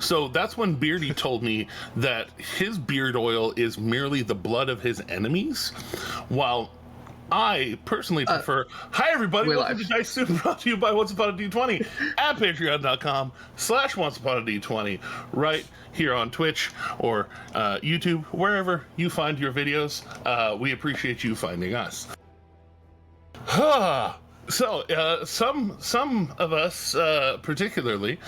So that's when Beardy told me that his beard oil is merely the blood of his enemies, while I personally prefer. Hi, everybody. Welcome to Dice Soup, brought to you by Once Upon a D20 at patreon.com/Once Upon a D20, right here on Twitch or YouTube, wherever you find your videos. We appreciate you finding us. So, some of us, particularly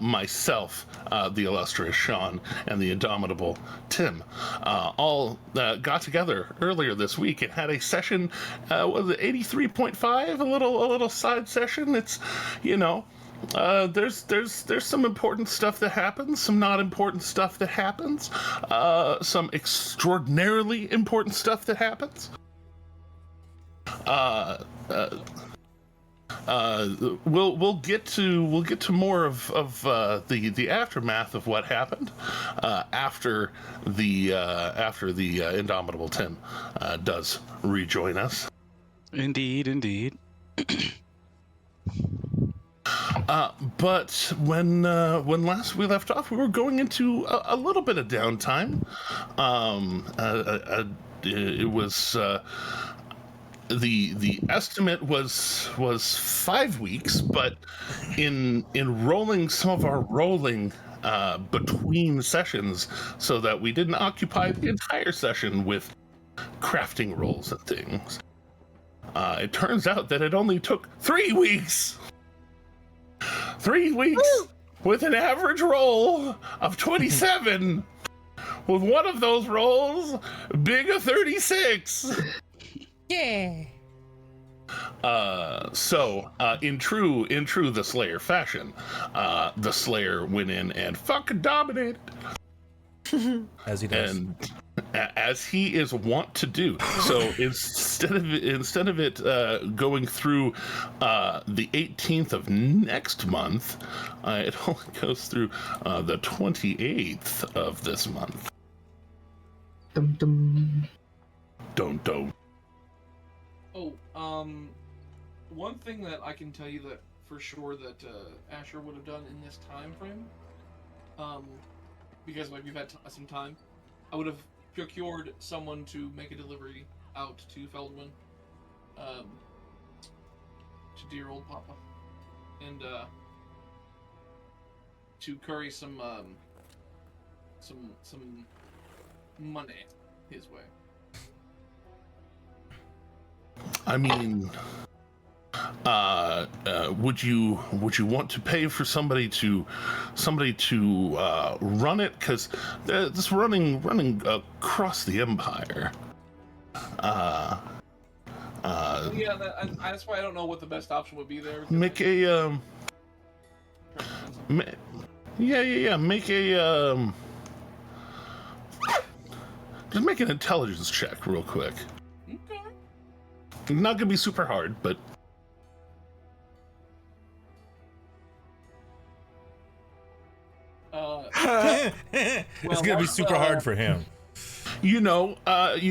myself, the illustrious Sean, and the indomitable Tim, all got together earlier this week and had a session. Was it 83.5? A little side session. It's, there's some important stuff that happens, some not important stuff that happens, some extraordinarily important stuff that happens. We'll get to more of the aftermath of what happened after the indomitable Tim does rejoin us. Indeed. But when last we left off, we were going into a little bit of downtime. It was. The estimate was 5 weeks, but in rolling some of our rolling between sessions, so that we didn't occupy the entire session with crafting rolls and things, it turns out that it only took 3 weeks. 3 weeks. Woo! With an average roll of 27, with one of those rolls being a 36. Yeah. So in true the Slayer fashion, the Slayer went in and fucking dominated. As he does. And as he is wont to do. So instead of it going through the 18th of next month, it only goes through the 28th of this month. Dum dum. Don't. Oh, one thing that I can tell you that for sure that Asher would have done in this time frame, because we've had some time, I would have procured someone to make a delivery out to Feldwin, to dear old Papa, and to curry some money his way. I mean, would you want to pay for somebody to run it? Because this running across the Empire. Yeah, that's why I don't know what the best option would be there. Make a Make a just make an intelligence check real quick. Okay. Not gonna be super hard, but it's gonna be super hard for him. You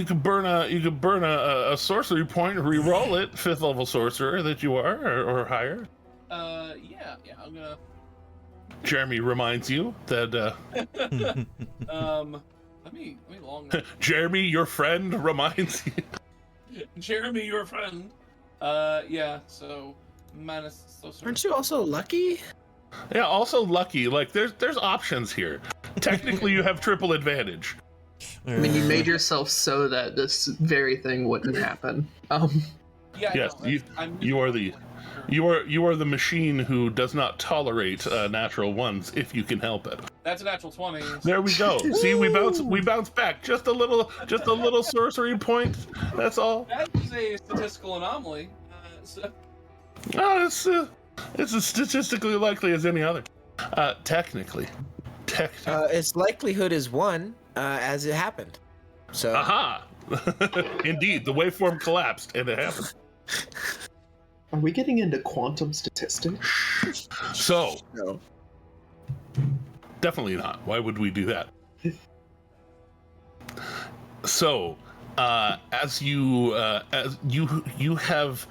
could burn a sorcery point and re-roll it, 5th level sorcerer that you are, or higher. Yeah, I'm gonna. Jeremy reminds you that. Let me long. Jeremy, your friend, reminds you. Jeremy, your friend. Yeah. So minus. Aren't you also lucky? Yeah, also lucky. Like there's options here. Technically, you have triple advantage. I mean, you made yourself so that this very thing wouldn't happen. Yeah. Yes, you are the machine who does not tolerate natural ones if you can help it. That's a natural 20. There we go. See, we bounce back just a little sorcery point. That's all. That is a statistical anomaly. No, it's as statistically likely as any other. Technically. Its likelihood is 1, as it happened. So. Aha! Indeed, the waveform collapsed, and it happened. Are we getting into quantum statistics? So. No. Definitely not. Why would we do that? So, as you have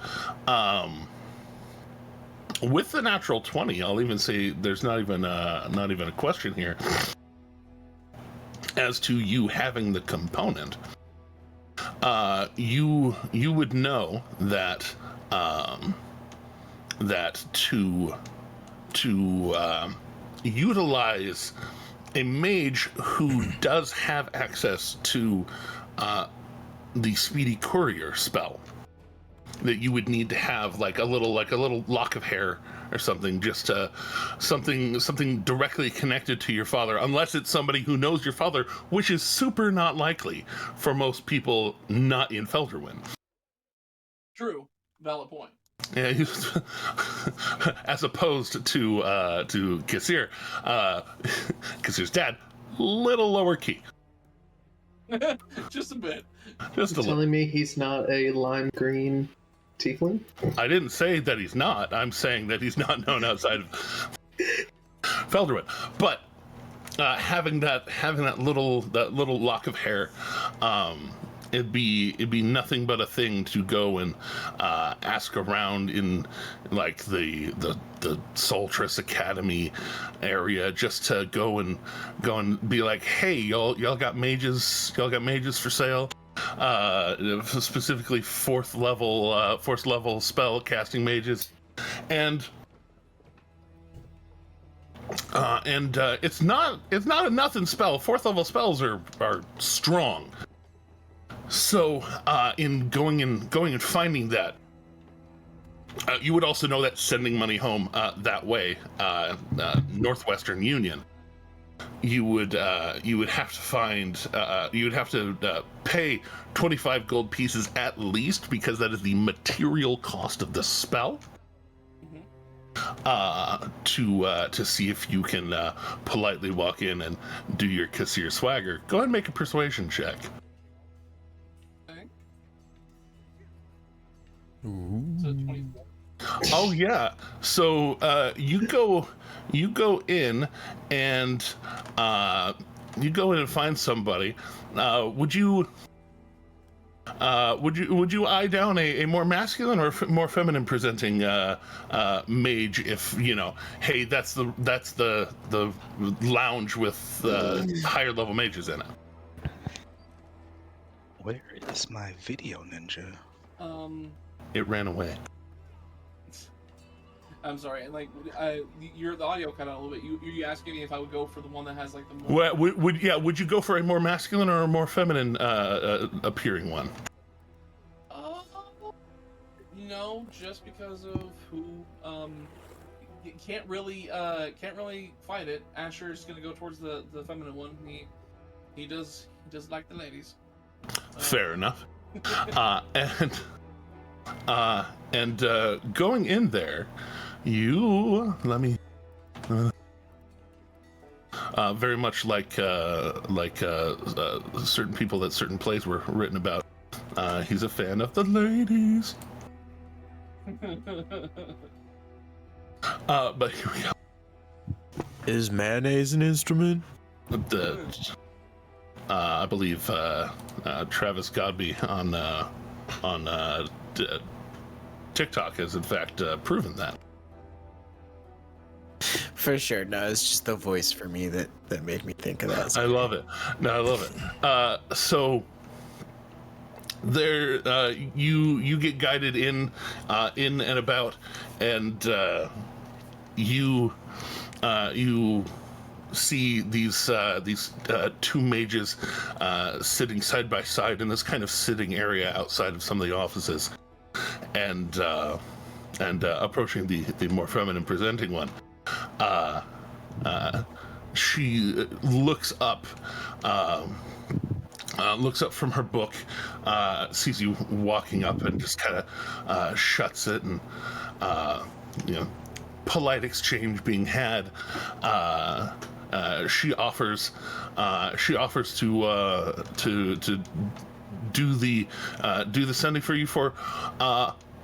with the natural 20, I'll even say there's not even a question here as to you having the component. You would know that that to utilize a mage who does have access to the Speedy Courier spell, that you would need to have like a little lock of hair or something, just something directly connected to your father, unless it's somebody who knows your father, which is super not likely for most people not in Felderwin. True. Valid point. Yeah, as opposed to Kassir. Kassir's dad, little lower key. Just a bit. Just a little. Telling me he's not a lime green tiefling? I didn't say that he's not. I'm saying that he's not known outside of Felderwin. But having that little lock of hair, it'd be nothing but a thing to go and ask around in like the Soltris Academy area, just to go and be like, hey, y'all got mages for sale, specifically fourth level spell casting mages, and it's not a nothing spell. Fourth level spells are strong. So, in going and finding that, you would also know that sending money home that way, Northwestern Union, you would have to find, you would have to pay 25 gold pieces at least, because that is the material cost of the spell. To see if you can politely walk in and do your Kassir swagger. Go ahead and make a persuasion check. So 24. Oh yeah. So you go in and find somebody. Would you eye down a more masculine or more feminine presenting mage? If you know, hey, that's the lounge with higher level mages in it. Where is my video ninja? It ran away. I'm sorry, and like, the audio cut out a little bit. You asking me if I would go for the one that has like the more... Well, would you go for a more masculine or a more feminine appearing one? No, just because of who can't really fight it. Asher's gonna go towards the feminine one. He does like the ladies. Fair enough. And going in there, you let me very much like certain people that certain plays were written about. He's a fan of the ladies. But here we go. Is mayonnaise an instrument? I believe Travis Godby on TikTok has in fact proven that. For sure. No, it's just the voice for me that made me think of that. I love it. No, I love it. So there, you get guided in and about, and you see these two mages sitting side by side in this kind of sitting area outside of some of the offices, and approaching the more feminine presenting one. She looks up from her book, sees you walking up, and just kind of shuts it, and polite exchange being had. She offers to do the sending for you for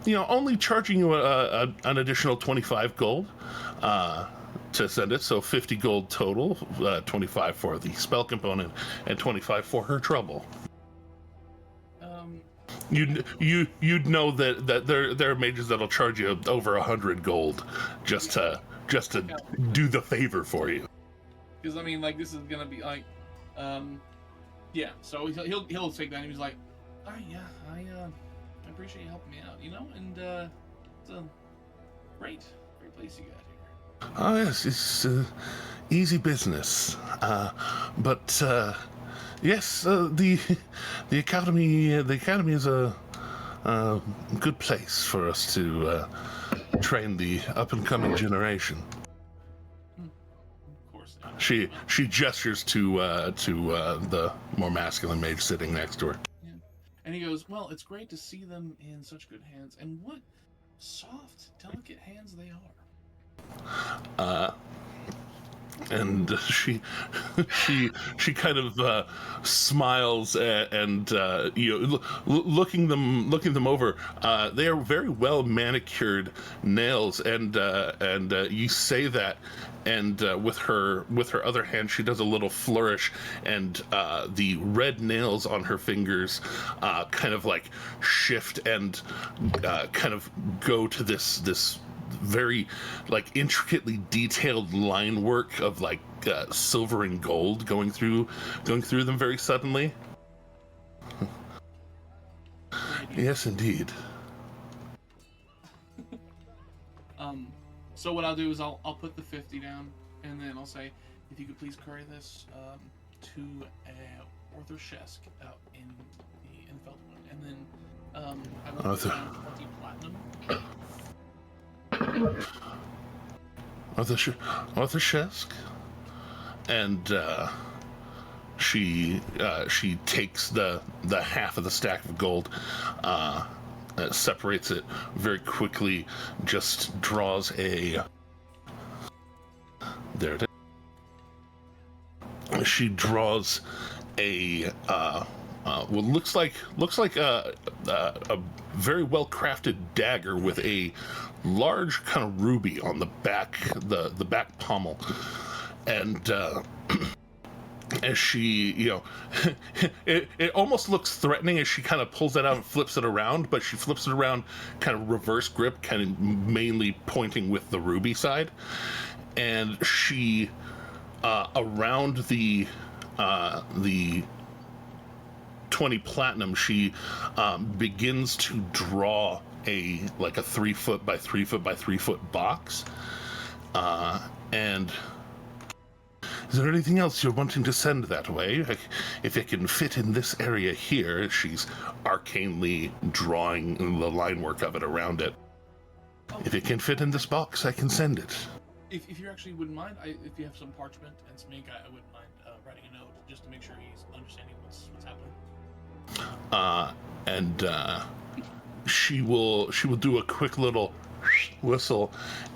only charging you an additional 25 gold to send it, so 50 gold total, 25 for the spell component and 25 for her trouble. you'd know that there are mages that'll charge you over 100 gold just to do the favor for you. Because I mean, like, this is gonna be like, yeah. So he'll take that and he's like, I appreciate you helping me out, and it's a great place you got here. Oh yes, it's easy business, but yes, the academy is a good place for us to train the up and coming generation. Of course. She gestures to the more masculine mage sitting next to her. Yeah. And he goes, well, it's great to see them in such good hands, and what soft, delicate hands they are. And she kind of smiles and looking them over. They are very well manicured nails, and you say that, and with her other hand she does a little flourish, and the red nails on her fingers kind of like shift and kind of go to this very like intricately detailed line work of like silver and gold going through them very suddenly. Yes, indeed. So what I'll do is I'll put the 50 down, and then I'll say, if you could please carry this to Arthur Shesk out in Feldwood, and then I will put down 20 platinum. Arthur Shesk, and she takes the half of the stack of gold, separates it very quickly, just draws a. There it is. She draws a what looks like a very well crafted dagger with a large kind of ruby on the back, the back pommel, and as she, it almost looks threatening as she kind of pulls that out and flips it around, but she flips it around kind of reverse grip, kind of mainly pointing with the ruby side, and she around the 20 platinum, she begins to draw a 3 foot by 3 foot by 3 foot box, and is there anything else you're wanting to send that way? If it can fit in this area here, she's arcanely drawing the line work of it around it. If it can fit in this box, I can send it. If you actually wouldn't mind, if you have some parchment and some ink, I wouldn't mind writing a note just to make sure he's understanding what's happening. And she will do a quick little whistle,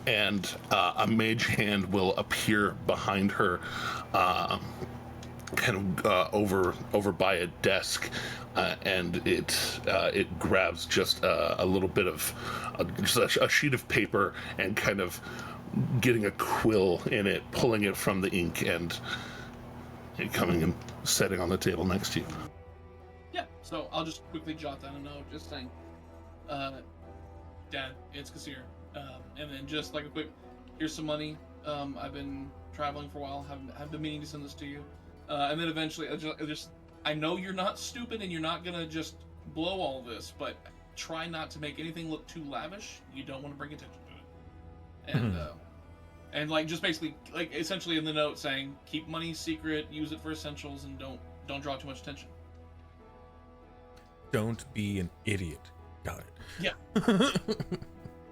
and a mage hand will appear behind her, kind of over by a desk, and it grabs just a little bit of just a sheet of paper, and kind of getting a quill in it, pulling it from the ink, and coming and setting on the table next to you. Yeah, so I'll just quickly jot down a note, just saying, Dad, it's Kasir. And then just like a quick, here's some money. I've been traveling for a while, have been meaning to send this to you. And then eventually, I know you're not stupid and you're not gonna just blow all this, but try not to make anything look too lavish. You don't want to bring attention to it. And and like just basically like essentially in the note saying, keep money secret, use it for essentials, and don't draw too much attention. Don't be an idiot. Got it. Yeah.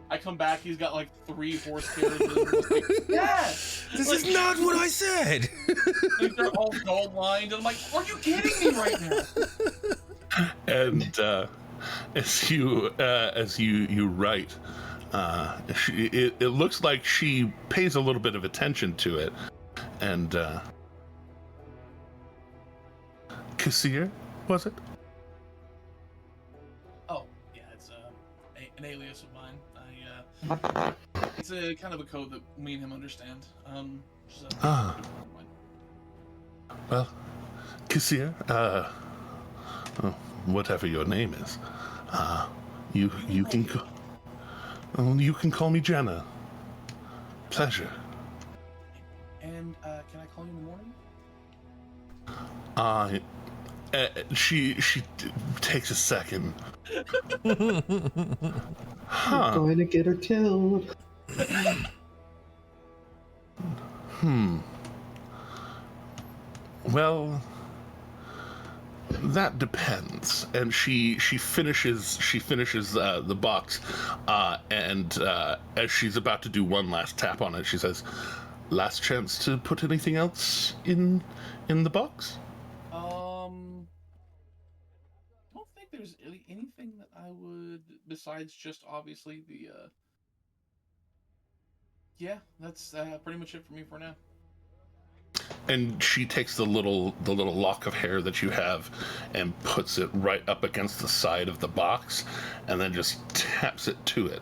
I come back, he's got like 3 horse carriages. Like, yeah! This is not what I said! Like they're all gold lined, and I'm like, are you kidding me right now? And as you write, it looks like she pays a little bit of attention to it. And Kasir, was it? Oh, yeah, it's an alias of mine. It's a kind of a code that me and him understand. Well, Kasir, whatever your name is, You can you can call me Jenna. Pleasure. And can I call you in the morning? She takes a second. I'm going to get her killed. Well, that depends. And she finishes the box, and as she's about to do one last tap on it, she says, "Last chance to put anything else in the box?" I don't think there's anything that I would, besides just obviously the. Yeah, that's pretty much it for me for now. And she takes the little lock of hair that you have and puts it right up against the side of the box, and then just taps it to it.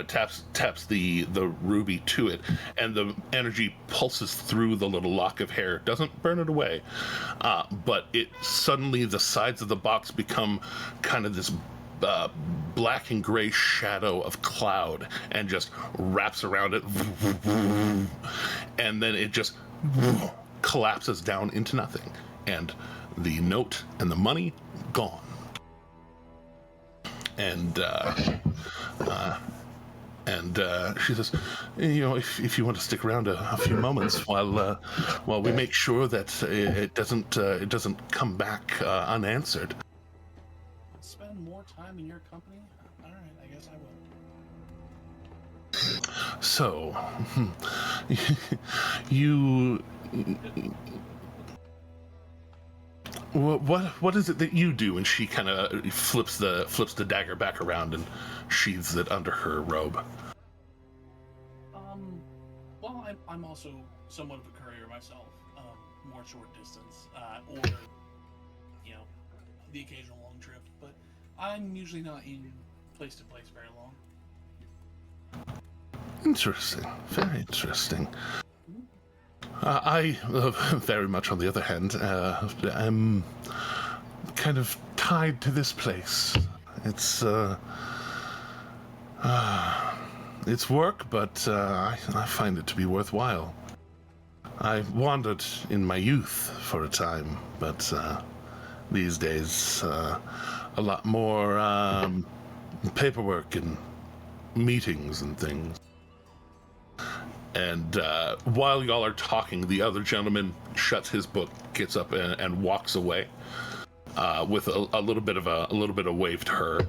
Taps the ruby to it, and the energy pulses through the little lock of hair. Doesn't burn it away, but it suddenly, the sides of the box become kind of this black and gray shadow of cloud, and just wraps around it, and then it just collapses down into nothing, and the note and the money gone. And she says, if you want to stick around a few moments while we make sure that it doesn't come back unanswered. Spend more time in your company? All right, I guess I will. So, you. What is it that you do? And she kind of flips the dagger back around and sheathes it under her robe. Well, I'm also somewhat of a courier myself. More short distance, or the occasional long trip. But I'm usually not in place to place very long. Interesting, very interesting. I, very much on the other hand, am kind of tied to this place. It's work, but I find it to be worthwhile. I wandered in my youth for a time, but these days, a lot more paperwork and meetings and things. And while y'all are talking, the other gentleman shuts his book, gets up, and walks away with a little bit of a wave to her,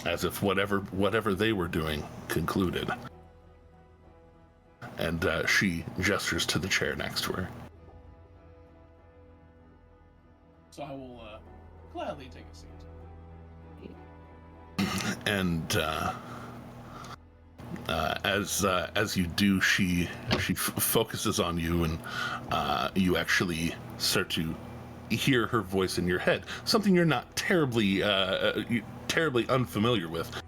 as if whatever they were doing concluded. And she gestures to the chair next to her. So I will gladly take a seat. And as you do, she focuses on you, and you actually start to hear her voice in your head, something you're not terribly unfamiliar with.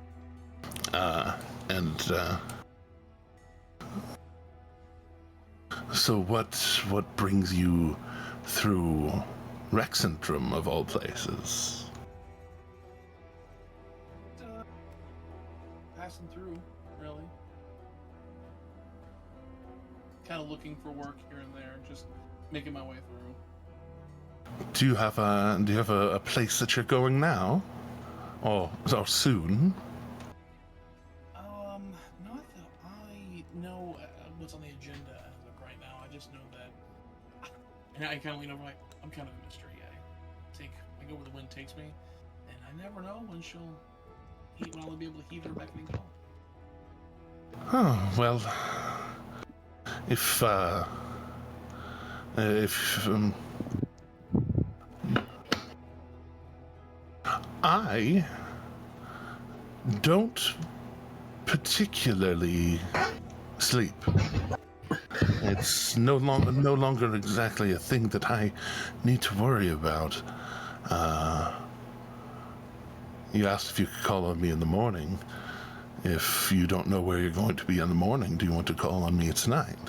So what brings you through Rexentrum of all places? Passing through, really. Kind of looking for work here and there, just making my way through. Do you have a place that you're going now, or soon? Not that I know what's on the agenda as of right now. I just know that, and I kind of lean over like, I'm kind of a mystery. I go where the wind takes me, and I never know when I'll be able to heed her beckoning call. Oh, well, if I don't particularly sleep. It's no longer exactly a thing that I need to worry about. You asked if you could call on me in the morning. If you don't know where you're going to be in the morning, do you want to call on me tonight?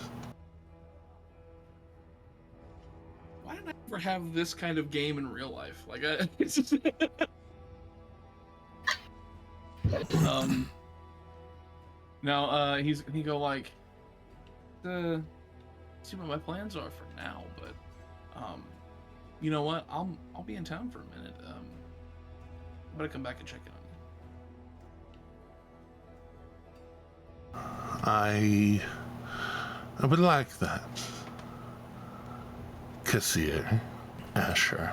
Why don't I never have this kind of game in real life. Like, it's just, now he go like, see what my plans are for now, but you know what? I'll be in town for a minute. I'm gonna come back and check in on you. I would like that. Kassir, Asher.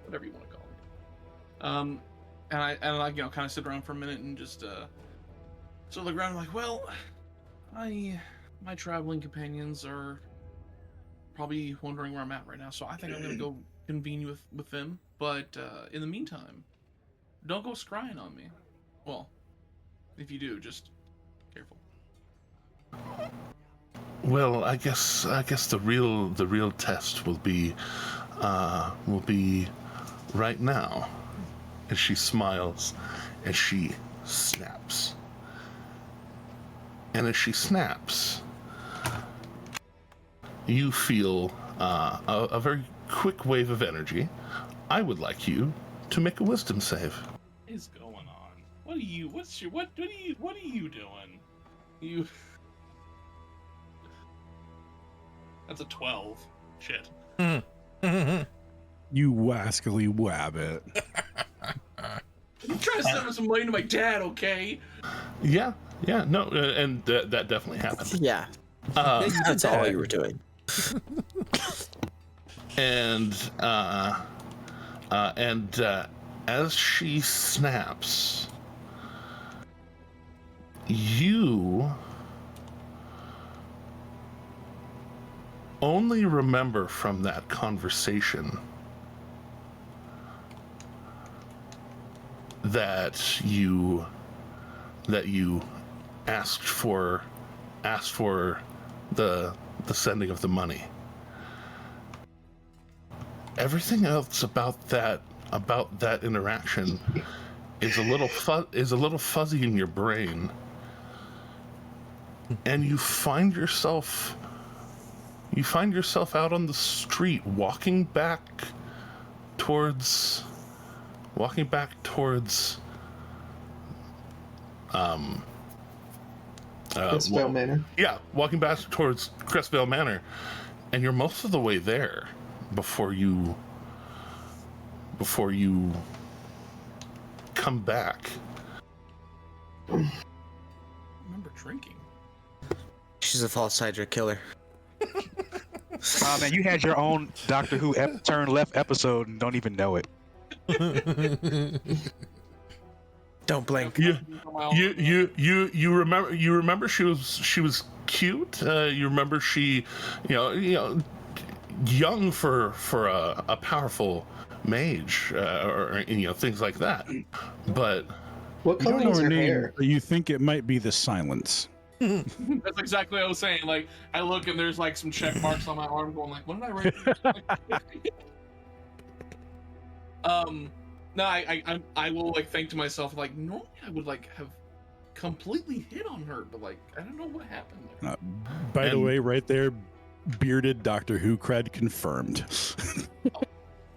Whatever you want to call me. And I kind of sit around for a minute and just so look around like, well, my traveling companions are probably wondering where I'm at right now, so I think I'm gonna go convene with them. But in the meantime, don't go scrying on me. Well, if you do, just careful. Well, I guess the real test will be right now. And she smiles, and she snaps. And as she snaps, you feel a very quick wave of energy. I would like you to make a wisdom save. What is going on? What are you doing? You. That's a 12. Shit. You wascally wabbit. I'm trying to send some money to my dad, okay? Yeah, no, and that definitely happened. Yeah. That's all you were doing. And as she snaps, you only remember from that conversation that you asked for the sending of the money. Everything else about that interaction is a little fuzzy in your brain, and you find yourself out on the street walking back towards Crystvale Manor. Yeah, walking back towards Crystvale Manor, and you're most of the way there before you come back. I remember drinking. She's a false Hydra killer. Oh man, you had your own Doctor Who turn left episode and don't even know it. Don't blink. You remember she was cute. You remember she, young for a powerful mage, or things like that. But What You don't color know is her her name, hair? but you think it might be the silence. That's exactly what I was saying. Like, I look and there's like some check marks on my arm going like, what did I write? No, I will like think to myself like, normally I would like have completely hit on her, but like I don't know what happened there. By the way, right there, bearded Doctor Who cred confirmed.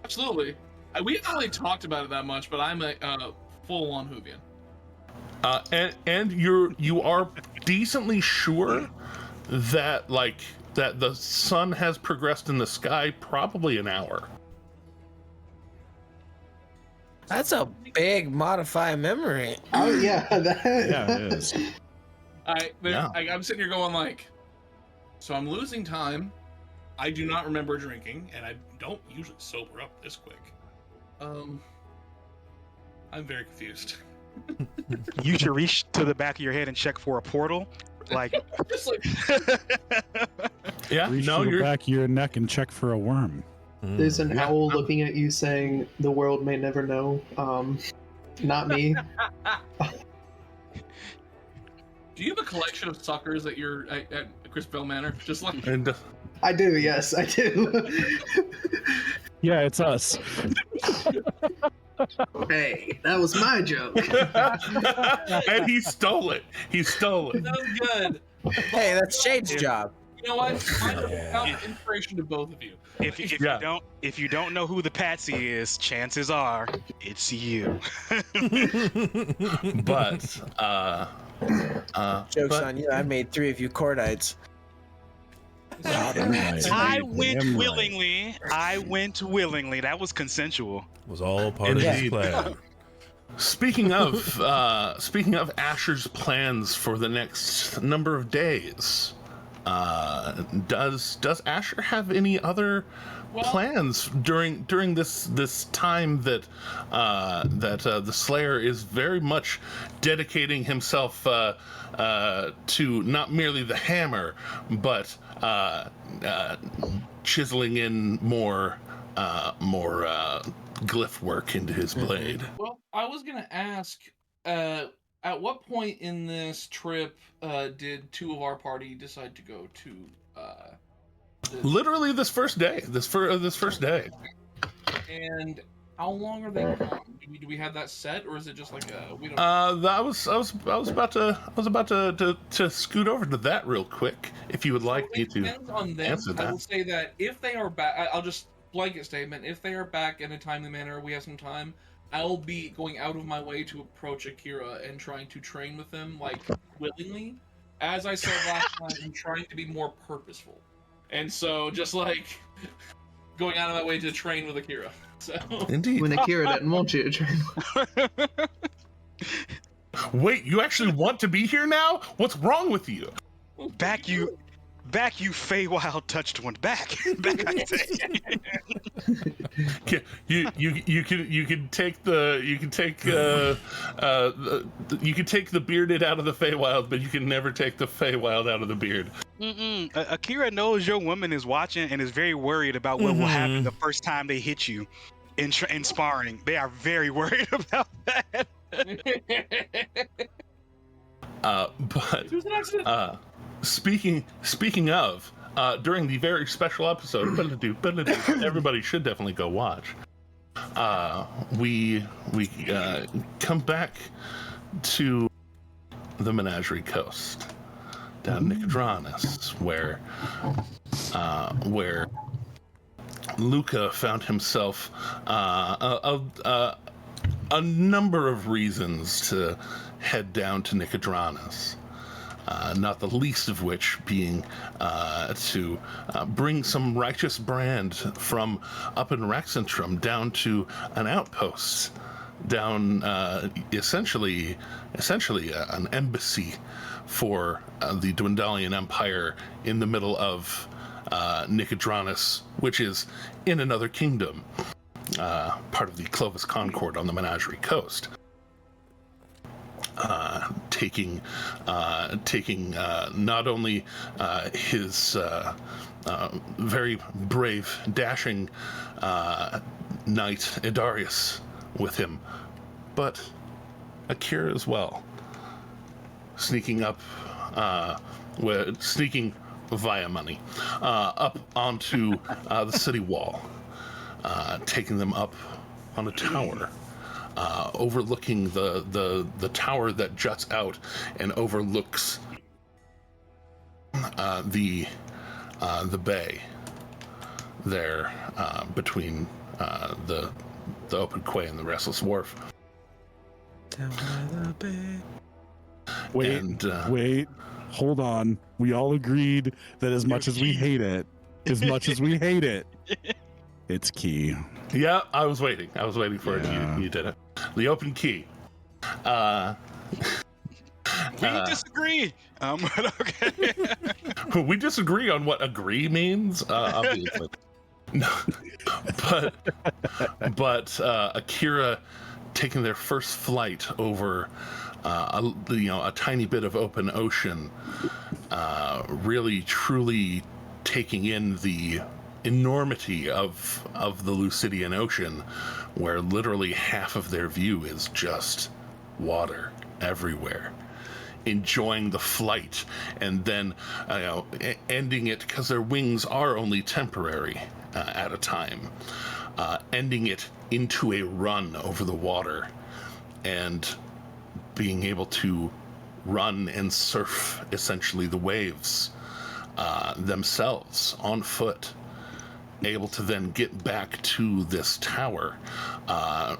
Absolutely. We haven't really talked about it that much, but I'm a full-on Whovian. And you are decently sure that the sun has progressed in the sky probably an hour. That's a big modify memory. Oh yeah, that. Yeah, it is. I'm sitting here going like, so I'm losing time. I do not remember drinking, and I don't usually sober up this quick. I'm very confused. You should reach to the back of your head and check for a portal. Like, Just like, Yeah, Reach no, to the you're back of your neck and check for a worm. There's an owl looking at you saying, "The world may never know." Not me. do you have a collection of suckers at your at Crystvale Manor? Just like, and I do. Yes, I do. Yeah, it's us. Hey, that was my joke. and he stole it. that was good. Hey, that's Shade's job. You know what? Find out inspiration to both of you. If you don't know who the patsy is, chances are it's you. But Joke's on you. I made 3 of you Cordites. I went willingly. I went willingly. That was consensual. Was all part of his Indeed. plan. Speaking of Asher's plans for the next number of days, does Asher have any other plans during this time that the Slayer is very much dedicating himself to not merely the hammer, but chiseling in more glyph work into his blade? Well, I was gonna ask, at what point in this trip did 2 of our party decide to go to? Literally this first day. This first day. And how long are they gone? Do we have that set, or is it just like we don't? I was about to scoot over to that real quick. If you would like me to Depends on them. answer that. I will say that if they are back, I'll just blanket statement. If they are back in a timely manner, we have some time. I'll be going out of my way to approach Akira and trying to train with them, like, willingly. As I said last time, I'm trying to be more purposeful. And so, just, like, going out of my way to train with Akira. So. Indeed. When Akira didn't want you to train. Wait, you actually want to be here now? What's wrong with you? Back you Feywild touched one. Back I say. You can take the bearded out of the Feywild, but you can never take the Feywild out of the beard. Akira knows your woman is watching and is very worried about what will happen the first time they hit you in sparring. They are very worried about that. Speaking of, during the very special episode, everybody should definitely go watch. We come back to the Menagerie Coast, down Nicodranas, where Luca found himself a number of reasons to head down to Nicodranas. Not the least of which being to bring some righteous brand from up in Rexentrum down to an outpost, down essentially an embassy for the Dwendalian Empire in the middle of Nicodranas, which is in another kingdom, part of the Clovis Concord on the Menagerie Coast. Taking not only his very brave, dashing knight Idarius with him, but Akira as well. Sneaking via money up onto the city wall, taking them up on a tower. Overlooking the tower that juts out and overlooks the bay there between the open quay and the Restless Wharf. Down by the bay. Wait, hold on. We all agreed that as much as we hate it, it's key. Yeah, I was waiting for it. You did it. The open key. We disagree. But okay. We disagree on what agree means, obviously. No, but Akira taking their first flight over a tiny bit of open ocean, really truly taking in the enormity of the Lucidian Ocean, where literally half of their view is just water everywhere. Enjoying the flight, and then ending it, because their wings are only temporary at a time, ending it into a run over the water, and being able to run and surf essentially the waves themselves on foot, able to then get back to this tower,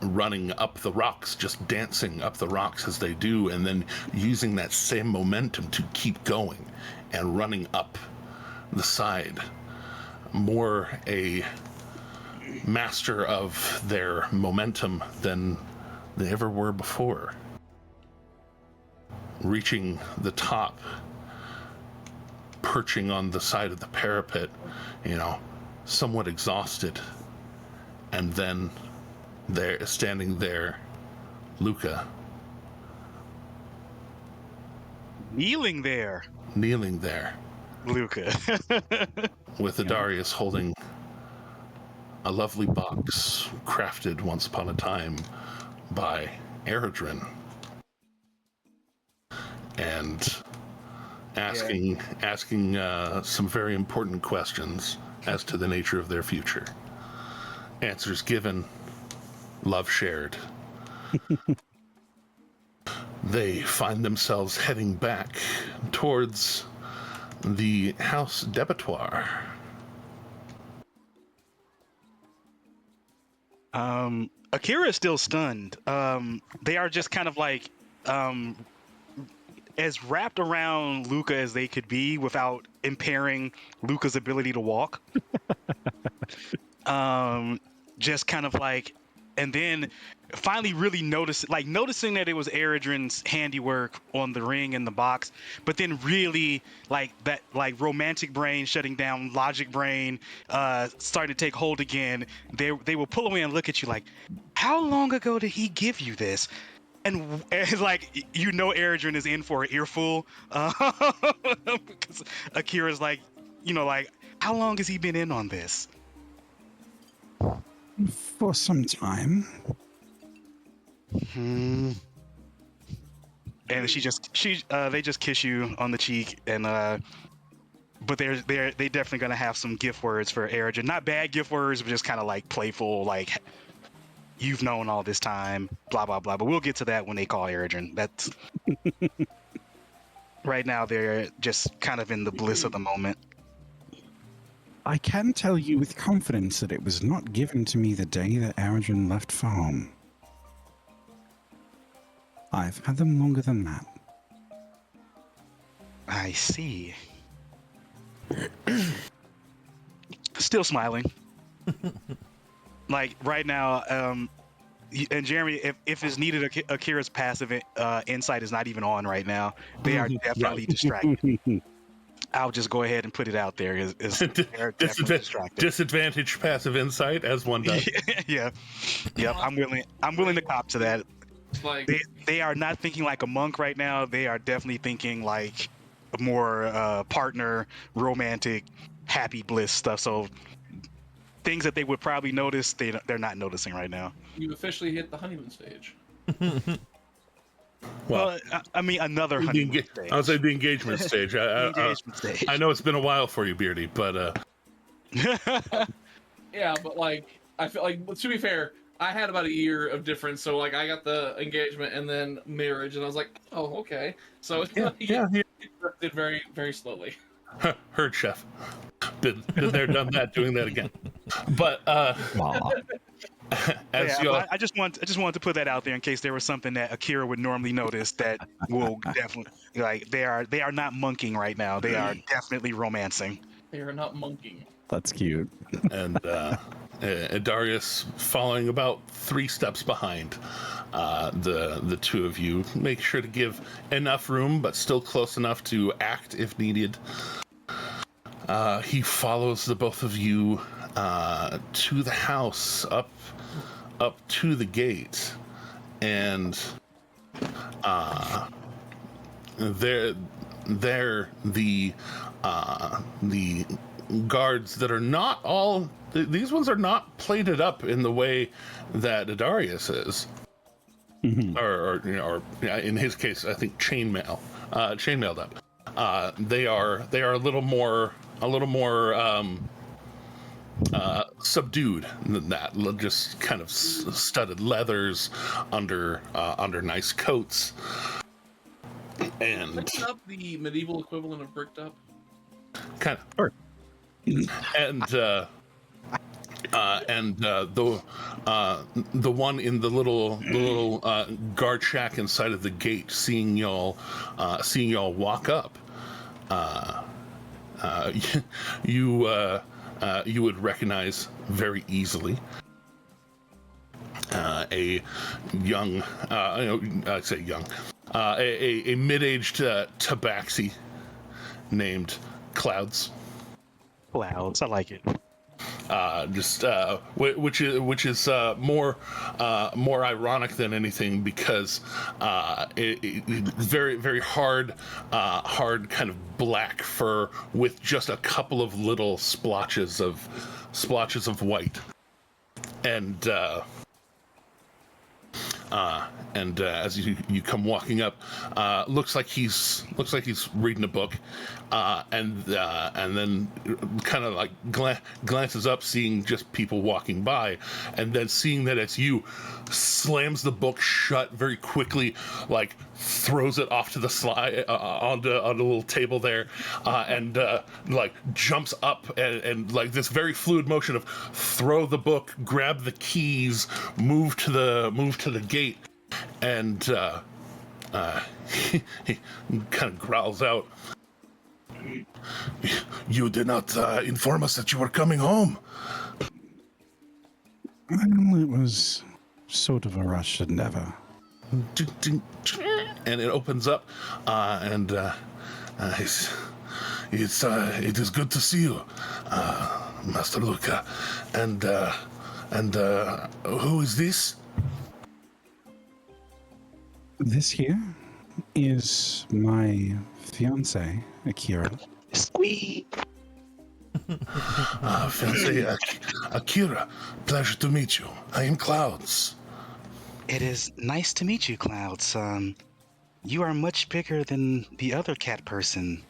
running up the rocks, just dancing up the rocks as they do, and then using that same momentum to keep going and running up the side. More a master of their momentum than they ever were before. Reaching the top, perching on the side of the parapet, somewhat exhausted. And then there, standing there, Luca. Kneeling there, Luca. With Adarius holding a lovely box crafted once upon a time by Eredrin, and asking some very important questions as to the nature of their future. Answers given, love shared. They find themselves heading back towards the House d'Abattoir. Akira is still stunned. They are just kind of like as wrapped around Luca as they could be without impairing Luca's ability to walk. Just kind of like, and then finally really noticing that it was Eredrin's handiwork on the ring and the box, but then really like that, like romantic brain shutting down, logic brain starting to take hold again. They will pull away and look at you like, how long ago did he give you this? And like, Eredrin is in for an earful, because Akira's like, like, how long has he been in on this? For some time. And they just kiss you on the cheek, and but they definitely gonna have some gift words for Eredrin. Not bad gift words, but just kind of like playful, like, you've known all this time, blah blah blah. But we'll get to that when they call Eredrin. That's right now they're just kind of in the bliss of the moment. I can tell you with confidence that it was not given to me the day that Eredrin left for home. I've had them longer than that. I see. Still smiling. Like right now, and Jeremy, if it's needed, Akira's passive insight is not even on right now. They are definitely distracted. I'll just go ahead and put it out there. They're definitely distracted. Disadvantage passive insight, as one does. Yeah. Yep. I'm willing to cop to that. Like, they are not thinking like a monk right now. They are definitely thinking like a more partner, romantic, happy bliss stuff. So things that they would probably notice, they're not noticing right now. you officially hit the honeymoon stage. Well, I mean, another honeymoon stage. I would say the engagement stage. Engagement stage. I know it's been a while for you, Beardy, but Yeah, but like, I feel like, to be fair, I had about a year of difference. So like, I got the engagement and then marriage, and I was like, oh, okay. So it did very, very slowly. Heard, chef. Been there, done that, doing that again. But I just wanted to put that out there in case there was something that Akira would normally notice that will definitely, like, they are not monking right now. They are definitely romancing. They are not monking. That's cute. And Darius following about 3 steps behind the two of you. Make sure to give enough room, but still close enough to act if needed. He follows the both of you to the house, up to the gate, and there the guards that are not all, these ones are not plated up in the way that Darius is, or in his case, I think chainmailed up. They are a little more subdued than that. Just kind of studded leathers under nice coats. And Bricked up, the medieval equivalent of bricked up. kind of. Sure. And the one in the little guard shack inside of the gate, seeing y'all walk up, you would recognize very easily a young, I say young, a mid-aged tabaxi named Clouds. Clouds, I like it. Which is more ironic than anything, because it's very hard kind of black fur with just a couple of little splotches of white, and as you come walking up, looks like he's reading a book, and then kind of like glances up, seeing just people walking by, and then seeing that it's you, slams the book shut very quickly, like throws it off to the slide onto a little table there, and like jumps up and like this very fluid motion of throw the book, grab the keys, move to the gate, and he kind of growls out, "You did not inform us that you were coming home." Well, it was sort of a rushed endeavor. And it opens up, and it is good to see you, Master Luca. And who is this? This here is my fiance, Akira. Squeak. Fiancé Akira, pleasure to meet you. I am Clouds. It is nice to meet you, Clouds. You are much bigger than the other cat person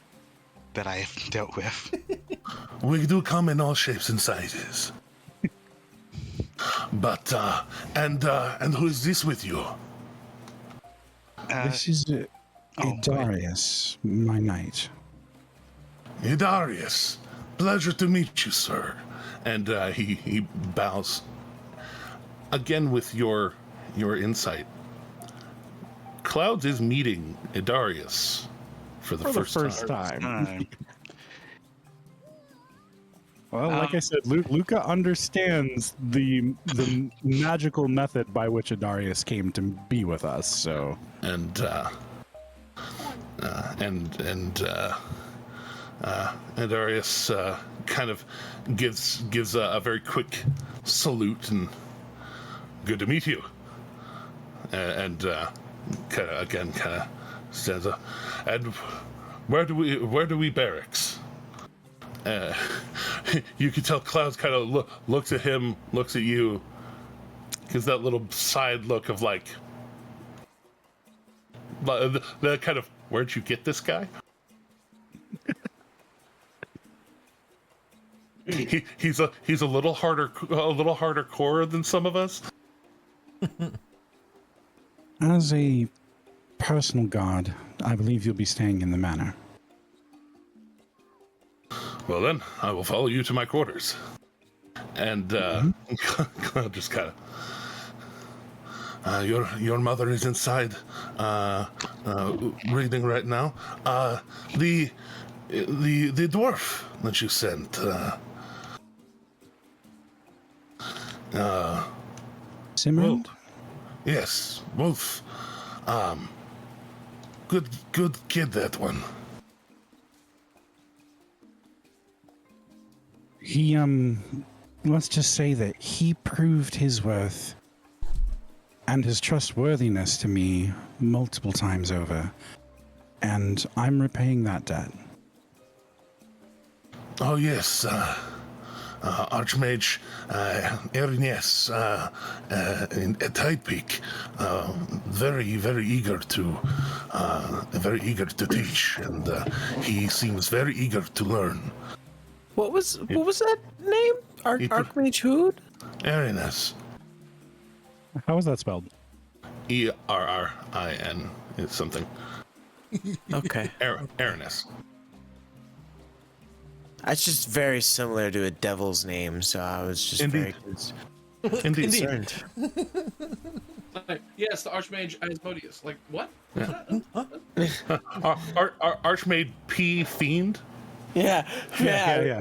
that I have dealt with. We do come in all shapes and sizes. But and who is this with you? This is Darius, my knight. Darius, pleasure to meet you, sir. And he bows again with your insight. Clouds is meeting Darius for the first time. Well, like I said, Luca understands the magical method by which Adarius came to be with us. So, And Darius kind of gives a very quick salute and good to meet you. And kind of stands up. And where do we barracks? You can tell Clouds kind of looks at him, looks at you, gives that little side look of like that kind of, where'd you get this guy? He's a little harder core than some of us. as a personal guard, I believe you'll be staying in the manor. Well then, I will follow you to my quarters. And just kind of, your mother is inside, reading right now. The dwarf that you sent. Simran? Yes, both. Good kid, that one. He, let's just say that he proved his worth and his trustworthiness to me multiple times over, and I'm repaying that debt. Oh, yes, Archmage Ernest in Tide Peak, very eager to teach, and he seems very eager to learn. What was that name? Archmage who? Ernest. How is that spelled? Errin is something. Okay. Ernest. That's just very similar to a devil's name, so I was just Indeed. concerned. Yes, the Archmage Asmodeus. Like, what? Archmage P Fiend. Yeah,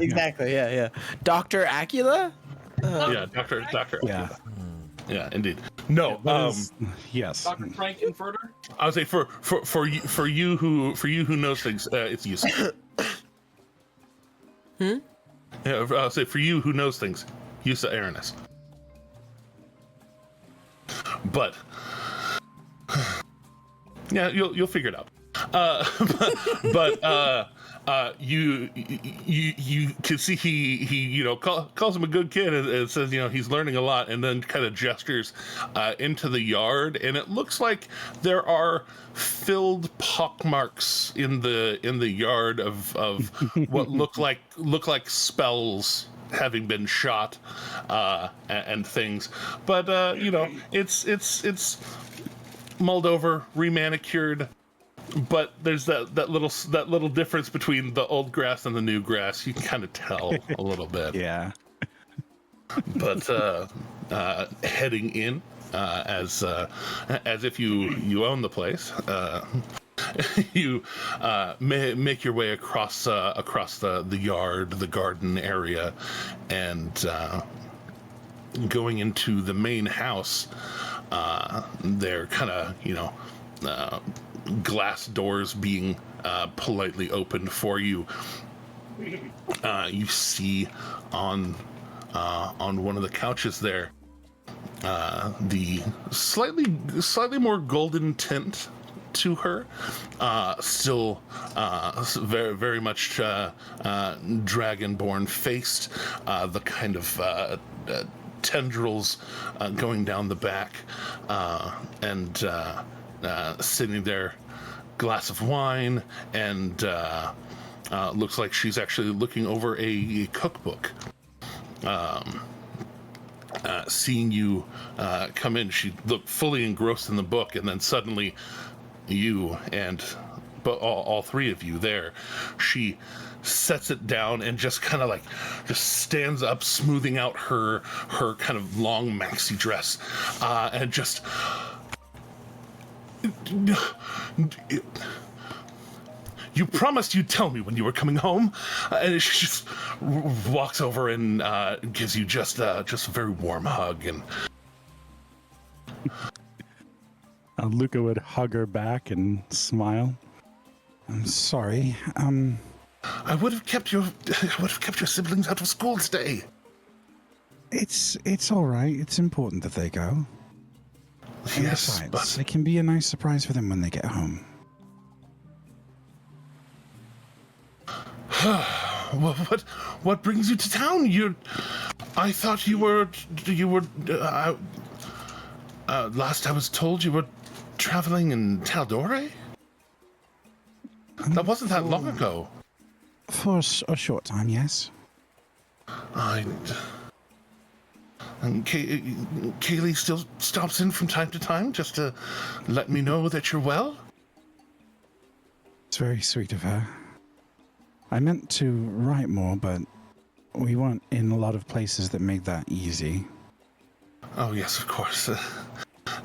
exactly. Yeah. Dr. Acula? Yeah, Doctor. Yeah. Yeah, indeed. No, Yes. Dr. Frank Inverter? I would say for you who knows things, it's Yusa. Yeah, I'll say for you who knows things, Yusa Aranis. But yeah, you'll figure it out. You can see he calls him a good kid and says he's learning a lot, and then kind of gestures into the yard, and it looks like there are filled pockmarks in the yard of what look like spells having been shot and things, but it's mulled over, remanicured. But there's that little difference between the old grass and the new grass. You can kind of tell a little bit. Yeah. But heading in, as if you own the place, you make your way across the yard, the garden area, and going into the main house. They're kind of glass doors being politely opened for you. You see on one of the couches there the slightly more golden tint to her, still very very much dragonborn faced, the kind of tendrils going down the back, and sitting there, glass of wine, and looks like she's actually looking over a cookbook. Seeing you come in, she looked fully engrossed in the book, and then suddenly you and all three of you there, she sets it down and just kind of just stands up, smoothing out her kind of long maxi dress, and just you promised you'd tell me when you were coming home, and she just walks over and gives you just a very warm hug. And Luca would hug her back and smile. I'm sorry. I would have kept your siblings out of school today. It's all right. It's important that they go. And Yes, besides, it can be a nice surprise for them when they get home. What brings you to town? I thought you were last I was told you were traveling in Taldore? That wasn't that long ago. For a short time, yes. And Kaylee still stops in from time to time just to let me know that you're well? It's very sweet of her. I meant to write more, but we weren't in a lot of places that made that easy. Oh yes, of course.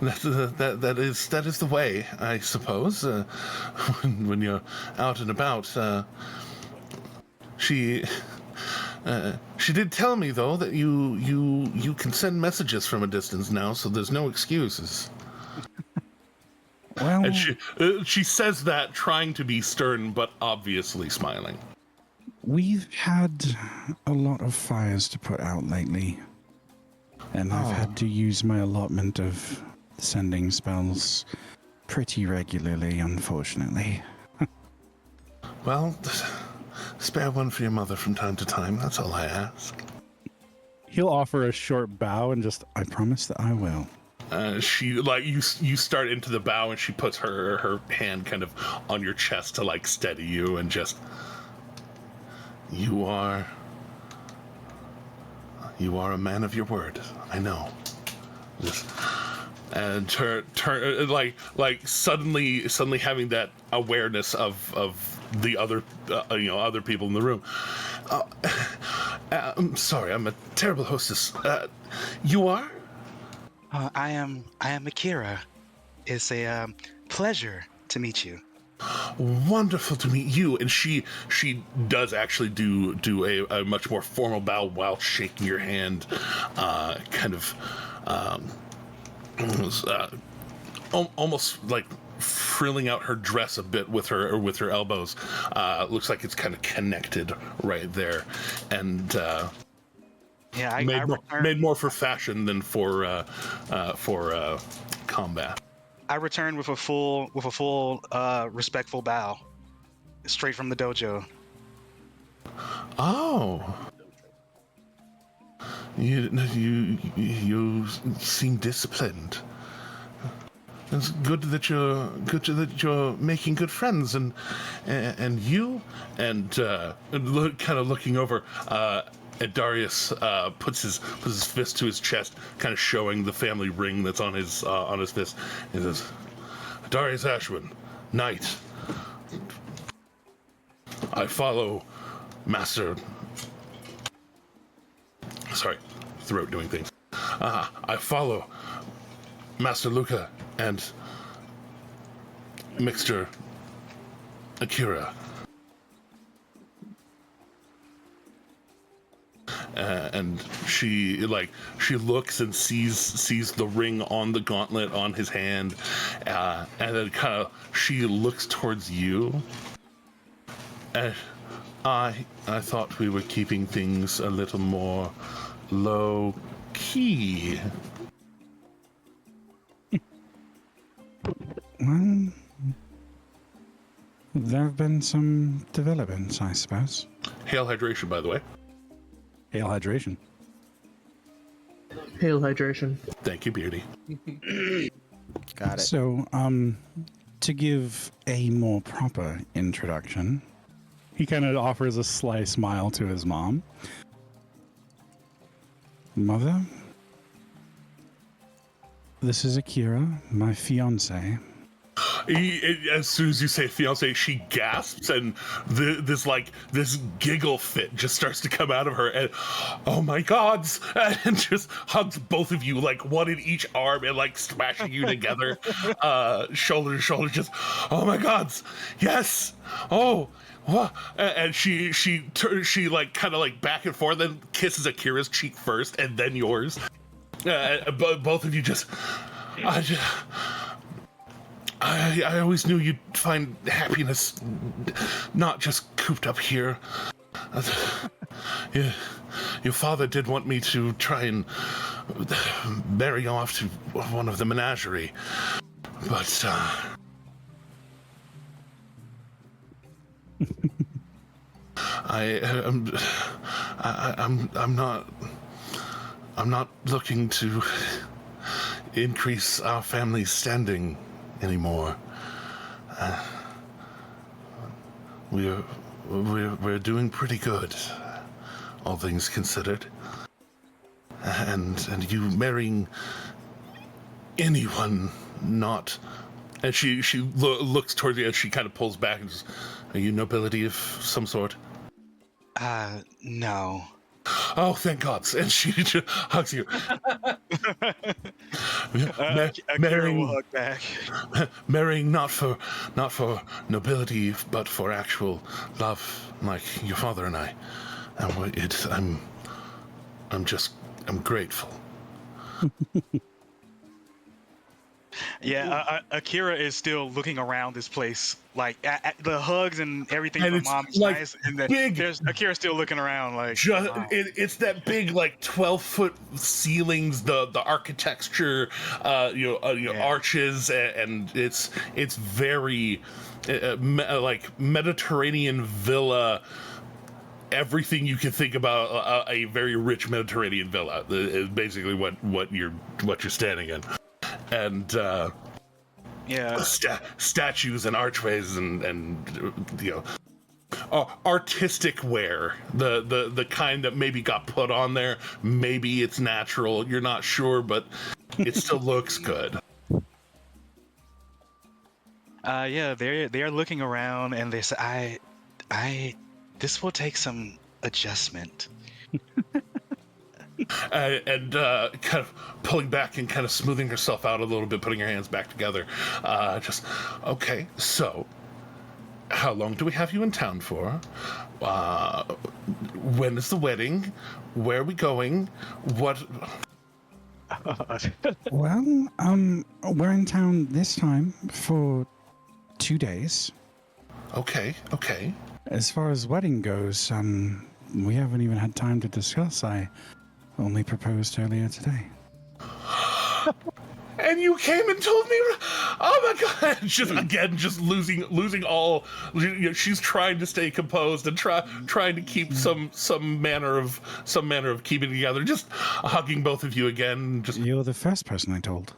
That is the way, I suppose. When you're out and about. She did tell me though that you can send messages from a distance now, so there's no excuses. Well, And she says that trying to be stern, but obviously smiling. we've had a lot of fires to put out lately, and I've had to use my allotment of sending spells pretty regularly, unfortunately. Well, spare one for your mother from time to time. That's all I ask. He'll offer a short bow and just, I promise that I will. She you start into the bow, and she puts her hand kind of on your chest to steady you, and just you are a man of your word. I know. Just, and turn suddenly having that awareness of the other other people in the room, I'm sorry, I'm a terrible hostess. You are? I am Akira. It's a pleasure to meet you. Wonderful to meet you. And she does actually do a much more formal bow while shaking your hand, almost like frilling out her dress a bit with her elbows. Looks like it's kind of connected right there, and I made more for fashion than for combat. I returned with a full respectful bow, straight from the dojo. Oh, you seem disciplined. It's good that you're making good friends, and you and kind of looking over. And Darius puts his fist to his chest, kind of showing the family ring that's on his fist. He says, "Darius Ashwin, knight. I follow Master." Sorry, throat doing things. I follow Master Luca and Mixture Akira. And she looks and sees the ring on the gauntlet on his hand, and then kind of she looks towards you. And I thought we were keeping things a little more low key. Well, there have been some developments, I suppose. Hail hydration, by the way. Hail hydration. Hail hydration. Thank you, Beardy. Got it. So, to give a more proper introduction, he kind of offers a sly smile to his mom. Mother, this is Akira, my fiance. As soon as you say fiance, she gasps, and this giggle fit just starts to come out of her, and oh my gods, and just hugs both of you, like one in each arm, and like smashing you together, shoulder to shoulder, just oh my gods, yes, oh. What? And she like kind of like back and forth, then kisses Akira's cheek first, and then yours. Both of you just. I always knew you'd find happiness not just cooped up here. Your father did want me to try and marry you off to one of the menagerie, but I'm not looking to increase our family's standing anymore. We're doing pretty good, all things considered. And you marrying anyone not. And she looks towards you, and she kind of pulls back and says, "Are you nobility of some sort?" No. Oh, thank God! And she just hugs you. Akira will hug back. Marrying not for nobility, but for actual love, like your father and I. And I'm grateful. Yeah, Akira is still looking around this place, like at the hugs and everything And from it's mom's like nice, and then big. there's Akira still looking around, like wow. It's that big, like 12-foot ceilings, the architecture, arches, and it's very like Mediterranean villa. Everything you can think about a very rich Mediterranean villa is basically what you're standing in. And statues and archways and artistic wear, the kind that maybe got put on there. Maybe it's natural, you're not sure, but it still looks good. They are looking around, and they say, I this will take some adjustment. And kind of pulling back and kind of smoothing herself out a little bit, putting her hands back together. Just, okay, so how long do we have you in town for? When is the wedding? Where are we going? What? Well, we're in town this time for 2 days. Okay. As far as wedding goes, we haven't even had time to discuss. I only proposed earlier today. And you came and told me, oh my god, just losing all, she's trying to stay composed and trying to keep some manner of keeping it together, just hugging both of you again. Just, you're the first person I told.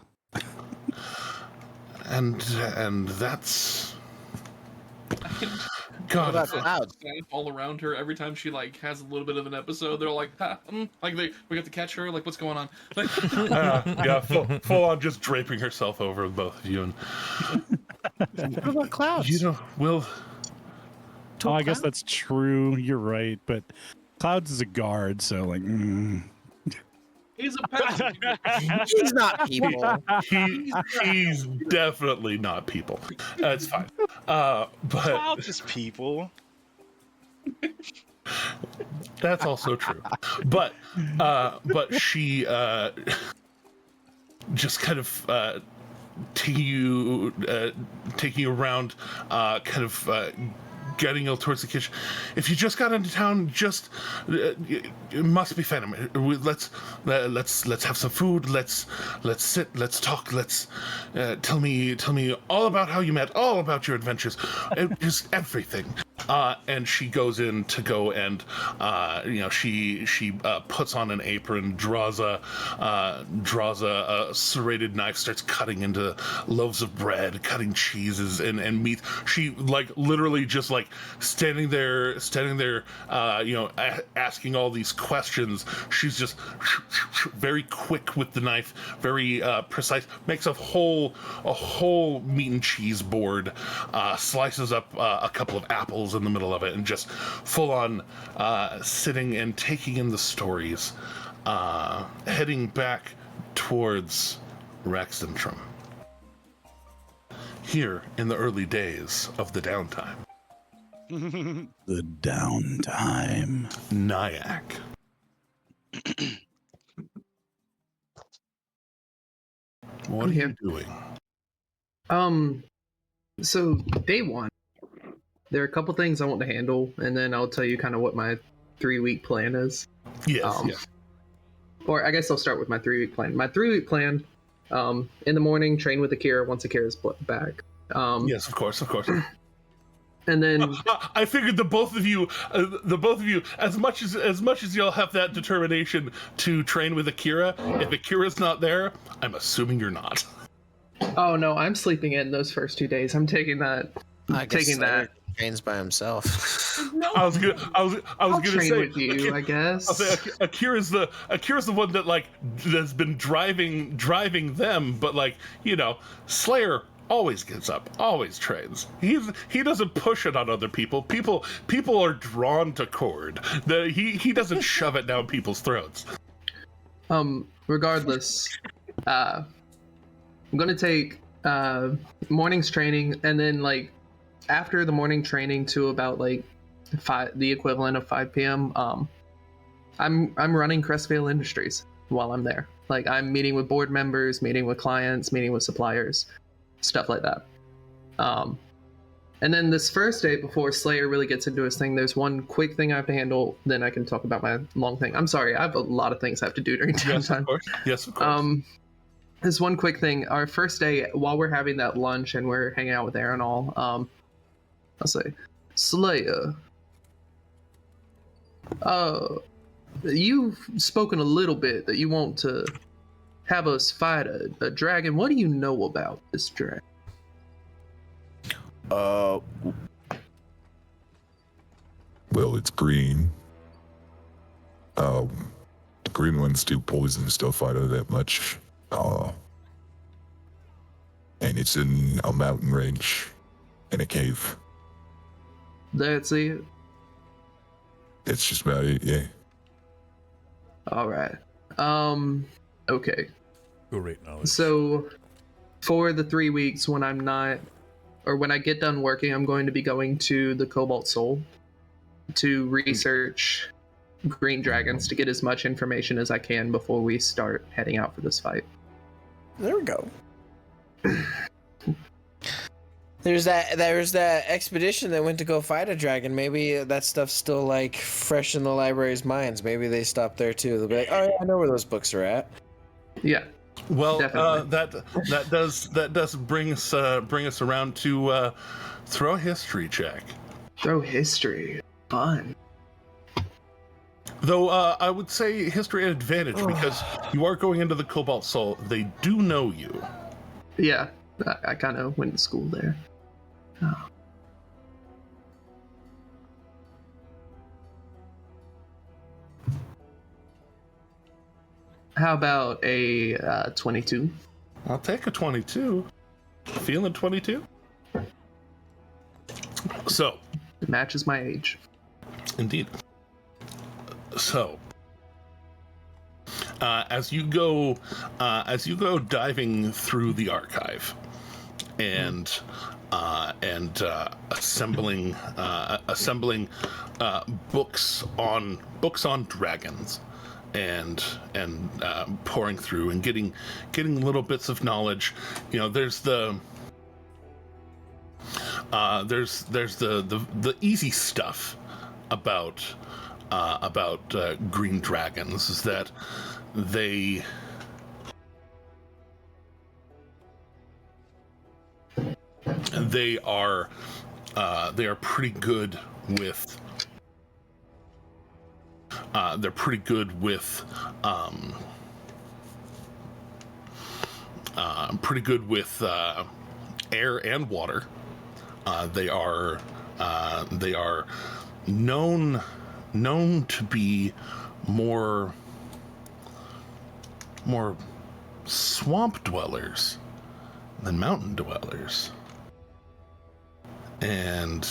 And that's, God, What about Cloud? all around her every time she like has a little bit of an episode. They're like, like we got to catch her. Like, what's going on? Like, yeah, full on just draping herself over both of you. And What about Cloud? you know, we'll. Oh, I guess that's true. You're right, but Clouds is a guard, so like. he's a peasant. He's not people. He's definitely not people. It's fine. But Clouds is people. that's also true. But she just kind of taking you around, kind of getting you towards the kitchen. If you just got into town, just it must be Phantom. Let's have some food. Let's sit. Let's talk. Let's tell me all about how you met, all about your adventures, just everything. And she goes in to go and she puts on an apron, draws a serrated knife, starts cutting into loaves of bread, cutting cheeses and meat. She like literally just like standing there, asking all these questions. She's just very quick with the knife, very precise. Makes a whole meat and cheese board, slices up a couple of apples in the middle of it, and just full on sitting and taking in the stories, heading back towards Rexentrum. Here in the early days of the downtime. The downtime. Nyack. What are you doing? So day one, there are a couple things I want to handle, and then I'll tell you kind of what my 3-week plan is. Yes, yes. Or I guess I'll start with my 3-week plan. My 3-week plan, in the morning, train with Akira once Akira's back. Yes, of course. And then I figured the both of you, as much as y'all have that determination to train with Akira, if Akira's not there, I'm assuming you're not. oh no, I'm sleeping in those first 2 days. I'm taking that. I guess Taking that. trains by himself. I was gonna train say with you, I guess. I'll say Akira's the one that like has been driving them, but like Slayer always gets up, always trains. He doesn't push it on other people. People are drawn to Cord. He doesn't shove it down people's throats. Regardless, I'm gonna take morning's training, and then like after the morning training to about like the equivalent of 5 p.m. I'm running Crestvale Industries while I'm there. Like I'm meeting with board members, meeting with clients, meeting with suppliers, stuff like that. And then this first day before Slayer really gets into his thing, there's one quick thing I have to handle. Then I can talk about my long thing. I'm sorry, I have a lot of things I have to do during downtime. Yes, of course. This one quick thing. Our first day, while we're having that lunch and we're hanging out with Aaron all, I'll say, Slayer, you've spoken a little bit that you want to have us fight a dragon. What do you know about this dragon? Well, it's green. The green ones do poison stuff. I know that much. And it's in a mountain range, in a cave. That's it. It's just about it, yeah. All right. Okay. Go rate knowledge. So, for the 3 weeks when I'm not, or when I get done working, I'm going to be going to the Cobalt Soul to research green dragons to get as much information as I can before we start heading out for this fight. There we go. There's that expedition that went to go fight a dragon. Maybe that stuff's still like fresh in the library's minds. Maybe they stopped there too. They'll be like, "Oh yeah, I know where those books are at." Yeah. Well, Definitely. that does bring us around to throw a history check. Throw history. Fun. Though I would say history advantage because you are going into the Cobalt Soul. They do know you. Yeah. I kind of went to school there. Oh. How about a 22? I'll take a 22. Feeling 22? So. It matches my age. Indeed. So. As you go diving through the archive and assembling books on dragons and pouring through and getting little bits of knowledge, there's the easy stuff about green dragons is that they are pretty good with air and water. They are known to be more swamp dwellers than mountain dwellers, and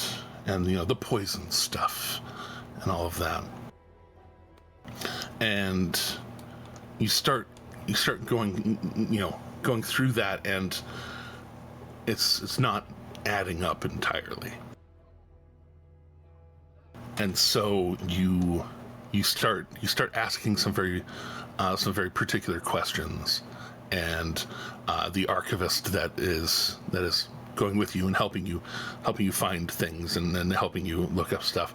the poison stuff and all of that. And you start going through that, and it's not adding up entirely. And so you start asking some very particular questions, and the archivist that is going with you and helping you find things and then helping you look up stuff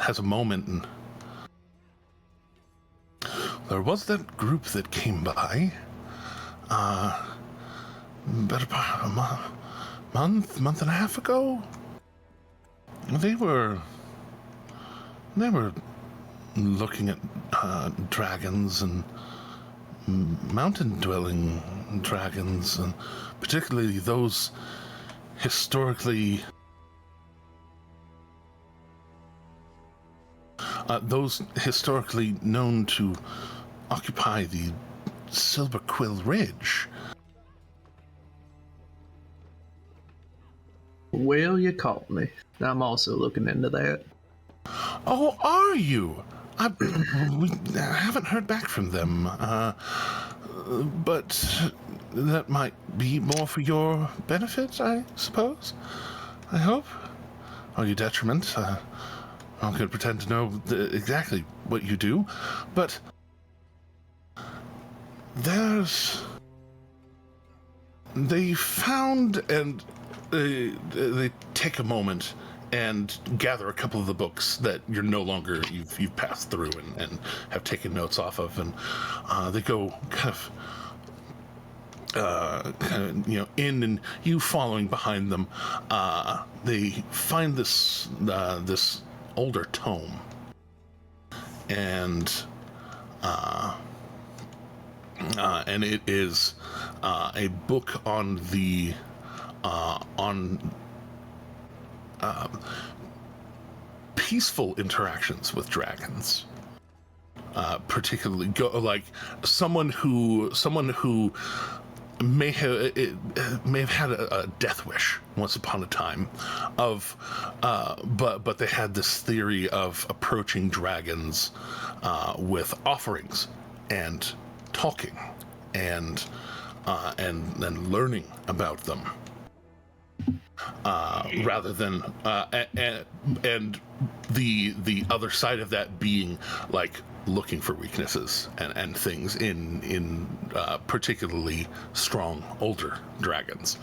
has a moment, and there was that group that came by about a month and a half ago. They were looking at dragons and mountain-dwelling dragons, and particularly those historically known to occupy the Silver Quill Ridge. Well, you caught me. I'm also looking into that. Oh, are you? We haven't heard back from them, but that might be more for your benefit, I suppose. I hope. Or your detriment. I'm not going to pretend to know exactly what you do, but they found, and they take a moment and gather a couple of the books that you're no longer, you've passed through and have taken notes off of, and they go kind of in, and you following behind them. They find this older tome, and it is a book on the peaceful interactions with dragons, particularly like someone who may have had a death wish once upon a time, but they had this theory of approaching dragons with offerings and talking and learning about them, rather than and the other side of that being like looking for weaknesses and things in particularly strong older dragons,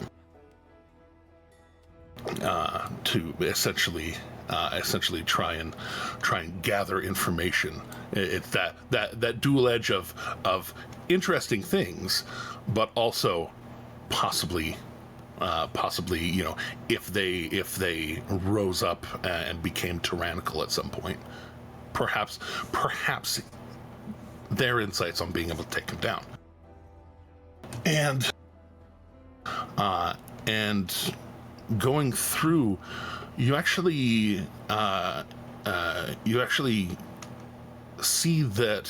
to essentially try and gather information. It's that dual edge of interesting things, but also possibly if they rose up and became tyrannical at some point, perhaps their insights on being able to take them down. And going through, you actually see that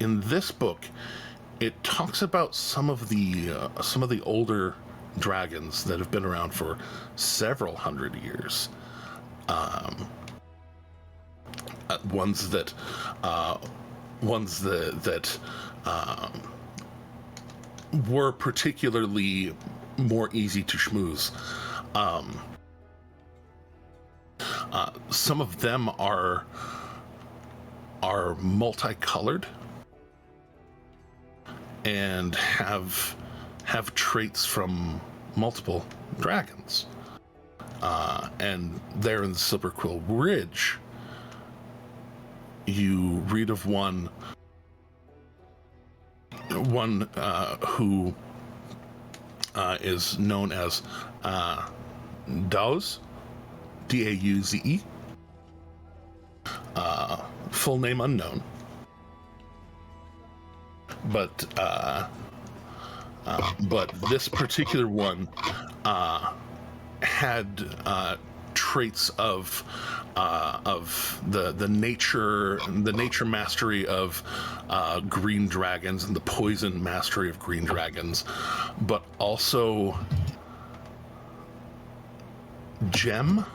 in this book it talks about some of the older dragons that have been around for several hundred years. Ones that were particularly more easy to schmooze. Some of them are multicolored and have traits from multiple dragons. And there in the Silver Quill Ridge, you read of one who is known as Dauze, Dauze, full name unknown, but this particular one had traits of the nature mastery of green dragons and the poison mastery of green dragons, but also gem,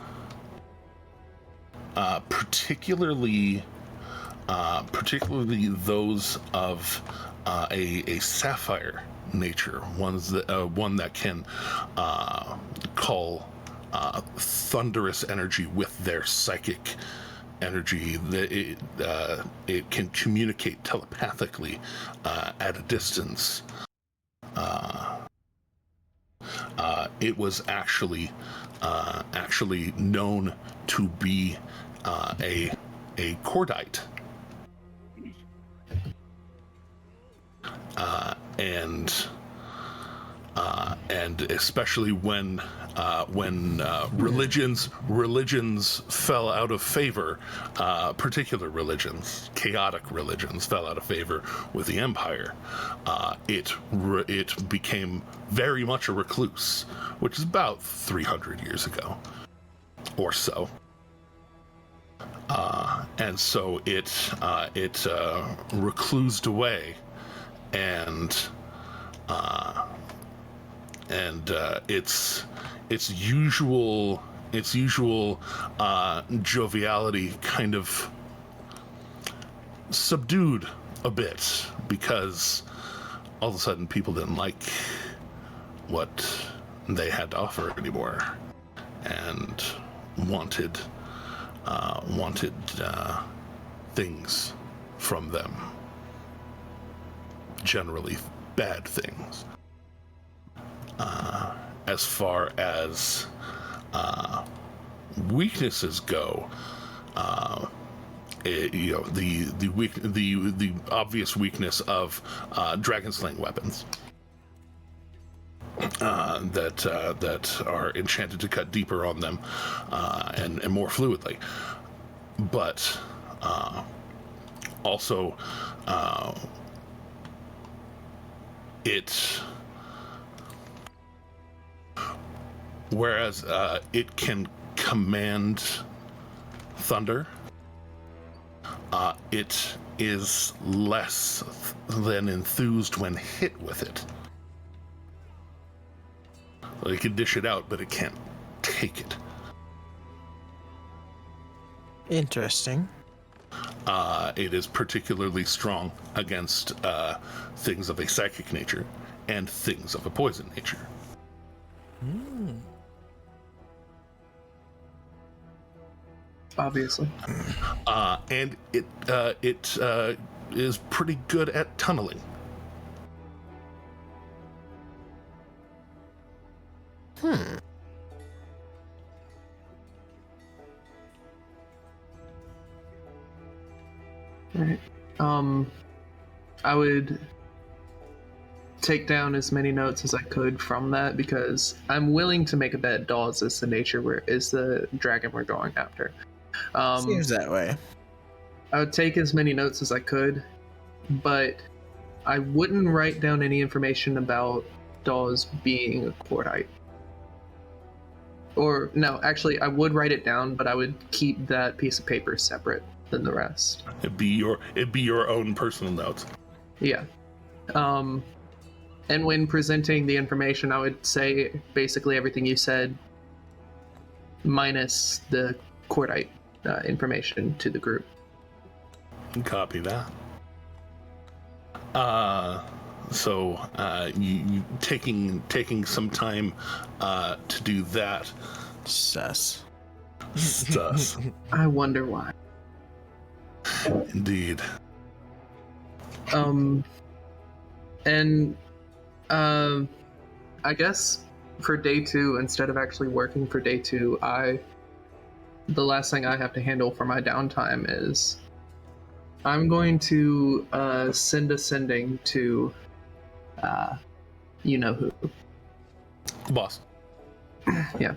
particularly those of a sapphire nature, one that can call thunderous energy with their psychic energy. It can communicate telepathically at a distance. It was actually known to be a cordite, and especially when religions fell out of favor, particular religions, chaotic religions, fell out of favor with the Empire, it became very much a recluse, which is about 300 years ago or so. And so it reclused away, and its usual joviality kind of subdued a bit, because all of a sudden people didn't like what they had to offer anymore, and wanted things from them, generally bad things. As far as weaknesses go, the obvious weakness of dragon slaying weapons that are enchanted to cut deeper on them and more fluidly, but also whereas it can command thunder, it is less than enthused when hit with it. Well, it can dish it out, but it can't take it. Interesting. It is particularly strong against things of a psychic nature and things of a poison nature. Obviously. And it is pretty good at tunneling. Right. I would take down as many notes as I could from that because I'm willing to make a bet Dawes is the dragon we're going after. Seems that way. I would take as many notes as I could, but I wouldn't write down any information about Dawes being a Cordite. Or no, actually, I would write it down, but I would keep that piece of paper separate than the rest. It'd be your own personal notes. Yeah. And when presenting the information, I would say basically everything you said, minus the Cordite information to the group. Copy that. So you taking some time to do that. Sus. Sus. I wonder why. Indeed. And I guess for day 2, instead of actually working for day 2, the last thing I have to handle for my downtime is I'm going to send a sending to you know who. Boss. Yeah.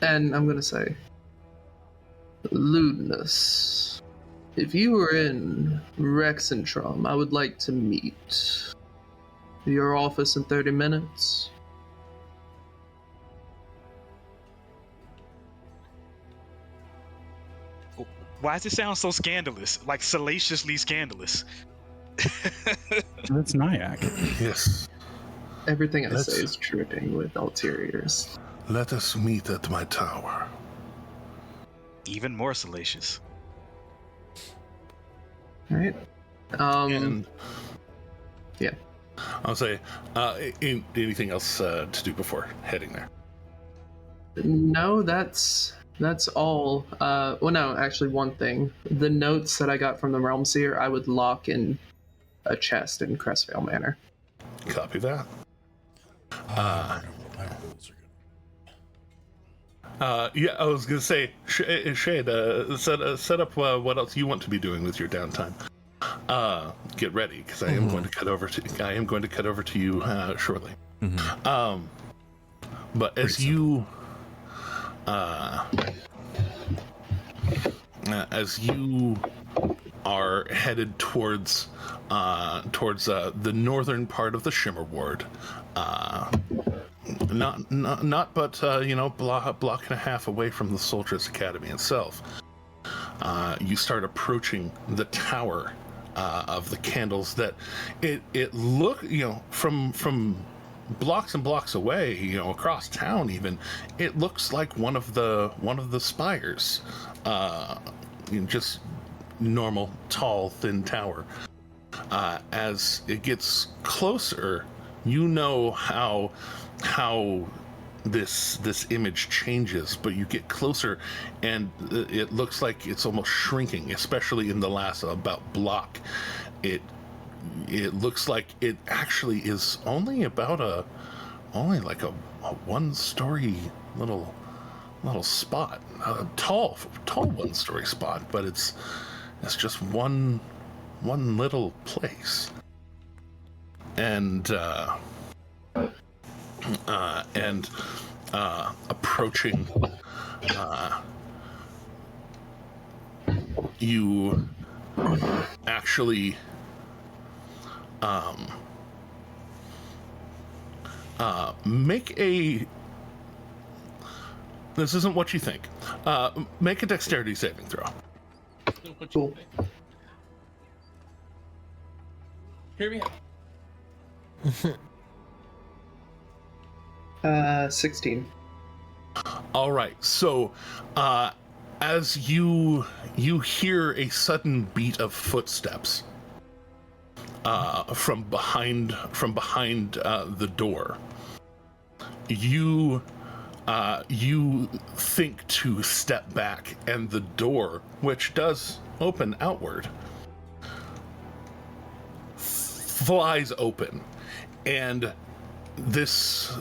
And I'm gonna say, Lewdness, if you were in Rexentrum, I would like to meet. Your office in 30 minutes. Why does it sound so scandalous? Like salaciously scandalous. That's Nyack. Yes. Everything I say is dripping with ulteriors. Let us meet at my tower. Even more salacious. All right. And yeah. I'll say, anything else to do before heading there? No, that's all. Well, no, actually, one thing. The notes that I got from the Realm Seer, I would lock in a chest in Crestvale Manor. Copy that. Yeah, I was gonna say, Shade, set up what else you want to be doing with your downtime. Get ready, because I am going to cut over to you shortly. But as you are headed towards the northern part of the Shimmer Ward, not but block and a half away from the Soldiers Academy itself, you start approaching the tower of the candles. That it look, from blocks and blocks away, across town even, it looks like one of the spires, just normal tall thin tower. As it gets closer, how this image changes, but you get closer and it looks like it's almost shrinking, especially in the last about block. It looks like it actually is only like a one-story little spot, a tall one-story spot, but it's just one little place. And approaching, you actually make a. This isn't what you think. Make a dexterity saving throw. Cool. Here we go. 16. All right. So, as you hear a sudden beat of footsteps from behind the door, you think to step back, and the door, which does open outward, flies open, and this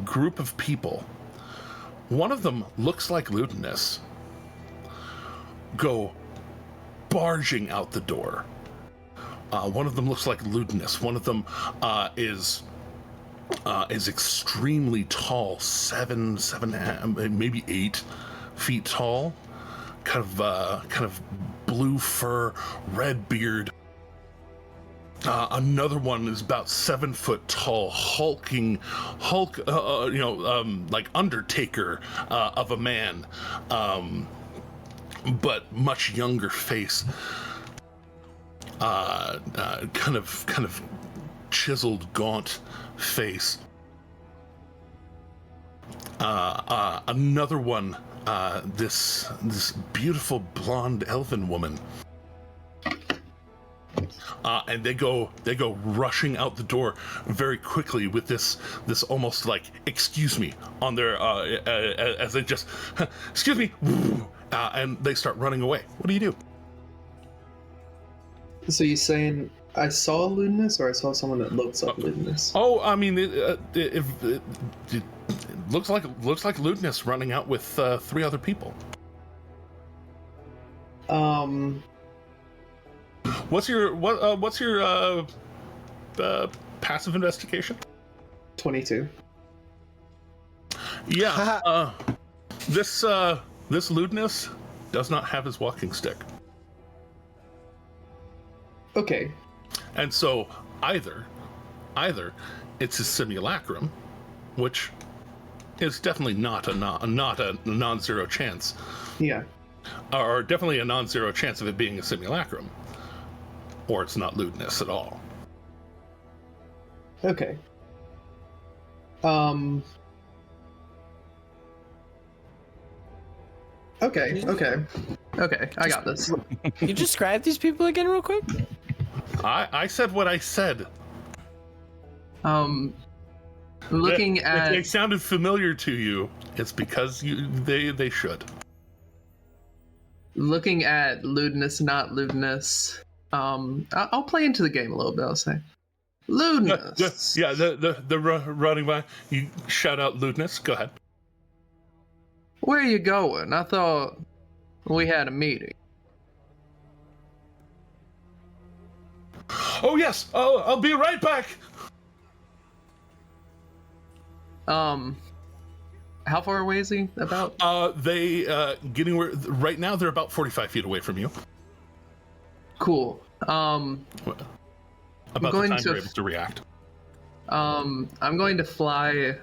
group of people, one of them looks like Ludinus, go barging out the door. One of them looks like Ludinus. One of them is extremely tall, 7, maybe 8 feet tall, kind of blue fur, red beard. Another one is about 7 foot tall, Hulk, like Undertaker of a man, but much younger face, kind of chiseled, gaunt face. Another one, this beautiful blonde elven woman. And they go rushing out the door very quickly with this almost like "excuse me" on their as they just "excuse me," and they start running away. What do you do? So you saying I saw Ludinus, or I saw someone that looks like Ludinus? Oh, I mean, it looks like Ludinus running out with 3 other people. What's your passive investigation? 22. Yeah. This Ludinus does not have his walking stick. Okay. And so either it's his simulacrum, which is definitely not a non-zero chance. Yeah. Or definitely a non-zero chance of it being a simulacrum. Or it's not Ludinus at all. Okay. Okay, I got this. Can you describe these people again real quick? I said what I said. Looking at... If they sounded familiar to you, it's because they should. Looking at Ludinus, not Ludinus. I'll play into the game a little bit. I'll say, Ludinus. Yeah, the running by. You shout out Ludinus. Go ahead. Where are you going? I thought we had a meeting. Oh yes. Oh, I'll be right back. How far away is he? About? They getting where right now they're about 45 feet away from you. Cool. About the time you're able to react. I'm going to fly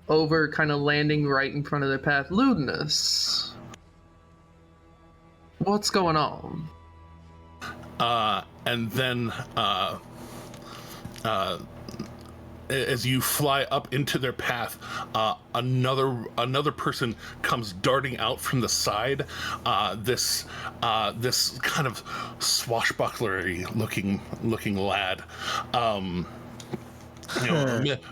over, kind of landing right in front of their path. Ludinus, what's going on? And then as you fly up into their path, another person comes darting out from the side. This kind of swashbucklery looking lad,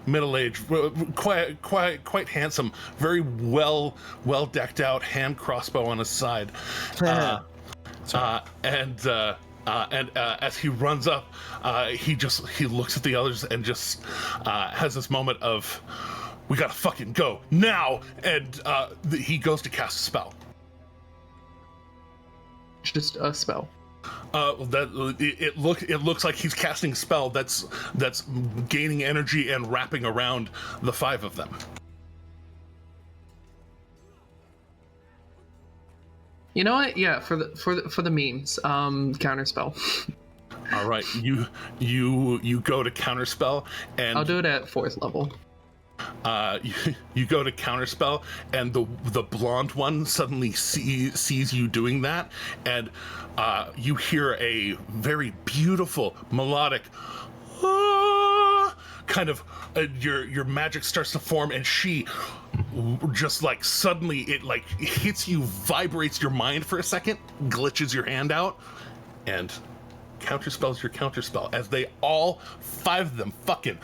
middle-aged, quite handsome, very well decked out, hand crossbow on his side, and as he runs up, he looks at the others and just has this moment of, we gotta fucking go now, and he goes to cast a spell. Just a spell. It looks like he's casting a spell that's gaining energy and wrapping around the 5 of them. You know what? Yeah, for the memes, counterspell. All right, you go to counterspell, and I'll do it at 4th level. You go to counterspell, and the blonde one suddenly sees you doing that, and you hear a very beautiful melodic kind of your magic starts to form, and she just like suddenly it like hits you, vibrates your mind for a second, glitches your hand out, and counterspells your counterspell as they all 5 of them fucking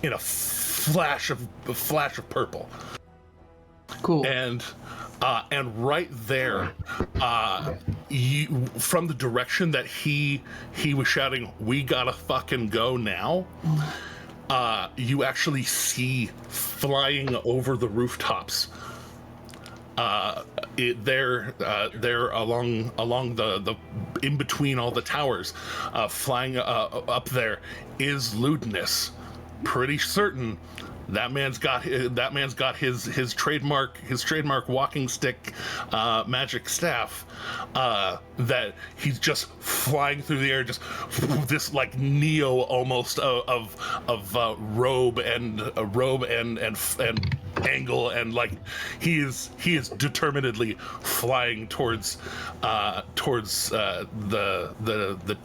in a flash of purple. Cool. And right there, you from the direction that he was shouting, "We gotta fucking go now!" You actually see flying over the rooftops. They're along the in between all the towers, flying up there is Lewdness. Pretty certain that man's got his trademark walking stick magic staff, that he's just flying through the air, just this like Neo almost of robe and angle, and like he is determinedly flying towards the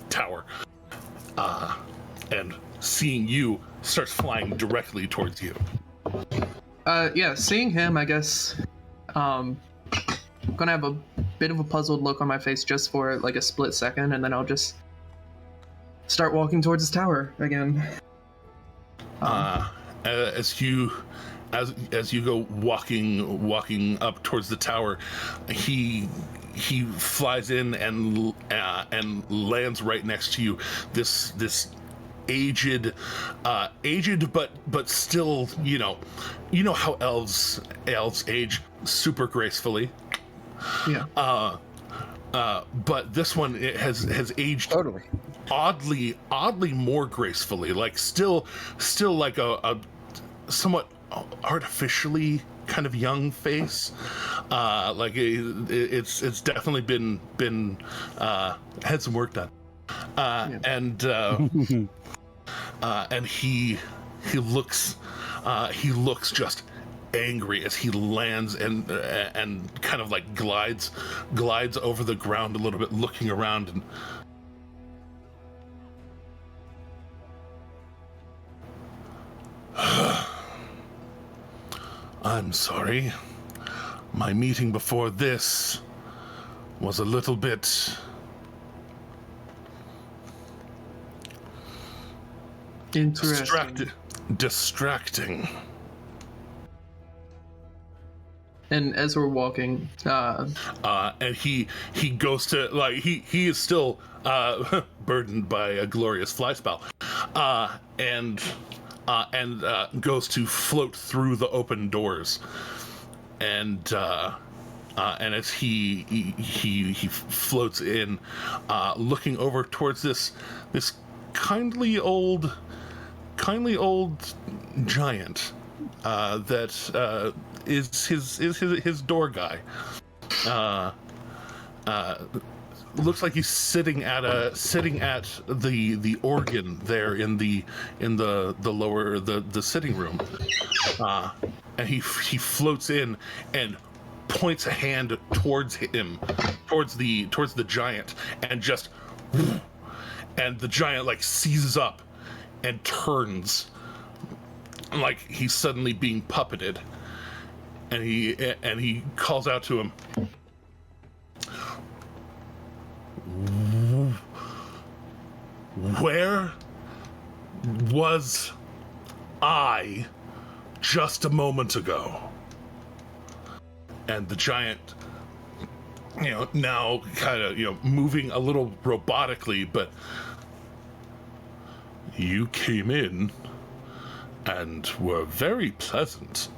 tower, and seeing you starts flying directly towards you. Yeah, seeing him, I guess, gonna have a bit of a puzzled look on my face just for like a split second, and then I'll just start walking towards his tower again. As you go walking up towards the tower, he flies in and lands right next to you. This aged but still, you know how elves age super gracefully. Yeah. But this one, it has aged Totally. oddly more gracefully, like still like a somewhat artificially kind of young face. Like it's definitely been had some work done. And he looks just angry as he lands and kind of like glides over the ground a little bit, looking around, and I'm sorry. My meeting before this was a little bit distracting. And as we're walking, and he goes to, like, he is still burdened by a glorious fly spell, and goes to float through the open doors, and as he floats in, looking over towards this kindly old giant that is his door guy. Looks like he's sitting at the organ there in the lower the sitting room, and he floats in and points a hand towards him, towards the giant, and just, and the giant like seizes up and turns like he's suddenly being puppeted, and he calls out to him, "Where was I just a moment ago?" And the giant, now kind of, moving a little robotically, but, "You came in and were very pleasant,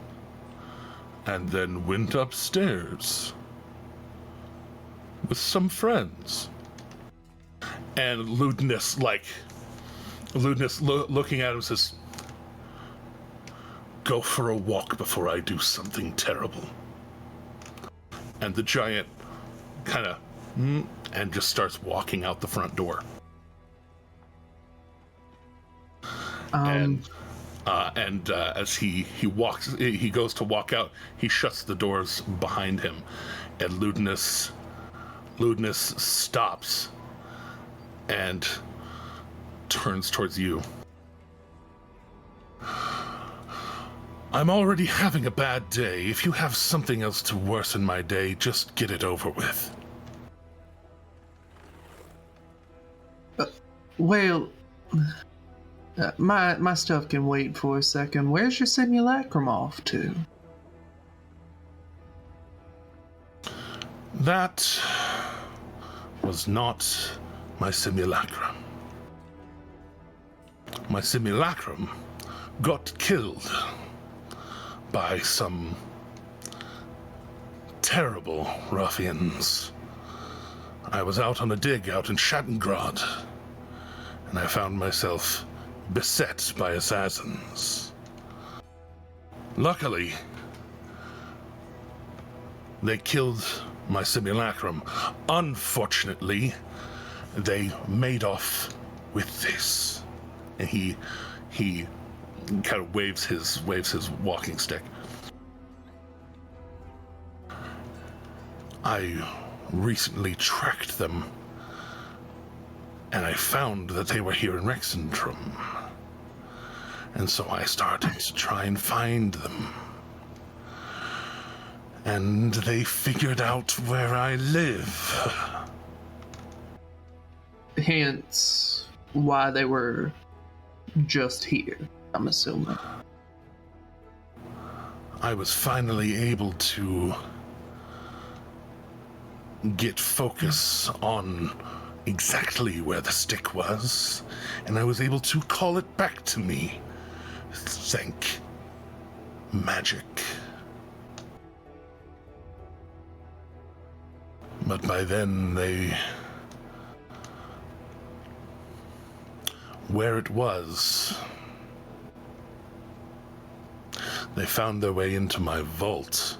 and then went upstairs with some friends." And Lewdness looking at him says, "Go for a walk before I do something terrible." And the giant kind of and just starts walking out the front door. As he goes to walk out, he shuts the doors behind him, and Lewdness stops and turns towards you. I'm already having a bad day. If you have something else to worsen my day, just get it over with. Well, my stuff can wait for a second. Where's your simulacrum off to? That was not my simulacrum. My simulacrum got killed by some terrible ruffians. I was out on a dig out in Schattengrad, and I found myself beset by assassins. Luckily, they killed my simulacrum. Unfortunately, they made off with this. And he kind of waves his walking stick. I recently tracked them, and I found that they were here in Rexentrum. And so I started to try and find them. And they figured out where I live. Hence, why they were just here, I'm assuming. I was finally able to get focus on exactly where the stick was, and I was able to call it back to me. Thank magic. But by then, where it was, they found their way into my vault.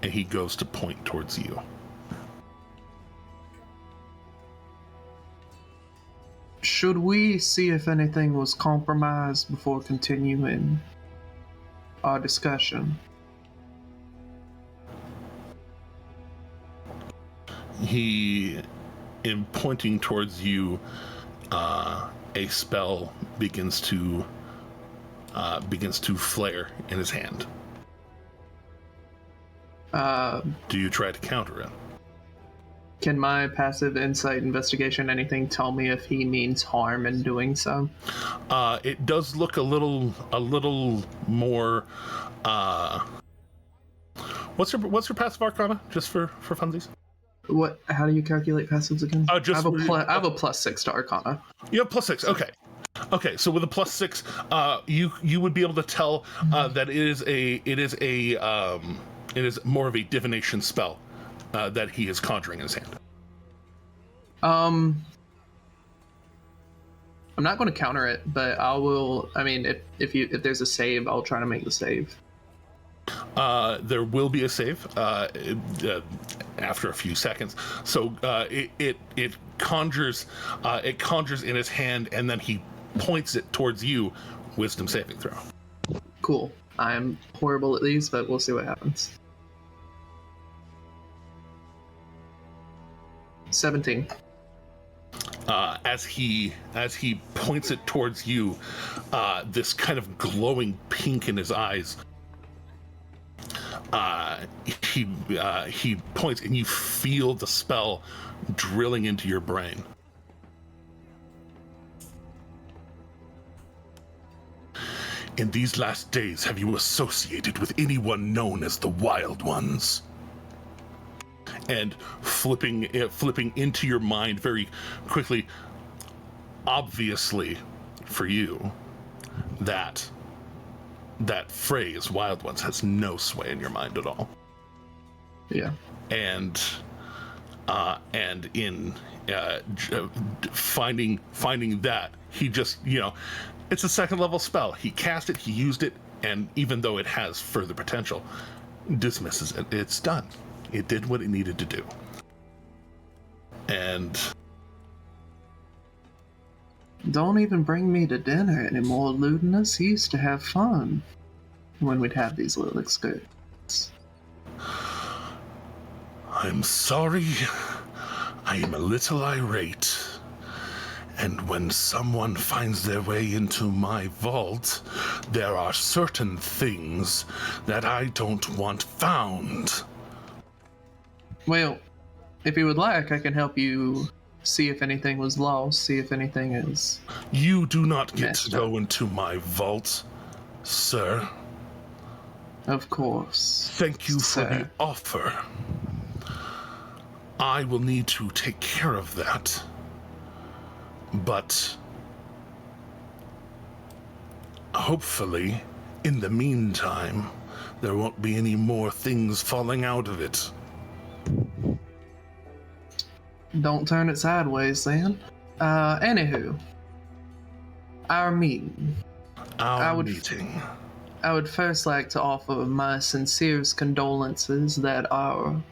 And he goes to point towards you. Should we see if anything was compromised before continuing our discussion? He, in pointing towards you, a spell begins to flare in his hand. Do you try to counter it? Can my passive insight investigation anything tell me if he means harm in doing so? It does look a little more. What's your passive arcana, just for funsies? What? How do you calculate passives again? I have a +6 to Arcana. You have +6. Okay. Okay. So with a +6, you would be able to tell that it is more of a divination spell that he is conjuring in his hand. I'm not going to counter it, but I will. I mean, if there's a save, I'll try to make the save. There will be a save after a few seconds. So it conjures in his hand, and then he points it towards you. Wisdom saving throw. Cool. I'm horrible at these, but we'll see what happens. 17. As he points it towards you, this kind of glowing pink in his eyes. He points, and you feel the spell drilling into your brain. In these last days, have you associated with anyone known as the Wild Ones? And flipping into your mind very quickly, obviously for you, that phrase "Wild Ones" has no sway in your mind at all. Yeah. And in finding that, he just, it's a second level spell. He cast it, he used it, and even though it has further potential, dismisses it. It's done. It did what it needed to do. And don't even bring me to dinner anymore, Ludinus. He used to have fun when we'd have these little excursions. I'm sorry. I am a little irate. And when someone finds their way into my vault, there are certain things that I don't want found. Well, if you would like, I can help you see if anything was lost, see if anything is... You do not get messed to go into my vault, sir. Of course. Thank you for the sir. offer. I will need to take care of that. But hopefully, in the meantime, there won't be any more things falling out of it. Don't turn it sideways, then. Anywho. Our meeting. Our meeting. I would first like to offer my sincerest condolences that our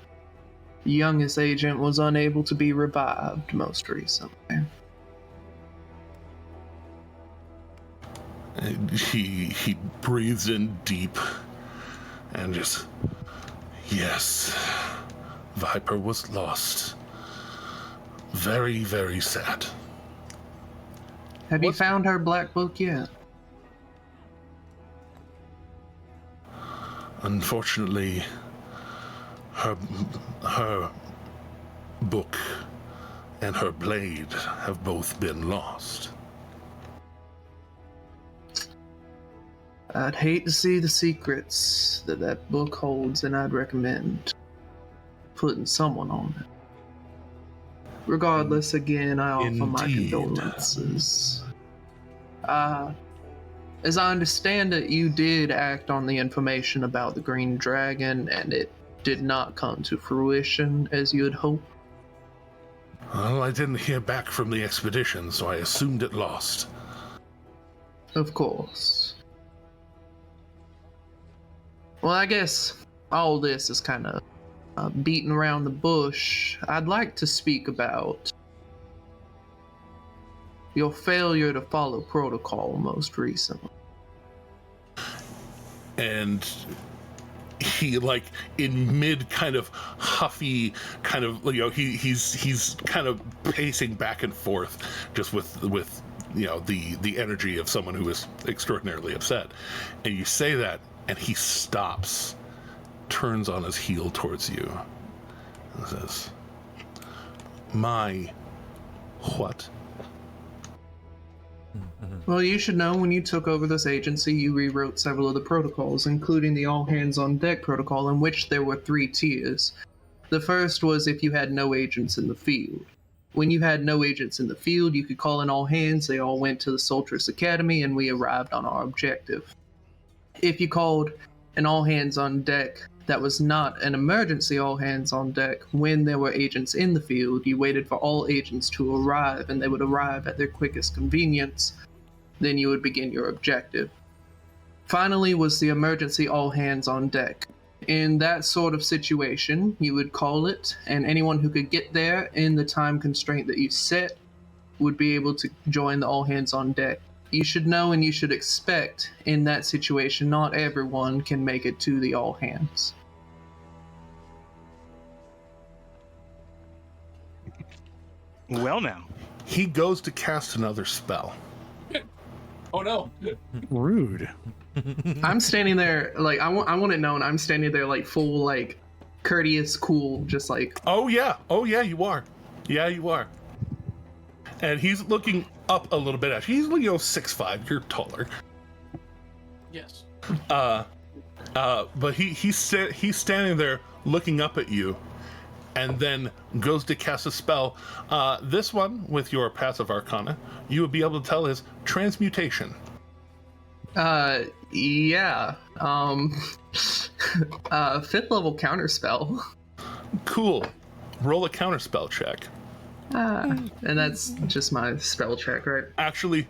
youngest agent was unable to be revived most recently. He breathes in deep and just, yes, Viper was lost. Very, very sad. Have you found her black book yet? Unfortunately, her book and her blade have both been lost. I'd hate to see the secrets that book holds, and I'd recommend putting someone on it. Regardless, again, I offer my Indeed. condolences. As I understand it, you did act on the information about the Green Dragon, and it did not come to fruition as you had hoped. Well, I didn't hear back from the expedition, so I assumed it lost. Of course. Well, I guess all this is kind of beating around the bush. I'd like to speak about your failure to follow protocol most recently. And he, like, in mid kind of huffy kind of, you know, he's kind of pacing back and forth just with you know, the energy of someone who is extraordinarily upset. And you say that, and he stops, turns on his heel towards you, and says, "My what?" Well, you should know when you took over this agency, you rewrote several of the protocols, including the all hands on deck protocol, in which there were 3 tiers. The first was if you had no agents in the field. When you had no agents in the field, you could call in all hands. They all went to the Solstice Academy, and we arrived on our objective. If you called an all hands on deck that was not an emergency all hands on deck when there were agents in the field, you waited for all agents to arrive, and they would arrive at their quickest convenience. Then you would begin your objective. Finally was the emergency all hands on deck. In that sort of situation, you would call it, and anyone who could get there in the time constraint that you set would be able to join the all hands on deck. You should know and you should expect in that situation, not everyone can make it to the all hands. Well, now. He goes to cast another spell. Oh no. Rude. I'm standing there, like, I want it known, I'm standing there, like, full, like, courteous, cool, just like... Oh yeah, you are. Yeah, you are. And he's looking up a little bit at you. He's, you know, 6'5", you're taller. Yes. But he's standing there looking up at you, and then goes to cast a spell. This one, with your passive arcana, you would be able to tell is transmutation. Yeah. 5th level counterspell. Cool. Roll a counterspell check. And that's just my spell check, right? Actually,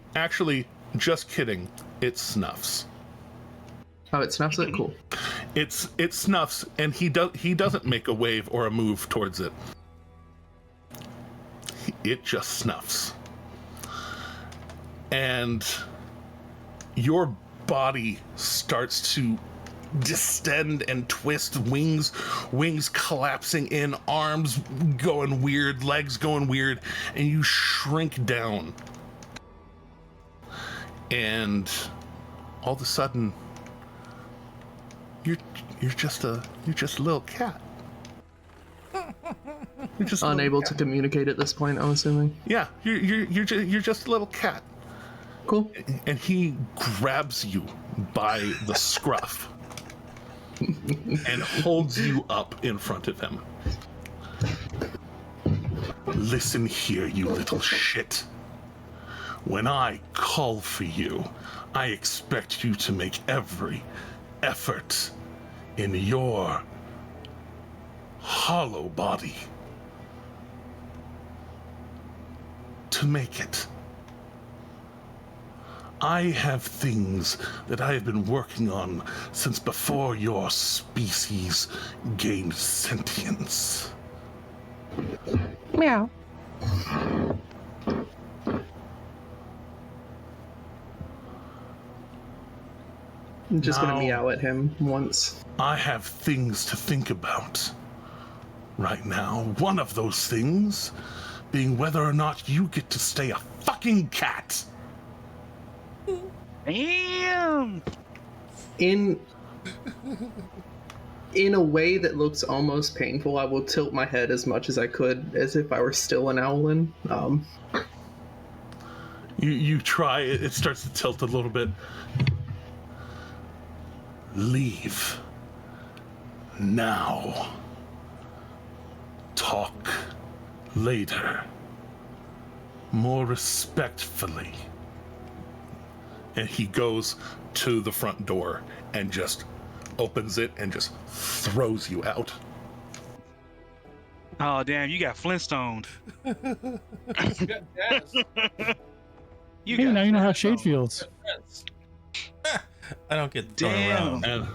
just kidding. It snuffs. Oh, it snuffs it? Cool. It snuffs, and he doesn't make a wave or a move towards it. It just snuffs. And your body starts to distend and twist, wings collapsing in, arms going weird, legs going weird, and you shrink down. And all of a sudden, you're just a little cat. You're just unable to communicate at this point, I'm assuming. Yeah, you're just a little cat. Cool. And he grabs you by the scruff and holds you up in front of him. Listen here, you little shit. When I call for you, I expect you to make every effort in your hollow body to make it. I have things that I have been working on since before your species gained sentience. Meow. I'm just gonna meow at him once. I have things to think about right now. One of those things being whether or not you get to stay a fucking cat. Damn. In a way that looks almost painful, I will tilt my head as much as I could, as if I were still an owlin. You try, it starts to tilt a little bit. Leave. Now. Talk later. More respectfully. And he goes to the front door and just opens it and just throws you out. Oh damn! You got Flintstoned. You now you know how Shade feels. I don't get thrown around. And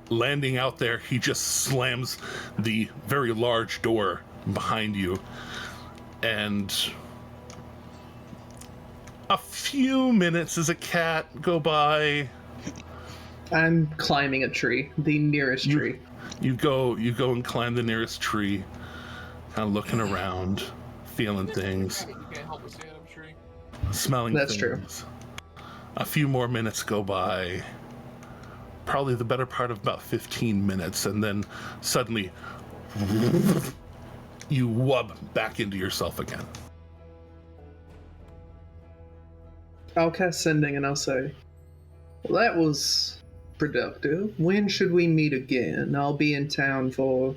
landing out there, he just slams the very large door behind you. And a few minutes as a cat go by. I'm climbing a tree, the nearest tree. You go and climb the nearest tree, kind of looking around, feeling things, You can't help but stay up a tree. smelling That's things. A few more minutes go by, probably the better part of about 15 minutes, and then suddenly you wub back into yourself again. I'll cast Sending and I'll say, well, that was productive. When should we meet again? I'll be in town for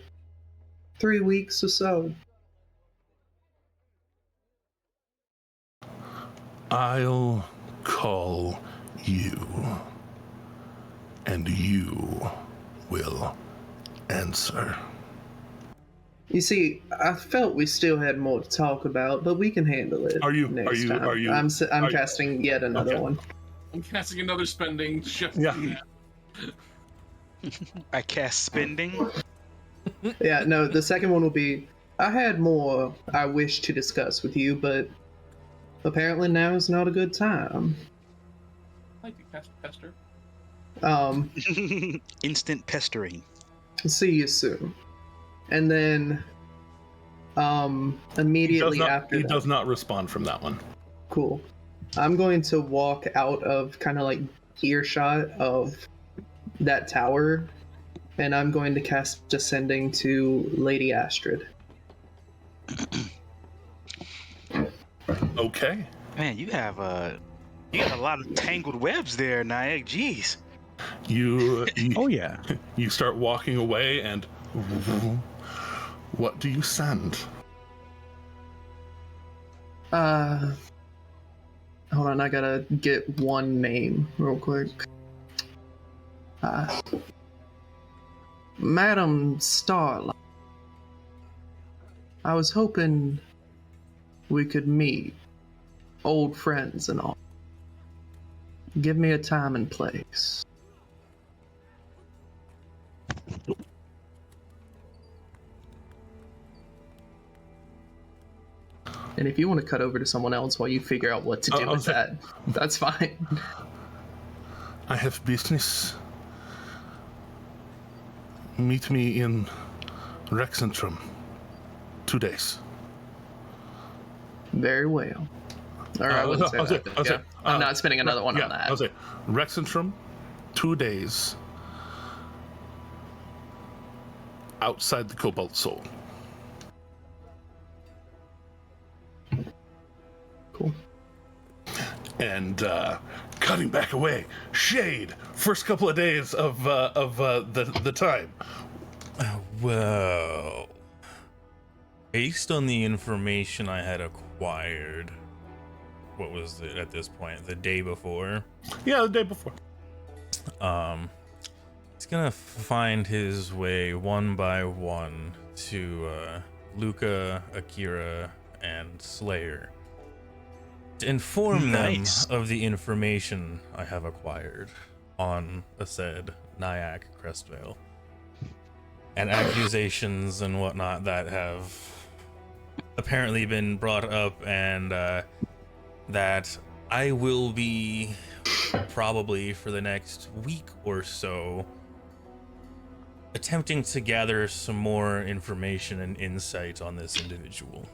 3 weeks or so. I'll call you, and you will answer. You see, I felt we still had more to talk about, but we can handle it. Next time. I'm casting yet another one. I'm casting another spending. Yeah. I cast spending. Yeah, no, the second one will be, I had more I wish to discuss with you, but apparently now is not a good time. I like to cast pester. Instant pestering. See you soon. And then immediately after he that, does not respond from that one. Cool. I'm going to walk out of kind of like earshot of that tower, and I'm going to cast Descending to Lady Astrid. Okay. Man, you got a lot of tangled webs there, Nyack. Jeez. You Oh yeah. You start walking away, and what do you send? Hold on, I gotta get one name real quick. Madam Starlight. I was hoping we could meet, old friends and all. Give me a time and place. And if you want to cut over to someone else while you figure out what to do with that, that's fine. I have business meet me in Rexentrum. 2 days. Very well. Or I wouldn't say that. But yeah. I'm not spending another one on that. I'll say Rexentrum, 2 days. Outside the Cobalt Soul. Cool. And cutting back away, Shade. First couple of days of the time. Well, based on the information I had acquired, what was it at this point? The day before? Yeah, the day before. He's gonna find his way one by one to Luca, Akira, and Slayer to inform them of the information I have acquired on the said Nyack Crestvale and accusations and whatnot that have apparently been brought up, and that I will be probably for the next week or so attempting to gather some more information and insight on this individual.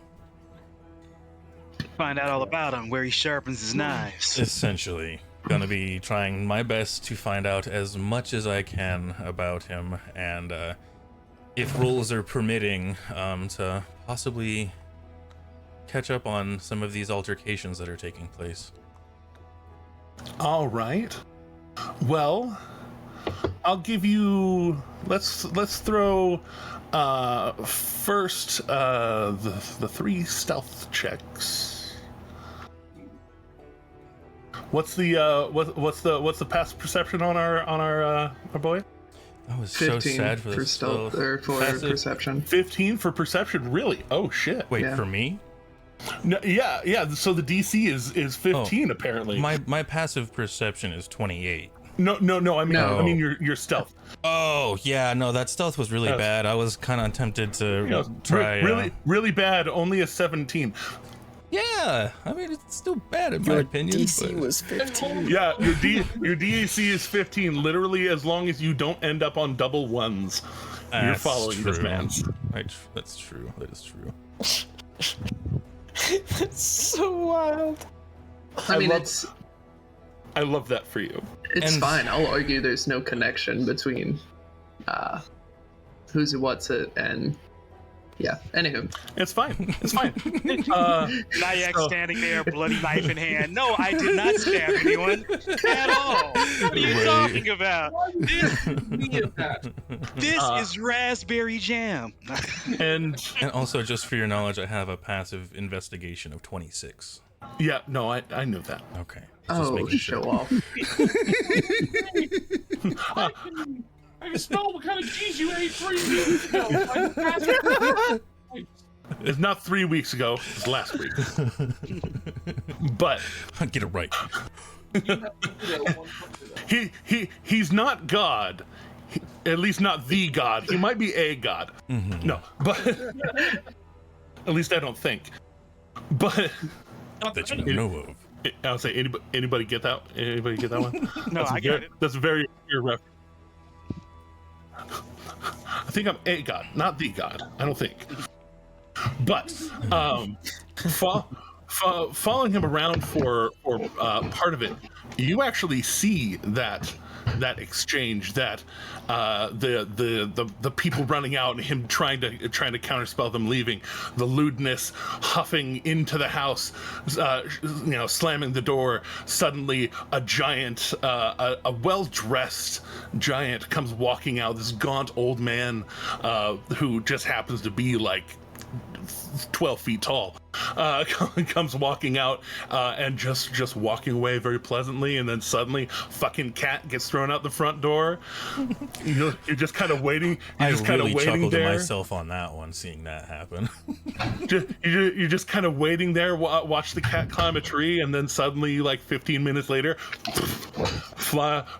Find out all about him, where he sharpens his knives. Essentially, gonna be trying my best to find out as much as I can about him, and if roles are permitting, to possibly catch up on some of these altercations that are taking place. All right. Well, I'll give you. Let's throw first the 3 stealth checks. What's the passive perception on our boy? I was so sad for this stealth or for perception. 15 for perception, really? Oh shit! Wait, for me? No, yeah. So the DC is 15 apparently. My passive perception is 28. No. I mean your stealth. Oh yeah, no, that stealth was really bad. I was kind of tempted to try. Really bad. Only a 17. Yeah, I mean it's still bad in my opinion. DC was 15. Yeah, your DAC is 15. Literally, as long as you don't end up on double ones, you're following this man. That's true. That is true. That's so wild. I love that for you. It's fine. I'll argue there's no connection between who's it, what's it, and yeah. Anywho, it's fine. Nyack standing there, bloody knife in hand. No, I did not stab anyone at all. What are you talking about? This is raspberry jam. And also, just for your knowledge, I have a passive investigation of 26. Yeah, no, I knew that. Okay. Show off. I can smell what kind of cheese you ate 3 weeks ago. It's not 3 weeks ago. It's last week. But get it right. He's not God. At least not the God. He might be a God. Mm-hmm. No, but at least I don't think. But that you know of. I'll say anybody get that? Anybody get that one? No, I got it. That's a very clear reference. I think I'm a God, not the God. I don't think. But following him around for part of it, you actually see that exchange, that the people running out and him trying to counterspell them leaving, the lewdness huffing into the house, slamming the door. Suddenly a giant, a well-dressed giant comes walking out, this gaunt old man who just happens to be like 12 feet tall, comes walking out and just walking away very pleasantly, and then suddenly fucking cat gets thrown out the front door. You're just kind of waiting. I really chuckled to myself on that one, seeing that happen. You're just kind of waiting there, watch the cat climb a tree, and then suddenly, like 15 minutes later,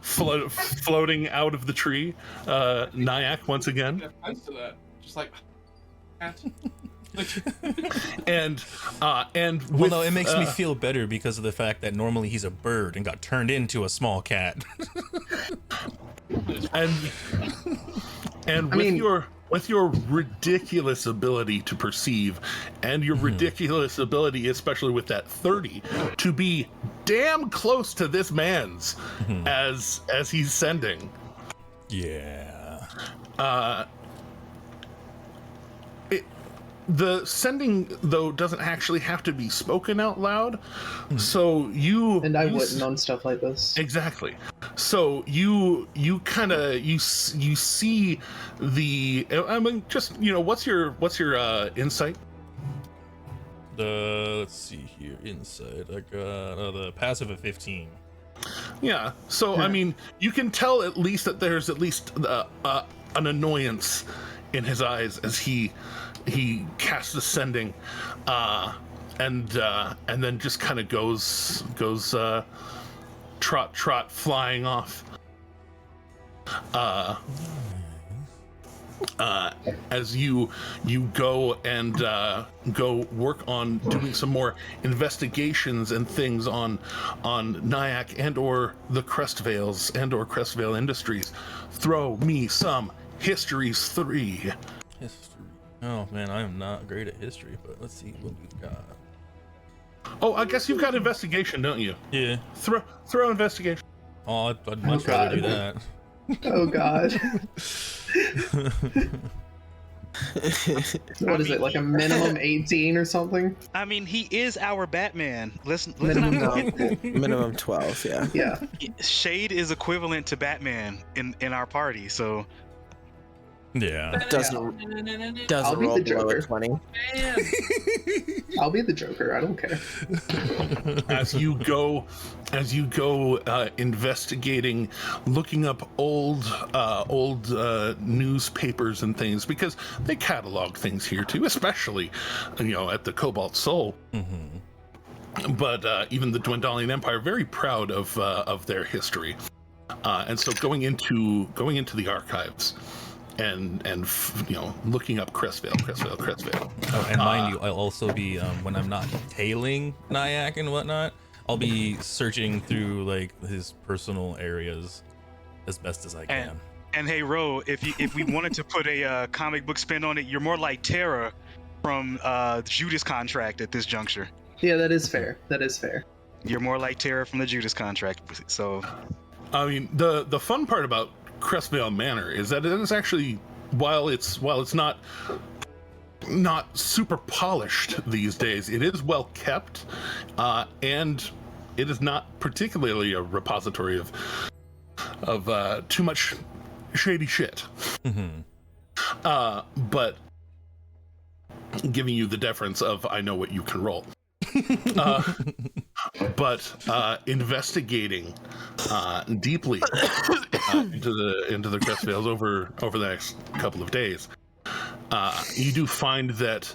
floating out of the tree, Nyack once again. To that. Just like cat. and well, no, it makes me feel better because of the fact that normally he's a bird and got turned into a small cat. And with your ridiculous ability to perceive, and your ridiculous ability, especially with that 30, to be damn close to this man's as he's sending. Yeah. The sending, though, doesn't actually have to be spoken out loud. So you... And I wouldn't on stuff like this. Exactly. So you kind of you see the... I mean, just, what's your insight? Let's see here. Insight. I got the passive of 15. Yeah. So, I mean, you can tell at least that there's at least an annoyance in his eyes as he casts the sending, and then just kind of goes trot flying off. As you go and go work on doing some more investigations and things on Nyack and or the Crestvales and or Crestvale Industries. Throw me some Histories 3. History. Oh man, I am not great at history, but let's see what we've got. Oh, I guess you've got investigation, don't you? Yeah. Throw investigation. Oh, I'd much rather do that. Oh God. What is it, like a minimum 18 or something? I mean, he is our Batman. Let's not forget. Minimum 12, yeah. Yeah. Shade is equivalent to Batman in our party, so Yeah. Doesn't I'll be roll the below a Joker. 20. I'll be the Joker. I don't care. As you go investigating, looking up old newspapers and things, because they catalog things here too, especially at the Cobalt Soul. But even the Dwendalian Empire, very proud of their history, and so going into the archives. And looking up Crestvale. Oh, and mind you, I'll also be when I'm not tailing Nyack and whatnot, I'll be searching through like his personal areas as best as I can. And hey, Ro, if we wanted to put a comic book spin on it, you're more like Terra from Judas Contract at this juncture. Yeah, that is fair. You're more like Terra from the Judas Contract. So, I mean, the fun part about Crestvale Manor is that it is actually, while it's not super polished these days, it is well kept, and it is not particularly a repository of too much shady shit. But giving you the deference of I know what you can roll. But investigating deeply into the Crestvales over the next couple of days, you do find that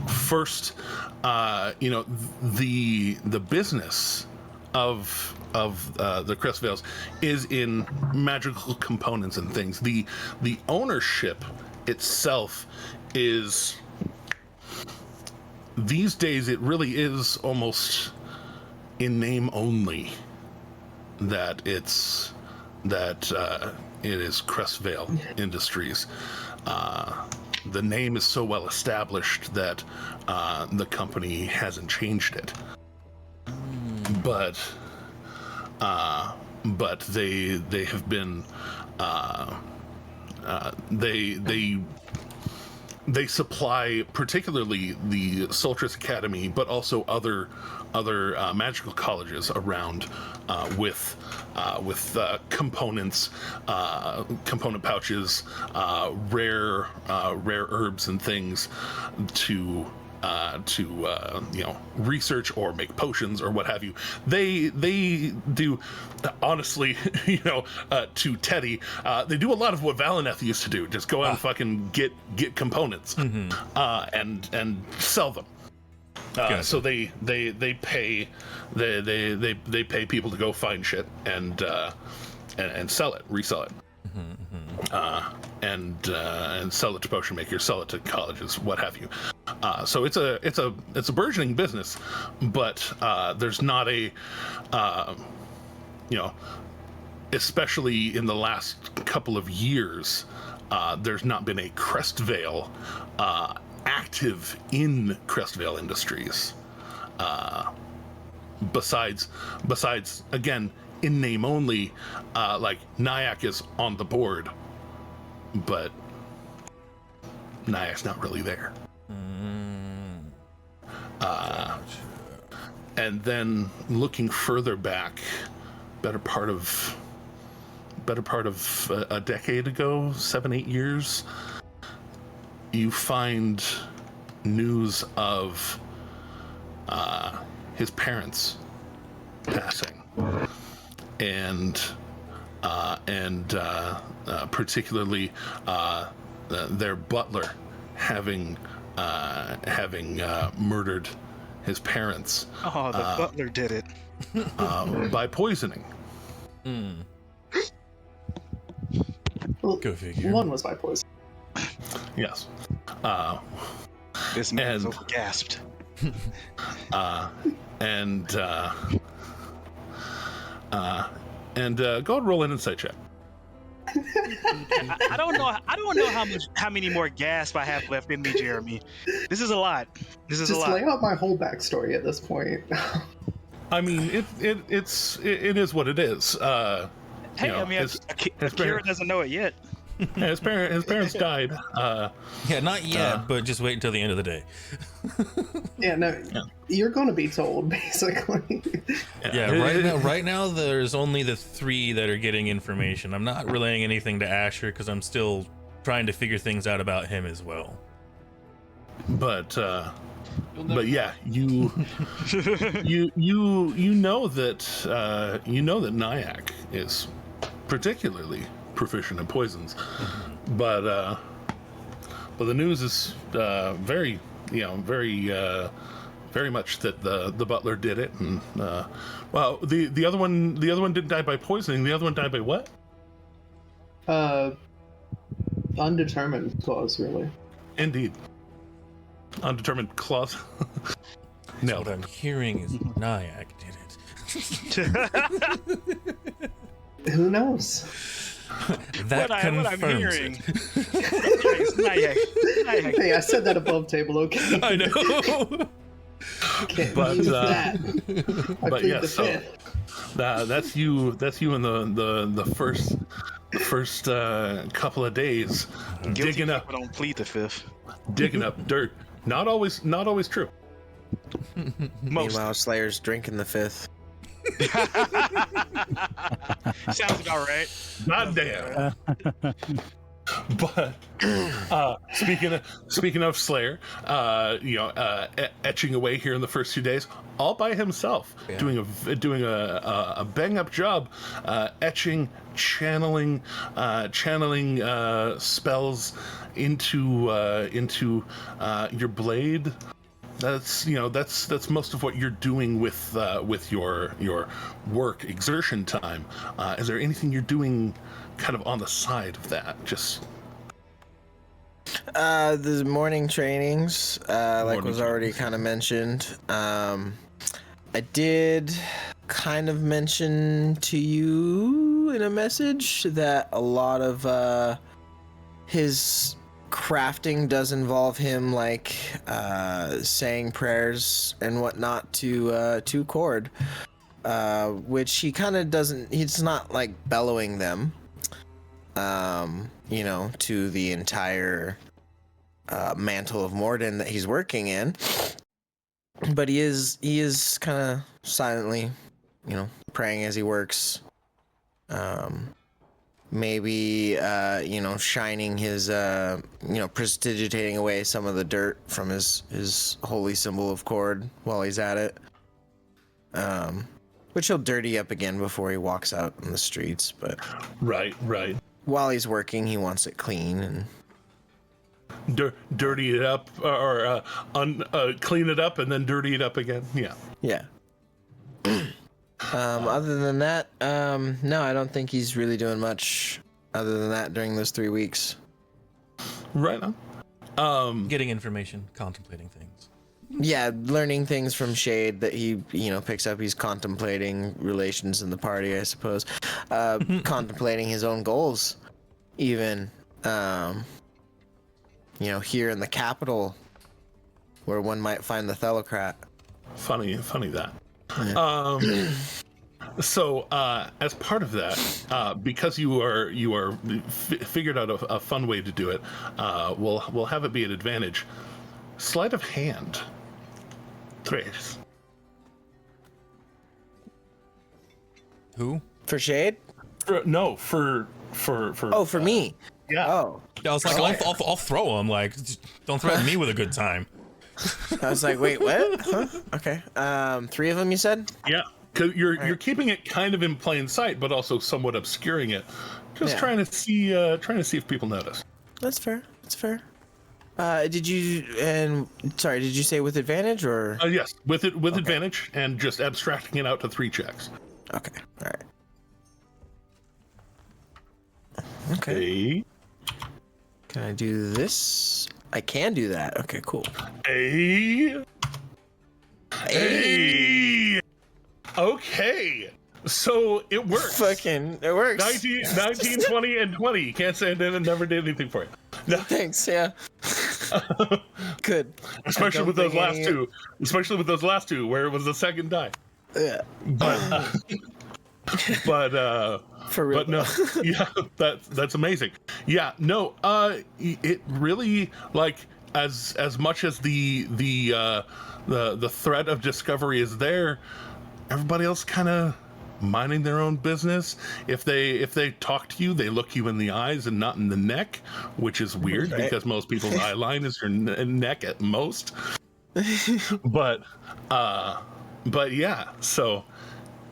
first, the business of the Crestvales is in magical components and things. The ownership itself is, these days, it really is almost in name only that it is Crestvale Industries. The name is so well established that the company hasn't changed it. But they have been they supply particularly the Soltris Academy, but also other magical colleges around with components, component pouches, rare herbs and things to research or make potions or what have you. They do, honestly, to Teddy, they do a lot of what Valineth used to do. Just go out and fucking get components, and sell them. Gotcha. So they pay people to go find shit and sell it, resell it. And sell it to potion makers, sell it to colleges, what have you. So it's a burgeoning business, especially in the last couple of years, there's not been a Crestvale active in Crestvale Industries. Besides, again, in name only, like Nyack is on the board, but Nyack's not really there. And then looking further back, better part of a decade ago, 7-8 years, you find news of his parents passing, and particularly their butler having murdered his parents. Oh, the butler did it. By poisoning. Well, Go figure. one was by poison. Yes. This man is gasped. And go and roll an insight check. I don't know how many more gasps I have left in me, Jeremy. This is a lot. Just lay out my whole backstory at this point. I mean, it is what it is. Hey, you know, I mean, Akira doesn't know it yet. Yeah, his parents died. Yeah, not yet, but just wait until the end of the day. Yeah, no, you're going to be told, basically. Yeah, right now there's only the 3 that are getting information. I'm not relaying anything to Asher because I'm still trying to figure things out about him as well. But yeah, you know that Nyack is particularly proficient in poisons, but the news is very much that the butler did it, and well, the other one didn't die by poisoning. The other one died by what? Undetermined cause, really. Indeed, undetermined clause. So what I'm hearing is Nyack did it. Who knows? That confirms it. Hey, I said that above table, okay? I know. But but yeah, so that's you in the first couple of days digging up. Don't plead the 5th. Digging up dirt. Not always true. Meanwhile, Slayer's drinking the 5th. Sounds about right. God damn. But speaking of Slayer, etching away here in the first 2 days, all by himself, doing a bang up job, etching, channeling spells into your blade. That's most of what you're doing with your work exertion time. Is there anything you're doing kind of on the side of that? Just the morning trainings, like was already kind of mentioned. I did kind of mention to you in a message that a lot of his crafting does involve him like saying prayers and whatnot to Cord, which he kind of doesn't. He's not like bellowing them, to the entire mantle of Morden that he's working in. But he is kind of silently, praying as he works. Maybe shining his prestidigitating away some of the dirt from his holy symbol of Cord while he's at it, which he'll dirty up again before he walks out on the streets. But right while he's working, he wants it clean and dirty it up, or clean it up and then dirty it up again. Yeah. Other than that, no, I don't think he's really doing much other than that during those 3 weeks. Right on. Getting information, contemplating things. Yeah, learning things from Shade that he, picks up. He's contemplating relations in the party, I suppose. Contemplating his own goals, even. Here in the capital, where one might find the Thelocrat. Funny that. Yeah. So, as part of that, because you are figured out a fun way to do it, we'll have it be an advantage. Sleight of hand. 3. Who? For Shade? No, for. Oh, for me. Yeah. Oh. I was like, I'll throw him. Like, don't threaten me with a good time. I was like, wait, what? Huh? Okay. 3 of them, you said? Yeah. Cause you're keeping it kind of in plain sight, but also somewhat obscuring it. Just trying to see if people notice. That's fair. Did you say with advantage or? Yes, with advantage, and just abstracting it out to 3 checks. Okay. All right. Okay. Can I do this? I can do that. Okay, cool. Hey. Okay. So it works. It works. 19, 20, and 20. You can't say I never did anything for you. No. Thanks, yeah. Good. Especially with those last two, where it was the second die. Yeah. But for real. But no, yeah, that's amazing. Yeah, no, it really, like, as much as the threat of discovery is there, everybody else kind of minding their own business. If they talk to you, they look you in the eyes and not in the neck, which is weird because most people's eye line is your neck at most. But yeah, so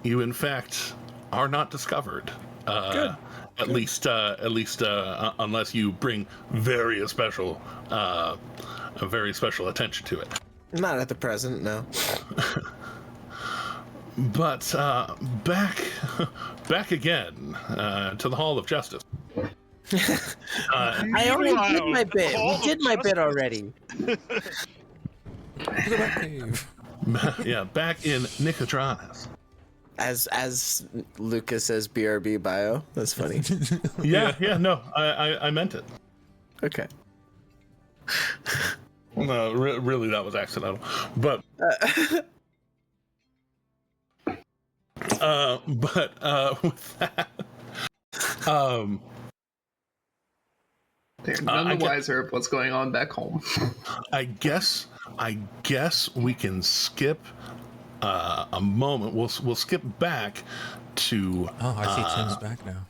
you in fact are not discovered. Good. At least unless you bring very special attention to it. Not at the present, no. But back again to the Hall of Justice. I already did my bit. We did my bit already. Yeah, back in Nicodranas. As Lucas says, BRB bio. That's funny. Yeah. No, I meant it. Okay. No, really, that was accidental. But with that, they're none the wiser of what's going on back home. I guess we can skip a moment. We'll skip back to. Oh, I see Tim's back now.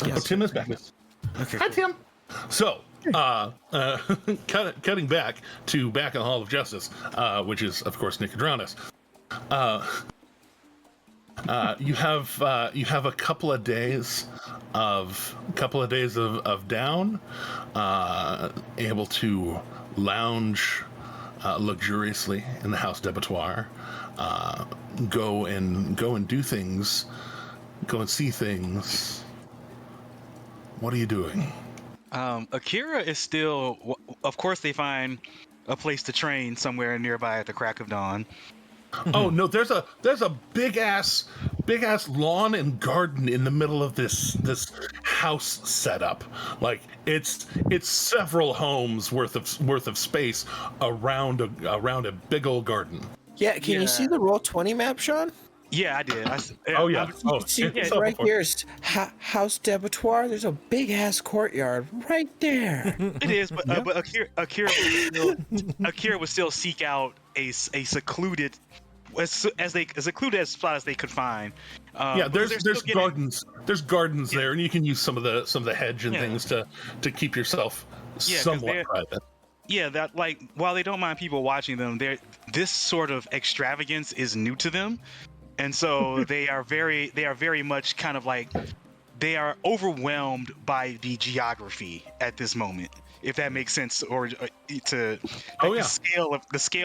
Yes. Tim is back. Okay. Hi, Tim. So, cutting back in the Hall of Justice, which is of course Nicodranas. You have a couple of days of down, able to lounge luxuriously in the House d'Abattoir, go and do things, go and see things. What are you doing? Akira is still, of course they find a place to train somewhere nearby at the crack of dawn. Oh no, there's a big ass lawn and garden in the middle of this house setup. Like it's several homes worth of space around a big old garden. Yeah, can you see the Roll20 map, Sean? Yeah, I did. See, right here is House d'Abattoir. There's a big ass courtyard right there. It is, but Akira would still seek out a secluded, as secluded spot as they could find. There's gardens. There's gardens there, and you can use some of the hedge and things to keep yourself somewhat private. Yeah, that, like, while they don't mind people watching them, this sort of extravagance is new to them. And so they are very much kind of like, they are overwhelmed by the geography at this moment, if that makes sense, or the scale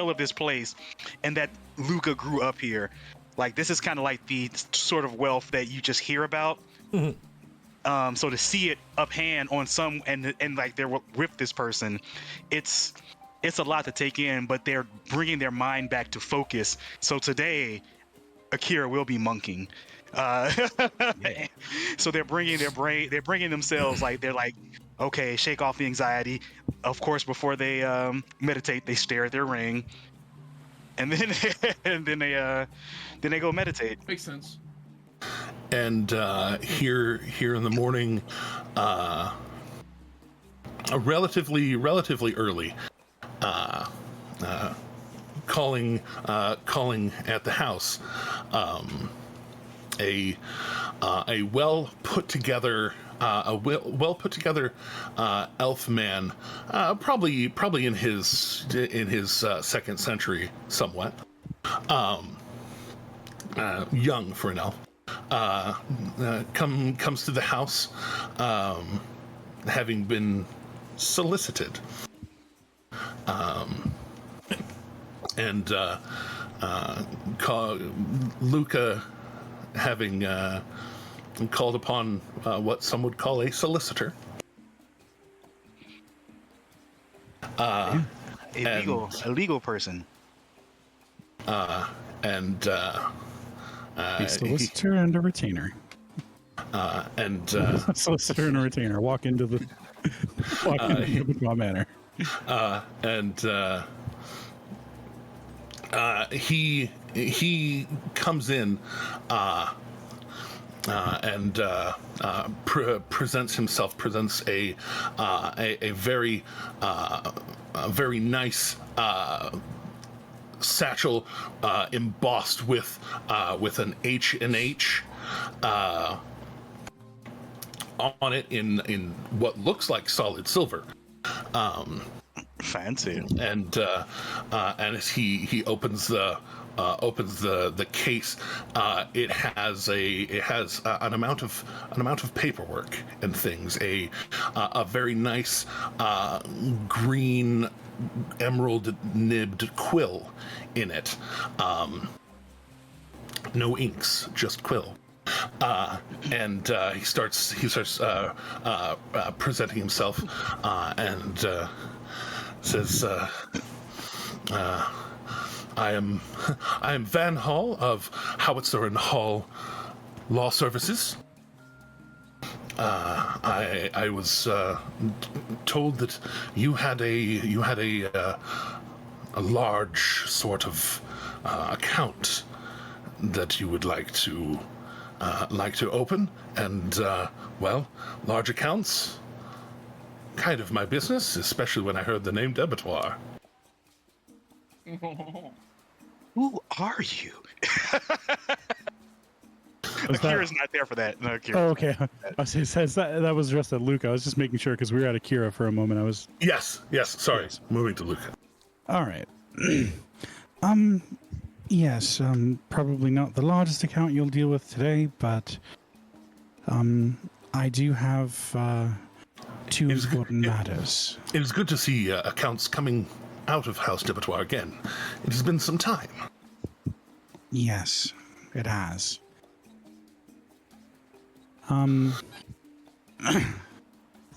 of this place, and that Luca grew up here. Like, this is kind of like the sort of wealth that you just hear about. Mm-hmm. So to see it up hand on some and like they're with this person, it's it's a lot to take in, but they're bringing their mind back to focus. So today, Akira will be monking. So they're bringing themselves, like, they're like, okay, shake off the anxiety. Of course, before they meditate, they stare at their ring, and then and then they go meditate. Makes sense. And here in the morning, relatively early, calling at the house, a well put together elf man, probably in his second century somewhat, young for an elf, comes to the house, having been solicited, and Luca having called upon what some would call a solicitor. A legal person. A solicitor and a retainer. A solicitor and a retainer walk into the Yubitwa Manor. He comes in and presents himself. Presents a very nice satchel embossed with an H&H on it in what looks like solid silver. Fancy. And as he opens the case, it has an amount of paperwork and things, a very nice green emerald nibbed quill in it. No inks, just quill. And he starts presenting himself, and says, I am Van Hall of Howitzer and Hall Law Services. I was told that you had a large sort of account that you would like to open, and well, large accounts, kind of my business, especially when I heard the name Debitoire. Who are you? Akira's not there for that. No, Akira. Oh, okay. That was just at Luca. I was just making sure because we were at Akira for a moment. Yes. Sorry, yes. Moving to Luca. All right. Yes. Probably not the largest account you'll deal with today, but I do have two important matters. It is good to see accounts coming out of House Debitoire again. It has been some time. Yes, it has. The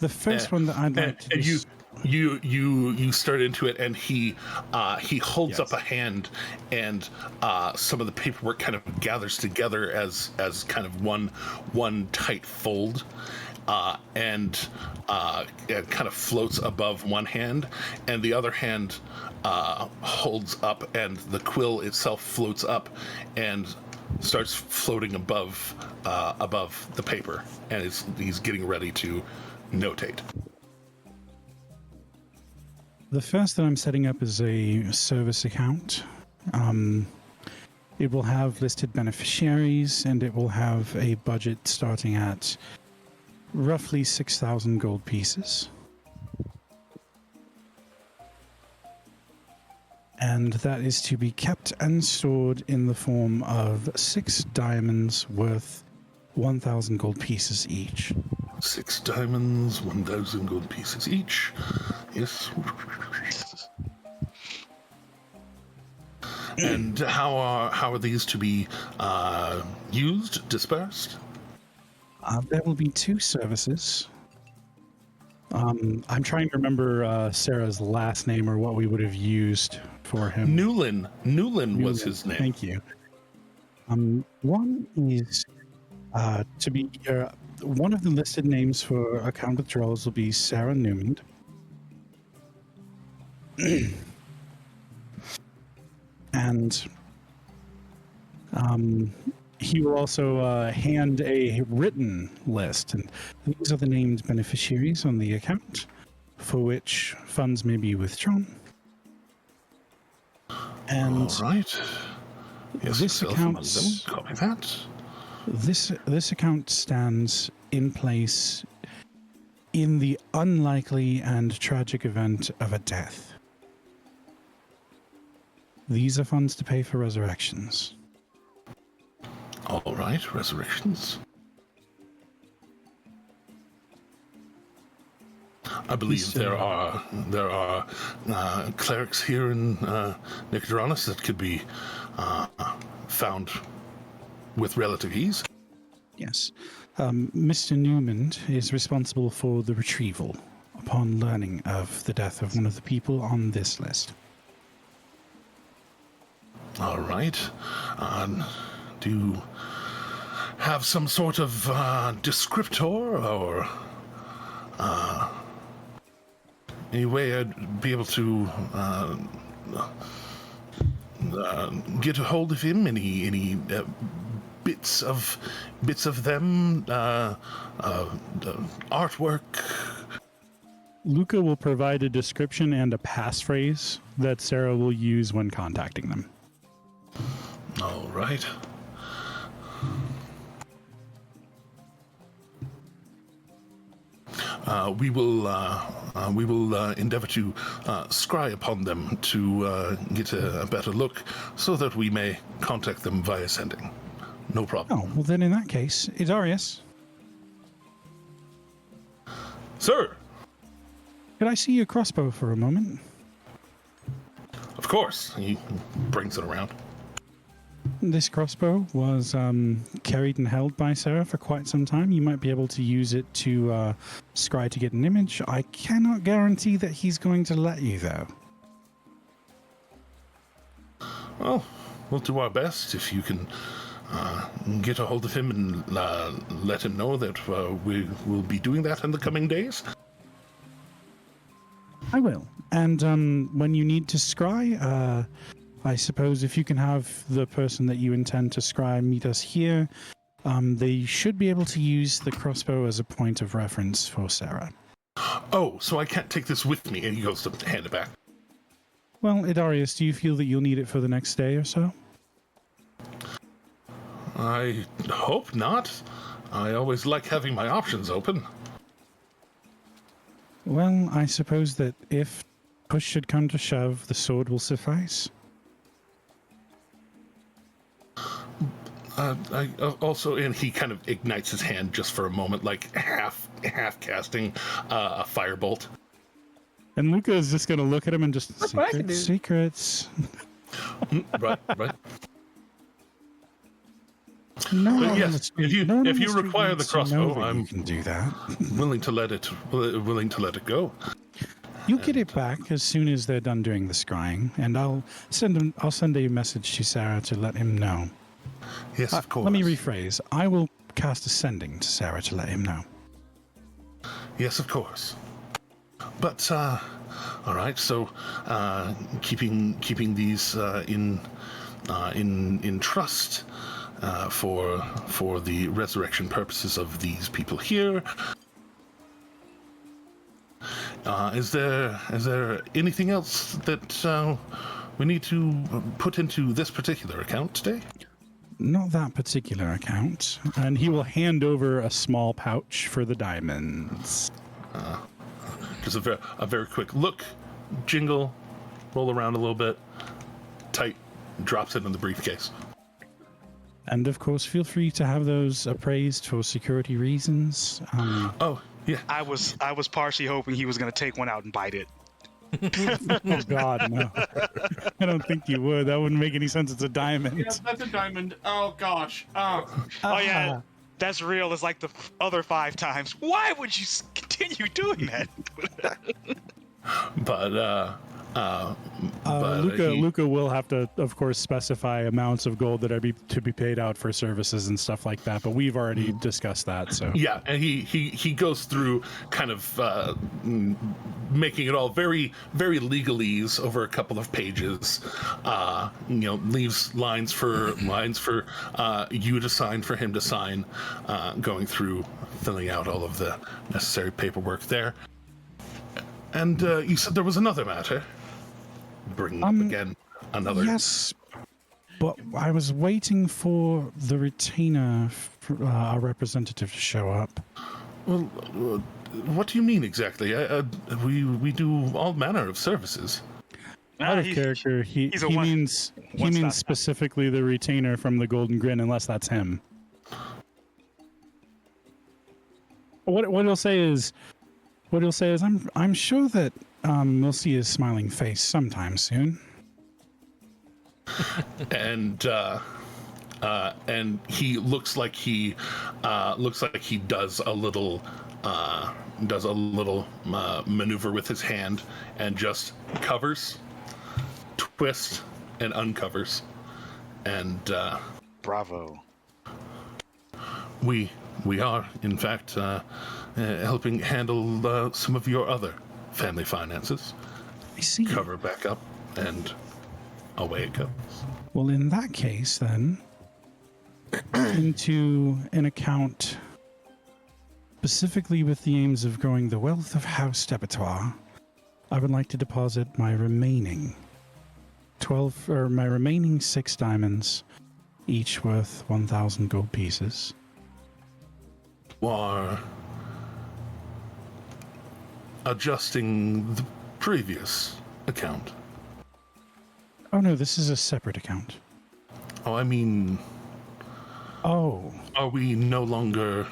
first one that I'd like to... You start into it, and he holds up a hand, and some of the paperwork kind of gathers together as kind of one tight fold, and it kind of floats above one hand, and the other hand holds up, and the quill itself floats up and starts floating above the paper, and he's getting ready to notate. The first that I'm setting up is a service account. It will have listed beneficiaries, and it will have a budget starting at roughly 6,000 gold pieces. And that is to be kept and stored in the form of 6 diamonds worth 1,000 gold pieces each. 6 diamonds, 1,000 gold pieces each. Yes. And how are these to be used, dispersed? There will be 2 services. I'm trying to remember Sarah's last name or what we would have used for him. Newlin was his name. Thank you. One is to be one of the listed names for account withdrawals will be Sarah Newman. And he will also hand a written list, and these are the named beneficiaries on the account for which funds may be withdrawn. And all right. Yes, this account, copy that. This account stands in place in the unlikely and tragic event of a death. These are funds to pay for resurrections. All right, resurrections. I believe there are clerics here in Nicodranas that could be found with relative ease. Yes. Mr. Newman is responsible for the retrieval upon learning of the death of one of the people on this list. All right. Do you have some sort of descriptor or any way I'd be able to get a hold of him? Any bits of them, artwork? Luca will provide a description and a passphrase that Sarah will use when contacting them. All right. We will endeavor to scry upon them to get a better look, so that we may contact them via sending. No problem. Oh, well then in that case, Idarius. Sir! Could I see your crossbow for a moment? Of course. He brings it around. This crossbow was carried and held by Sarah for quite some time. You might be able to use it to scry to get an image. I cannot guarantee that he's going to let you, though. Well, we'll do our best. If you can get a hold of him and let him know that we will be doing that in the coming days. I will. And when you need to scry, I suppose if you can have the person that you intend to scry meet us here, they should be able to use the crossbow as a point of reference for Sarah. Oh, so I can't take this with me, and he goes to hand it back. Well, Idarius, do you feel that you'll need it for the next day or so? I hope not. I always like having my options open. Well, I suppose that if push should come to shove, the sword will suffice. I also, and he kind of ignites his hand just for a moment, like half casting a firebolt. And Luca is just going to look at him and just secrets. Right. No, But yes, if you require the crossbow, I'm can do that. willing to let it go. You'll get it back as soon as they're done doing the scrying, and I'll send a message to Sarah to let him know. Yes, of course. Let me rephrase. I will cast a sending to Sarah to let him know. Yes, of course. But all right. So keeping these in trust for the resurrection purposes of these people here. Is there anything else that we need to put into this particular account today? Not that particular account. And he will hand over a small pouch for the diamonds. Just a very quick look, jingle, roll around a little bit, tight, drops it in the briefcase. And of course, feel free to have those appraised for security reasons. Oh, yeah. I was partially hoping he was going to take one out and bite it. Oh God, no! I don't think you would. That wouldn't make any sense. It's a diamond. Yeah, that's a diamond. Oh gosh. Oh. Oh yeah, that's real. It's like the other 5 times. Why would you continue doing that. But Luca will have to, of course, specify amounts of gold that are to be paid out for services and stuff like that. But we've already discussed that. So yeah, and he goes through kind of making it all very, very legalese over a couple of pages. Leaves lines for you to sign, for him to sign, going through filling out all of the necessary paperwork there. And you said there was another matter. Bring up again another. Yes, but I was waiting for the retainer, our representative, to show up. Well, what do you mean exactly? We do all manner of services. Out of character, he means specifically the retainer from the Golden Grin, unless that's him. What he'll say is, I'm sure that we'll see his smiling face sometime soon. And he looks like he does a little maneuver with his hand and just covers, twists, and uncovers. And bravo. We are, in fact, helping handle some of your other family finances. I see. Cover back up, and away it goes. Well, in that case, then, into an account specifically with the aims of growing the wealth of House Debetoire, I would like to deposit my remaining 6 diamonds, each worth 1,000 gold pieces. Are adjusting the previous account. Oh no, this is a separate account. Oh, I mean... Oh. Are we no longer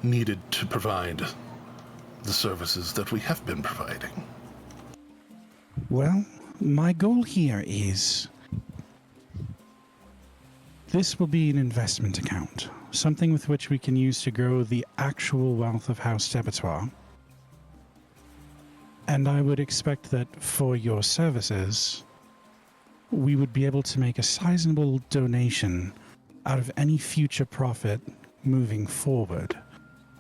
needed to provide the services that we have been providing? Well, my goal here is... This will be an investment account. Something with which we can use to grow the actual wealth of House Debetoire. And I would expect that for your services, we would be able to make a sizable donation out of any future profit moving forward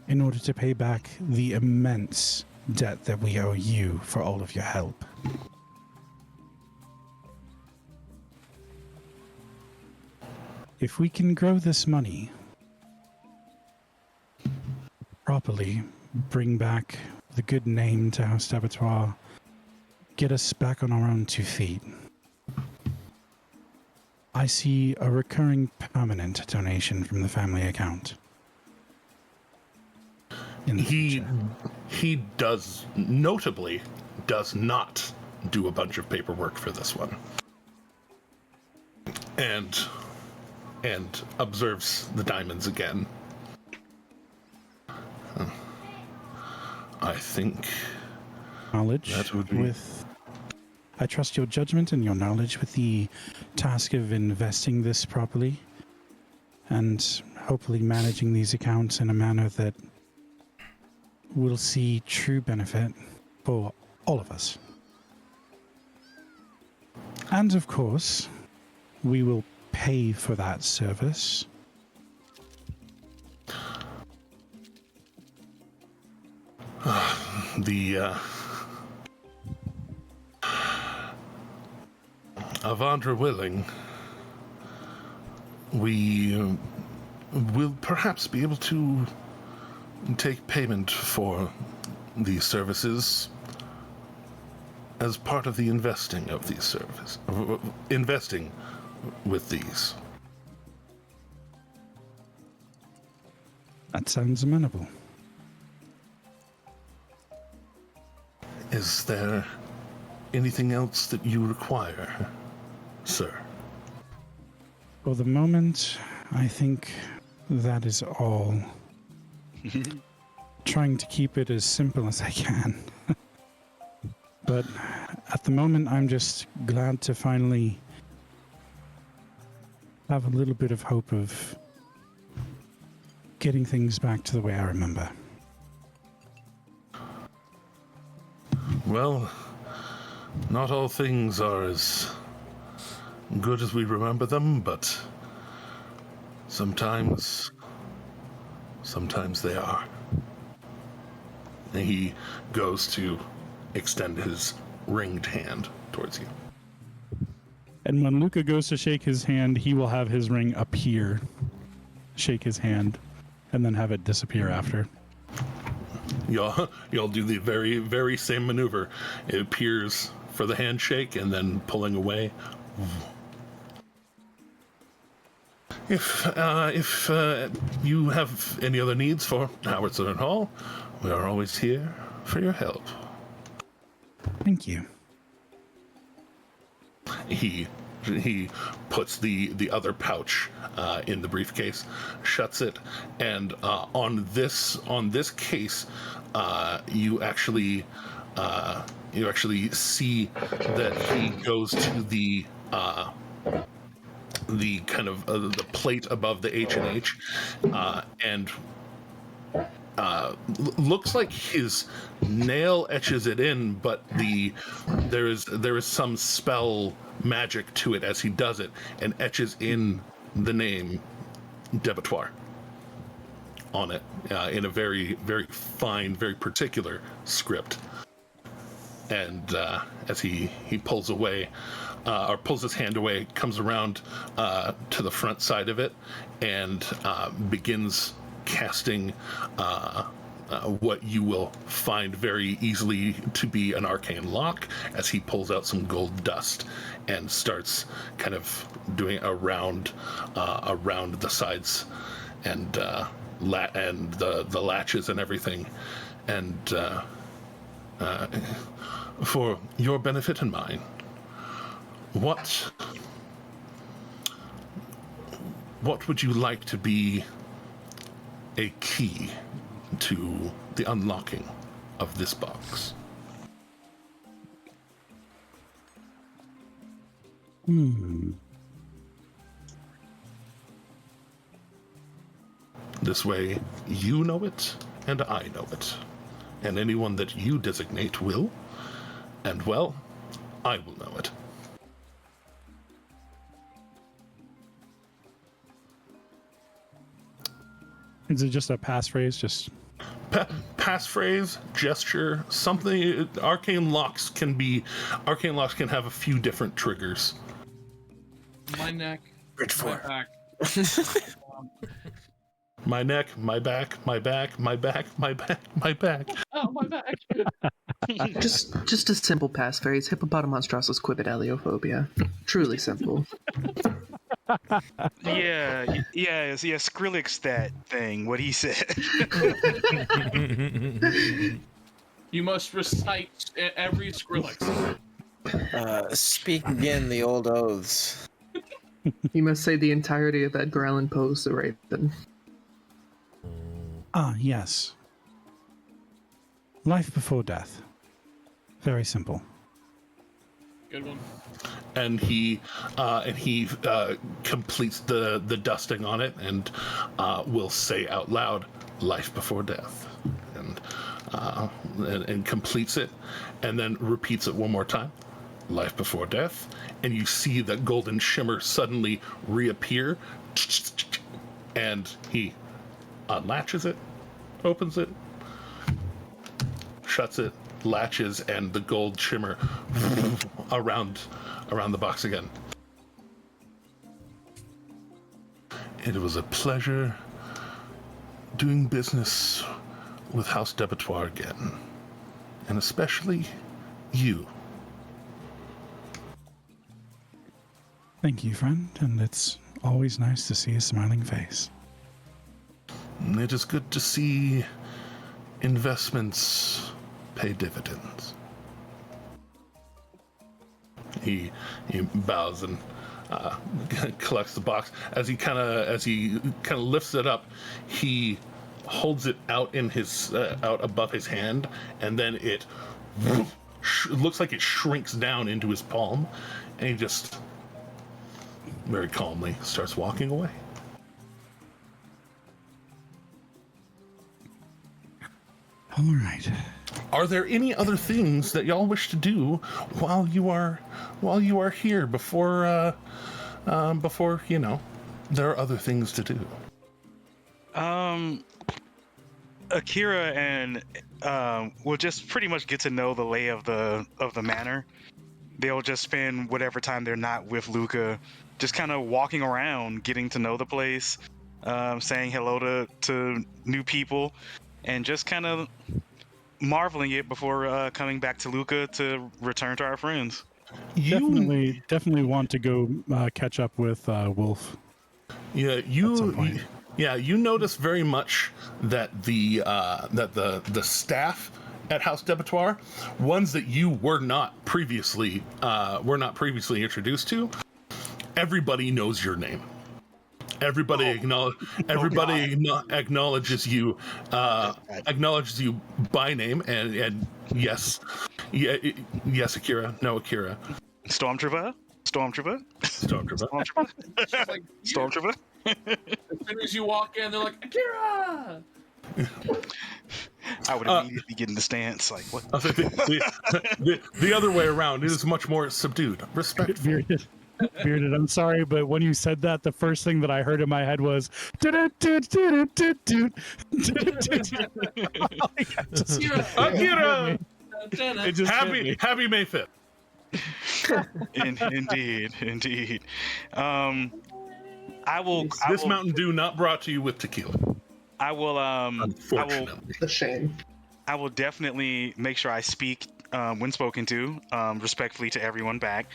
in order to pay back the immense debt that we owe you for all of your help. If we can grow this money properly, bring back the good name to House Debetoire, get us back on our own 2 feet, I see a recurring permanent donation from the family account. He does not do a bunch of paperwork for this one. And observes the diamonds again. I think knowledge that would be... with... I trust your judgment and your knowledge with the task of investing this properly and hopefully managing these accounts in a manner that will see true benefit for all of us. And of course, we will pay for that service. Avandra willing, we will perhaps be able to take payment for these services as part of the investing of these services. Investing with these. That sounds amenable. Is there anything else that you require, sir? For the moment, I think that is all. Trying to keep it as simple as I can. But at the moment, I'm just glad to finally have a little bit of hope of getting things back to the way I remember. Well, not all things are as good as we remember them, but sometimes they are. And he goes to extend his ringed hand towards you. And when Luca goes to shake his hand, he will have his ring appear, shake his hand, and then have it disappear after. Y'all do the very, very same maneuver. It appears for the handshake and then pulling away. If you have any other needs for Howard Southern Hall, we are always here for your help. Thank you. He puts the other pouch in the briefcase, shuts it, and on this case, you actually see that he goes to the kind of the plate above the H&H, and looks like his nail etches it in, but there is some spell magic to it as he does it, and etches in the name Debetoire on it in a very, very fine, very particular script. And as he pulls away, or pulls his hand away, comes around to the front side of it, and begins casting what you will find very easily to be an arcane lock, as he pulls out some gold dust and starts kind of doing around the sides and the latches and everything. And for your benefit and mine, what would you like to be a key to the unlocking of this box? This way, you know it, and I know it. And anyone that you designate will, and well, I will know it. Is it just a passphrase? Just passphrase, gesture, something. Arcane locks can have a few different triggers. My neck, my back. My neck, my back, my back, my back, my back, my back. Oh, my back. Just a simple passphrase. Hippopotamonstrossus quibit aliophobia. Truly simple. Yeah, Skrillex that thing, what he said. You must recite every Skrillex. Speak again the old oaths. You must say the entirety of Edgar Allan Poe's The Raven. Ah, yes. Life before death. Very simple. Good one. And he completes the dusting on it, and will say out loud, "Life before death," and completes it, and then repeats it one more time, "Life before death," and you see that golden shimmer suddenly reappear, and he unlatches it, opens it, shuts it, latches, and the gold shimmer around the box again. It was a pleasure doing business with House Debetoire again, and especially you. Thank you, friend, and it's always nice to see a smiling face. It is good to see investments pay dividends. He bows and collects the box. As he kind of lifts it up, he holds it out in his out above his hand, and then it looks like it shrinks down into his palm, and he just very calmly starts walking away. All right. are there any other things that y'all wish to do while you are here before there are other things to do? Akira and will just pretty much get to know the lay of the manor. They'll just spend whatever time they're not with Luca, just kind of walking around, getting to know the place, saying hello to new people, and just kind of marveling it before coming back to Luca to return to our friends. Definitely want to go catch up with Wolf. Yeah, you notice very much that the staff at House Debatoire, ones that you were not previously introduced to, everybody knows your name. Everybody acknowledges you by name, and yes, Akira, no Akira. Stormtrooper. Like, Stormtrooper. as soon as you walk in, they're like, Akira! I would immediately get in the stance, like, what? The other way around. It is much more subdued, respectful. Bearded, I'm sorry, but when you said that, the first thing that I heard in my head was Akira! It just Happy May 5th. Indeed. This Mountain Dew not brought to you with tequila. Unfortunately. A shame. I will definitely make sure I speak when spoken to, respectfully to everyone back.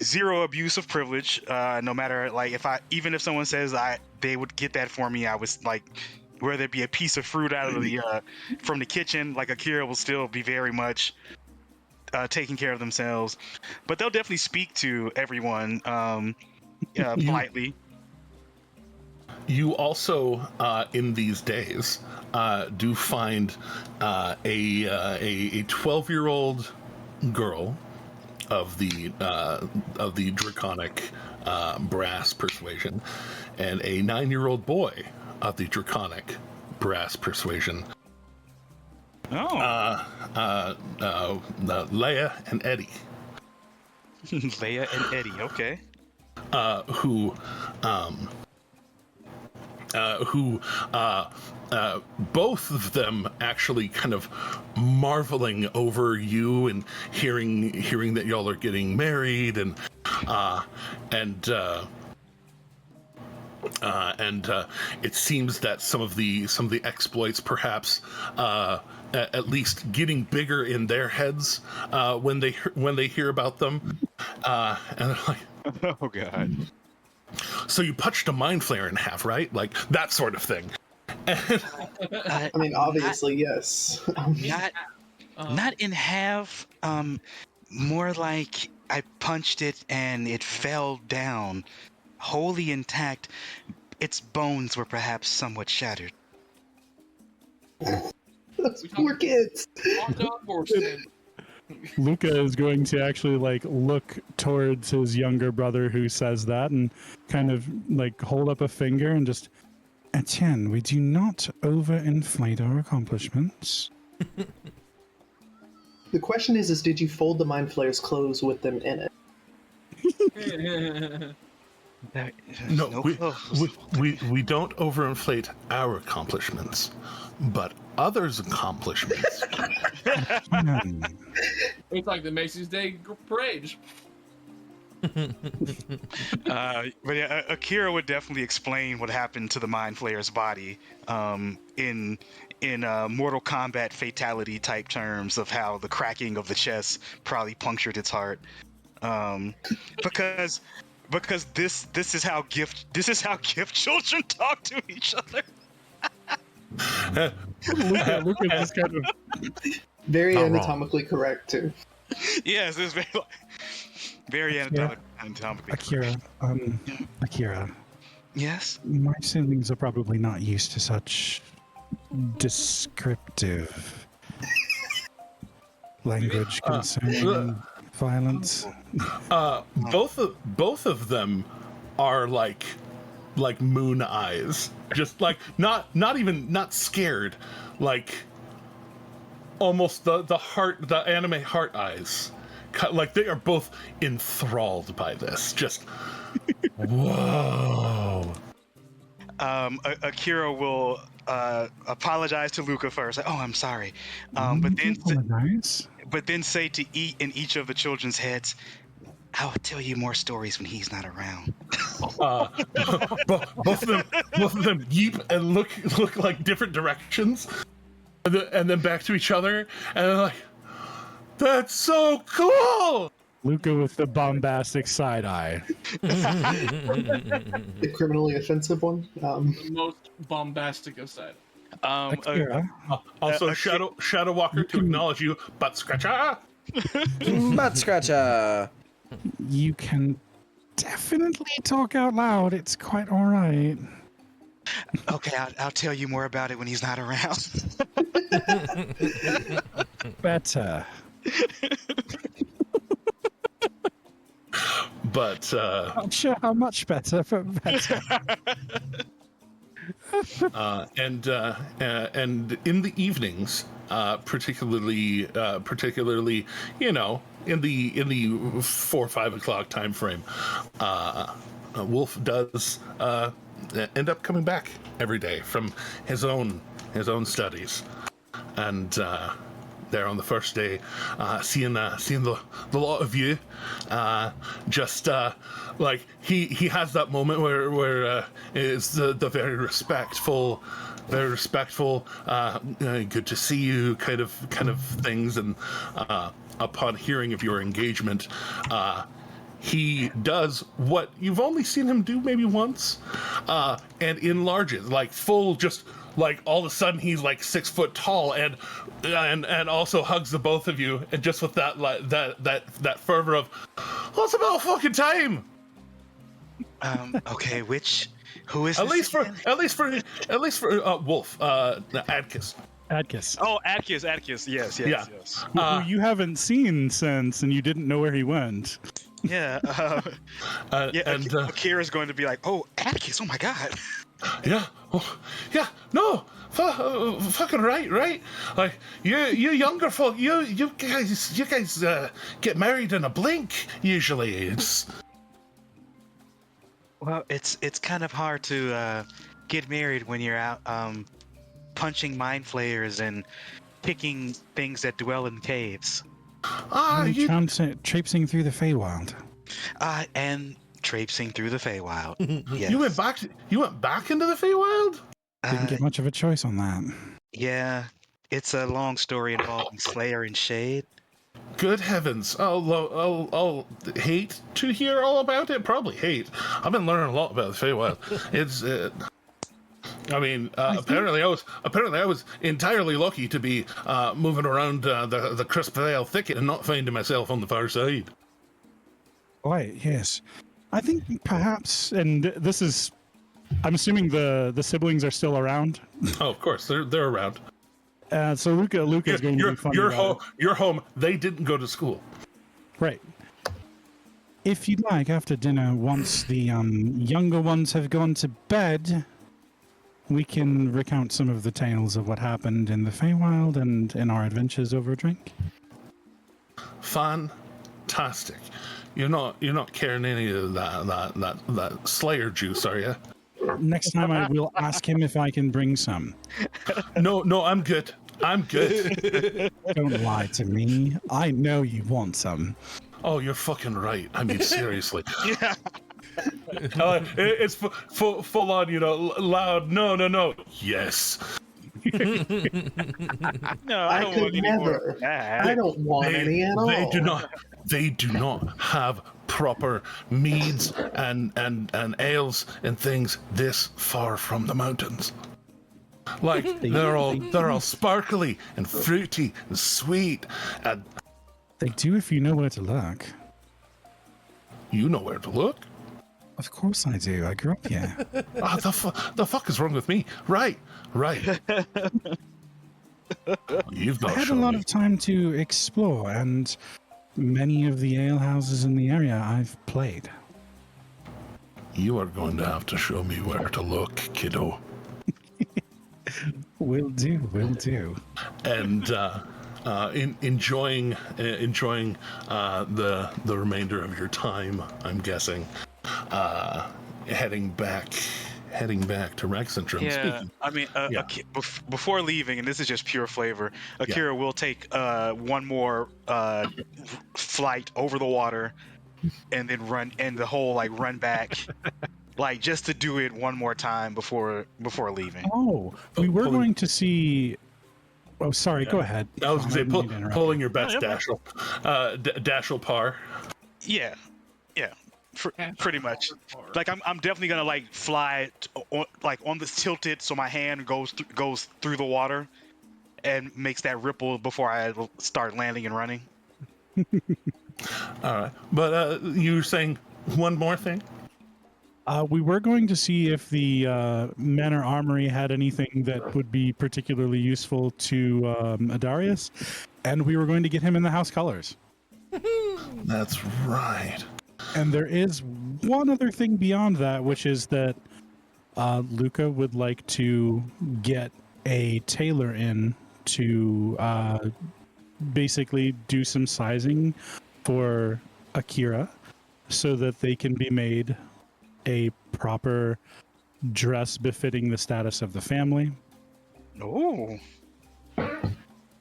Zero abuse of privilege. No matter, like, even if someone says they would get that for me, I was like, whether it be a piece of fruit out of the from the kitchen, like, Akira will still be very much taking care of themselves. But they'll definitely speak to everyone politely. You also, in these days, do find a 12-year-old girl of the draconic brass persuasion, and a 9-year-old boy of the draconic brass persuasion. Leia and Eddie. Leia and Eddie, okay. Who both of them actually kind of marveling over you and hearing that y'all are getting married, and it seems that some of the exploits, perhaps at least getting bigger in their heads when they hear about them, and they're like, oh god. So you punched a mind flayer in half, right? Like that sort of thing. I mean, obviously, yes. Not in half. More like I punched it and it fell down, wholly intact. Its bones were perhaps somewhat shattered. Those poor kids. Luca is going to actually look towards his younger brother who says that, and kind of hold up a finger and just, Etienne, we do not overinflate our accomplishments. The question is did you fold the mind flayer's clothes with them in it? No, we don't overinflate our accomplishments, but others' accomplishments. It's like the Macy's Day Parade. But yeah, Akira would definitely explain what happened to the mind flayer's body in Mortal Kombat fatality type terms of how the cracking of the chest probably punctured its heart, because this is how gift children talk to each other. Luca just kind of very anatomically correct too. Yes, it's very anatomically correct. Akira. Yes? My siblings are probably not used to such descriptive language concerning violence. Both of them are like moon eyes, just not scared, like almost the anime heart eyes. Like they are both enthralled by this. Just whoa. Akira will apologize to Luca first. Like, oh, I'm sorry. But then say to each of the children's heads, I'll tell you more stories when he's not around. Both of them yeep and look like different directions, and then back to each other, and they're like, "That's so cool!" Luca with the bombastic side eye. The criminally offensive one. The most bombastic of side. Akira, Also, Shadow Walker to acknowledge you, butt scratcher. Butt scratcher. you can definitely talk out loud. It's quite all right. Okay, I'll tell you more about it when he's not around. Better. But Not sure how much better, but better. and in the evenings, particularly, you know, in the 4 or 5 o'clock time frame, Wolf does end up coming back every day from his own studies, and there on the first day, seeing the lot of you, just like he has that moment where it's the very respectful, good to see you kind of things, and upon hearing of your engagement, he does what you've only seen him do maybe once, and enlarges, like full, just like all of a sudden he's like 6 foot tall, and also hugs the both of you, and just with that fervor of, what's about fucking time? Okay, who is At this least again? for Wolf, Adkis. Adkis. Oh, Atticus. Yes. Who you haven't seen since, and you didn't know where he went. Yeah. And Akira's going to be like, oh, Atticus, oh my god. yeah, no, fucking right. Like you younger folk, you guys get married in a blink usually. It's Well, it's kind of hard to get married when you're out punching mind flayers and picking things that dwell in caves. Traipsing through the Feywild. And traipsing through the Feywild. Yes. You went back into the Feywild? Didn't get much of a choice on that. Yeah, it's a long story involving Slayer and Shade. Good heavens! I'll hate to hear all about it. Probably hate. I've been learning a lot about the Feywild. It's. Apparently I was entirely lucky to be moving around the Crisp Vale thicket and not finding myself on the far side. Right, yes. I think perhaps, and this is, I'm assuming the siblings are still around. Oh, of course, they're around. So Luca is going to be funny. You're home. They didn't go to school. Right. If you'd like, after dinner, once the younger ones have gone to bed, we can recount some of the tales of what happened in the Feywild and in our adventures over a drink. Fantastic. You're not carrying any of that Slayer juice, are you? Next time I will ask him if I can bring some. No, I'm good. Don't lie to me. I know you want some. Oh, you're fucking right. I mean, seriously. Yeah. It's full on, loud. No. Yes. No, I don't want any more. I don't want any at all. They do not have proper meads and ales and things this far from the mountains. Like they're all sparkly and fruity and sweet, and They do if you know where to look. you know where to look. Of course I do. I grew up here. The fuck is wrong with me? Right. You've not I had a shown lot me. of time to explore, and many of the alehouses in the area I've played. You are going to have to show me where to look, kiddo. Will do. And enjoying the remainder of your time. I'm guessing, heading back to Rexentrum. Yeah, Speaking. I mean, before leaving, and this is just pure flavor, Akira will take one more flight over the water, and then run back, like just to do it one more time before leaving. Oh, we were going to see. Oh, sorry. Go ahead. I was going to say pulling your best No, Dashel par. Yeah, pretty much. Like I'm definitely gonna like fly on the tilted, so my hand goes through the water, and makes that ripple before I start landing and running. All right, but you were saying one more thing. We were going to see if the Manor Armory had anything that would be particularly useful to Adarius, and we were going to get him in the house colors. That's right. And there is one other thing beyond that, which is that Luca would like to get a tailor in to basically do some sizing for Akira so that they can be made a proper dress befitting the status of the family. Oh,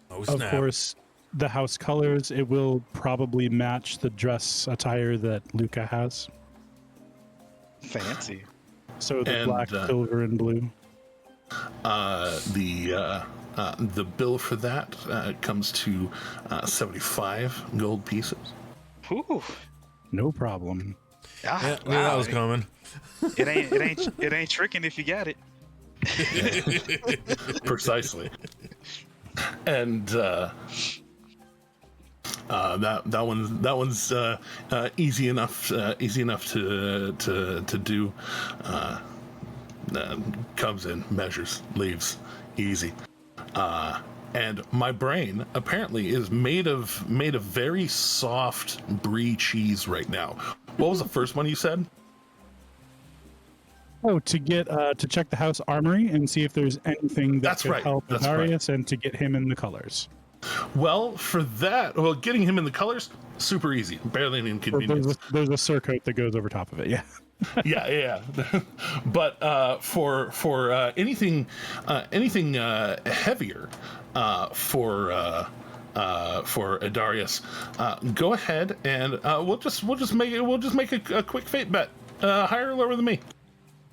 Of course, the house colors, it will probably match the dress attire that Luca has. fancy. So the black, silver, and blue. The bill for that comes to 75 gold pieces. Ooh. No problem. Yeah, knew that was coming. It ain't tricking if you got it. Precisely. And that one's easy enough to do. Comes in, measures, leaves, easy. And my brain apparently is made of very soft brie cheese right now. What was the first one you said? Oh, to get to check the house armory and see if there's anything that could help Darius and to get him in the colors. Well, for that, getting him in the colors, super easy, barely an inconvenience. There's a surcoat that goes over top of it. Yeah. yeah. But for anything heavier for Adarius, go ahead and we'll just make a quick fate bet. Higher or lower than me?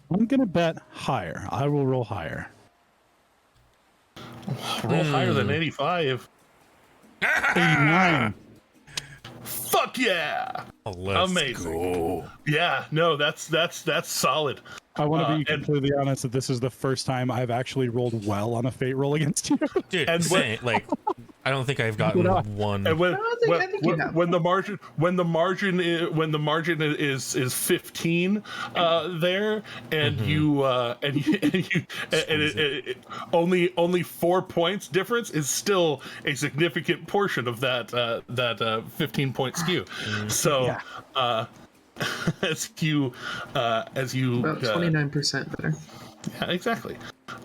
I'm gonna bet higher. I will roll higher. Roll higher than 85. 89. Fuck yeah! Let's Amazing. Go. Yeah, no, that's solid. I want to be completely honest that this is the first time I've actually rolled well on a fate roll against you. Dude, and I don't think I've gotten one. And when the margin is 15 there, and only 4 points difference is still a significant portion of that 15-point skew. So. Yeah. As you about 29% better. Yeah, exactly.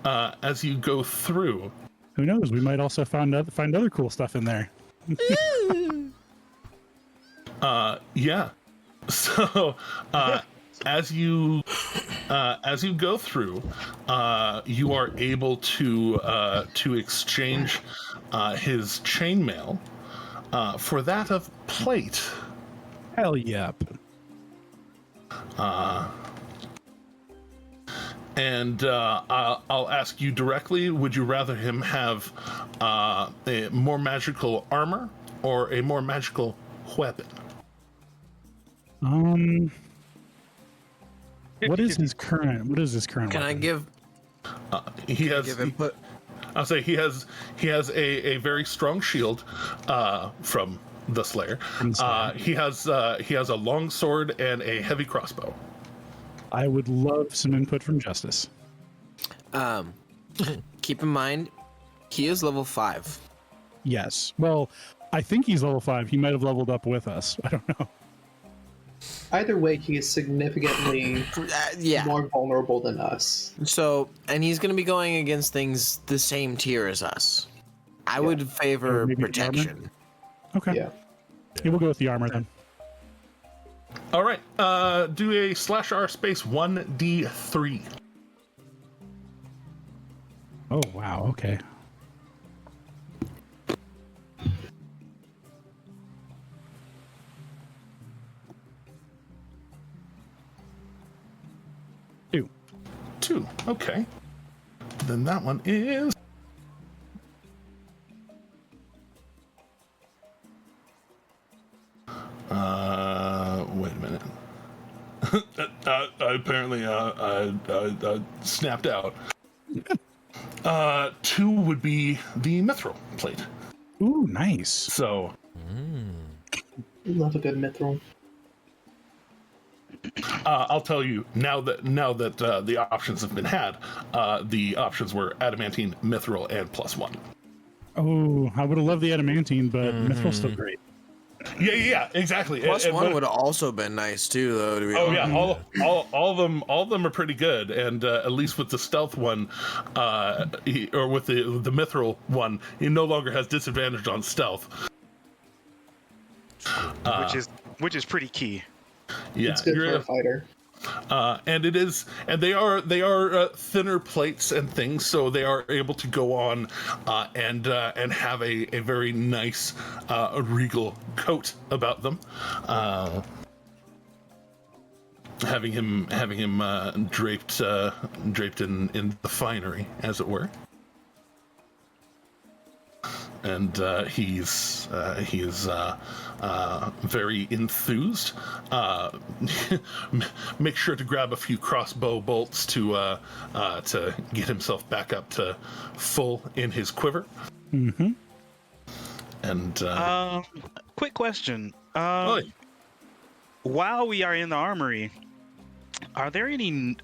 As you go through, who knows? We might also find other cool stuff in there. Yeah. So as you go through, you are able to exchange his chainmail for that of plate. Hell yeah. And I'll ask you directly, would you rather him have a more magical armor or a more magical weapon? What is his current Can weapon? I give Give input? I'll say he has a very strong shield from the Slayer. He has a long sword and a heavy crossbow. I would love some input from Justice. Keep in mind, he is level 5. Yes. Well, I think he's level 5. He might have leveled up with us. I don't know. Either way, he is significantly more vulnerable than us. So, and he's going to be going against things the same tier as us. I would favor maybe protection. Okay. Yeah. Yeah, we'll go with the armor then. All right. Do a /R space 1d3. Oh wow. Okay. Two. 2. Okay. Then that one is. Wait a minute. Apparently, I snapped out. 2 would be the mithril plate. Ooh, nice. So, Love a good mithril. I'll tell you now that the options have been had. The options were adamantine, mithril, and +1. Oh, I would have loved the adamantine, but mithril's still great. Yeah, exactly. +1 would have also been nice too, though. To be Oh honest. yeah, all of them are pretty good, and at least with the stealth one, or with the mithril one, he no longer has disadvantage on stealth, which is pretty key. Yeah, It's good for a fighter. and they are thinner plates and things, so they are able to go on and have a very nice regal coat about them. Having him draped in the finery, as it were. And he's very enthused. Make sure to grab a few crossbow bolts to get himself back up to full in his quiver. Mm-hmm. And Quick question. oh, While we are in the armory, are there any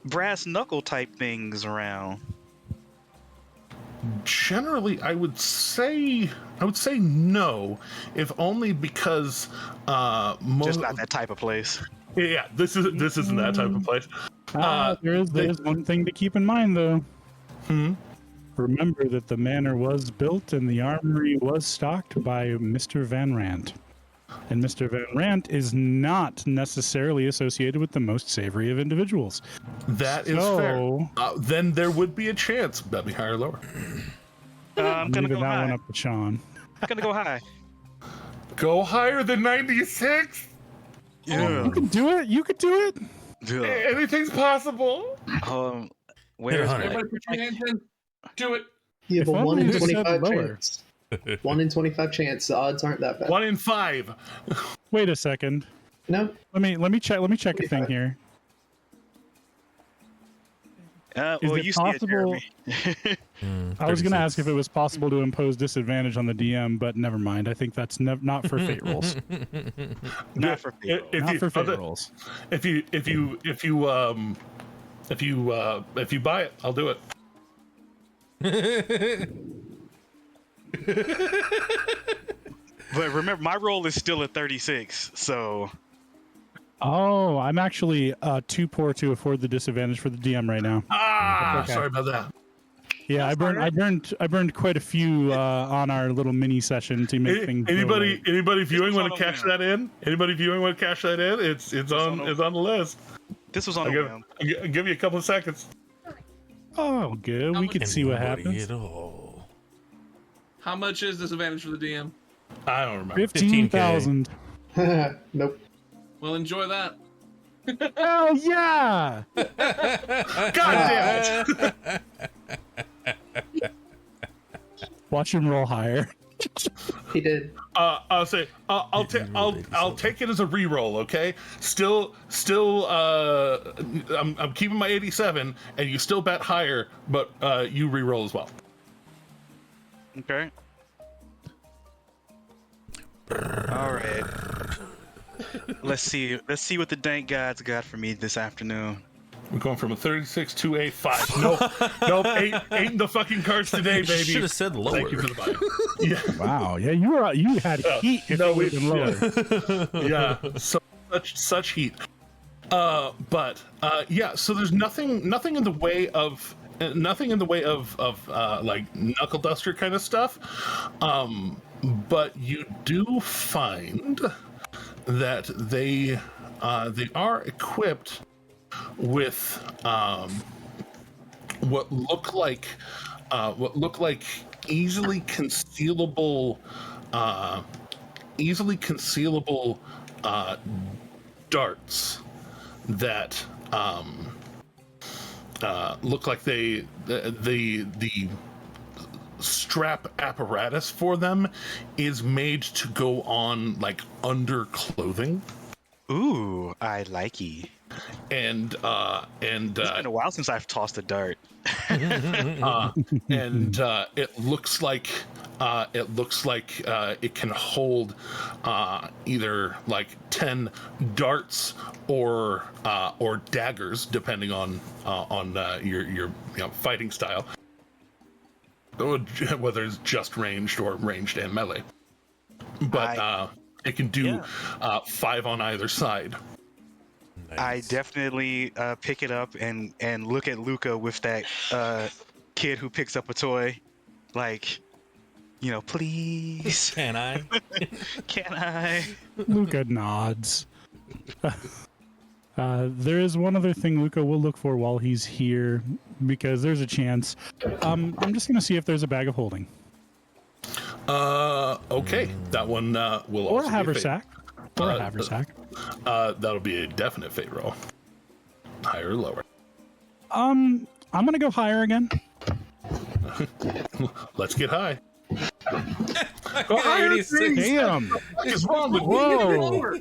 brass knuckle type things around? generally, I would say no, if only because Just not that type of place. Yeah, this isn't that type of place. There is one thing to keep in mind, though. Remember that the manor was built and the armory was stocked by Mr. Van Rant. And Mr. Van Rant is not necessarily associated with the most savory of individuals. That is fair. Then there would be a chance. That'd be higher or lower. I'm gonna leaving go that high. one up to Sean. I'm gonna go high. Go higher than 96? You can do it. You could do it. Yeah. Anything's possible. Where is Everybody put your hands in. Do it. You have If a only 1 in you said 25 lower. chance. 1 in 25 chance. The odds aren't that bad. 1 in 5. Wait a second. No. Let me check a thing here. Is well, it you see it, possible? Jeremy. I was going to 36. ask if it was possible to impose disadvantage on the DM, but never mind. I think that's not for fate rolls. Not for people. Not for fate rolls. If you buy it, I'll do it. But remember, my roll is still at 36, so Oh, I'm actually too poor to afford the disadvantage for the DM right now. Okay. Sorry about that. Yeah, I burned quite a few on our little mini session to make things. go right. Anybody viewing want on to cash a whim. that in? Anybody viewing want to cash that in? It's on the list. this was on a whim. I'll give you a couple of seconds. Oh, good. We could see what happens. At all. How much is disadvantage for the DM? I don't remember. 15,000. Nope. Well, enjoy that. Oh yeah! God damn it! Watch him roll higher. He did. I'll say I'll take it as a reroll. Okay. Still. I'm keeping my 87, and you still bet higher, but you reroll as well. Okay. All right. Let's see what the dank gods got for me this afternoon. We're going from a 36 to a 5. Nope. Ain't the fucking cards today, baby. Should have said lower. Thank you for the buy. Yeah. Wow. Yeah, you had heat. If No, you would've been lower. Yeah. Such heat. Yeah. So there's nothing in the way of nothing in the way of like knuckle duster kind of stuff. But you do find that they are equipped with what look like easily concealable darts that look like the strap apparatus for them is made to go on like under clothing. Ooh, I likey. And It's been a while since I've tossed a dart. It looks like it can hold either like 10 darts or daggers, depending on your fighting style, whether it's just ranged or ranged and melee. But it can do 5 on either side. Nice. I definitely pick it up and look at Luca with that kid who picks up a toy, like, please. Can I? Can I? Luca nods. There is one other thing Luca will look for while he's here, because there's a chance. I'm just going to see if there's a bag of holding. Okay. That one will or also a haversack. Or a haversack. That'll be a definite fate roll. Higher or lower? I'm gonna go higher again. Let's get high. Go higher. Damn. What is wrong with Whoa.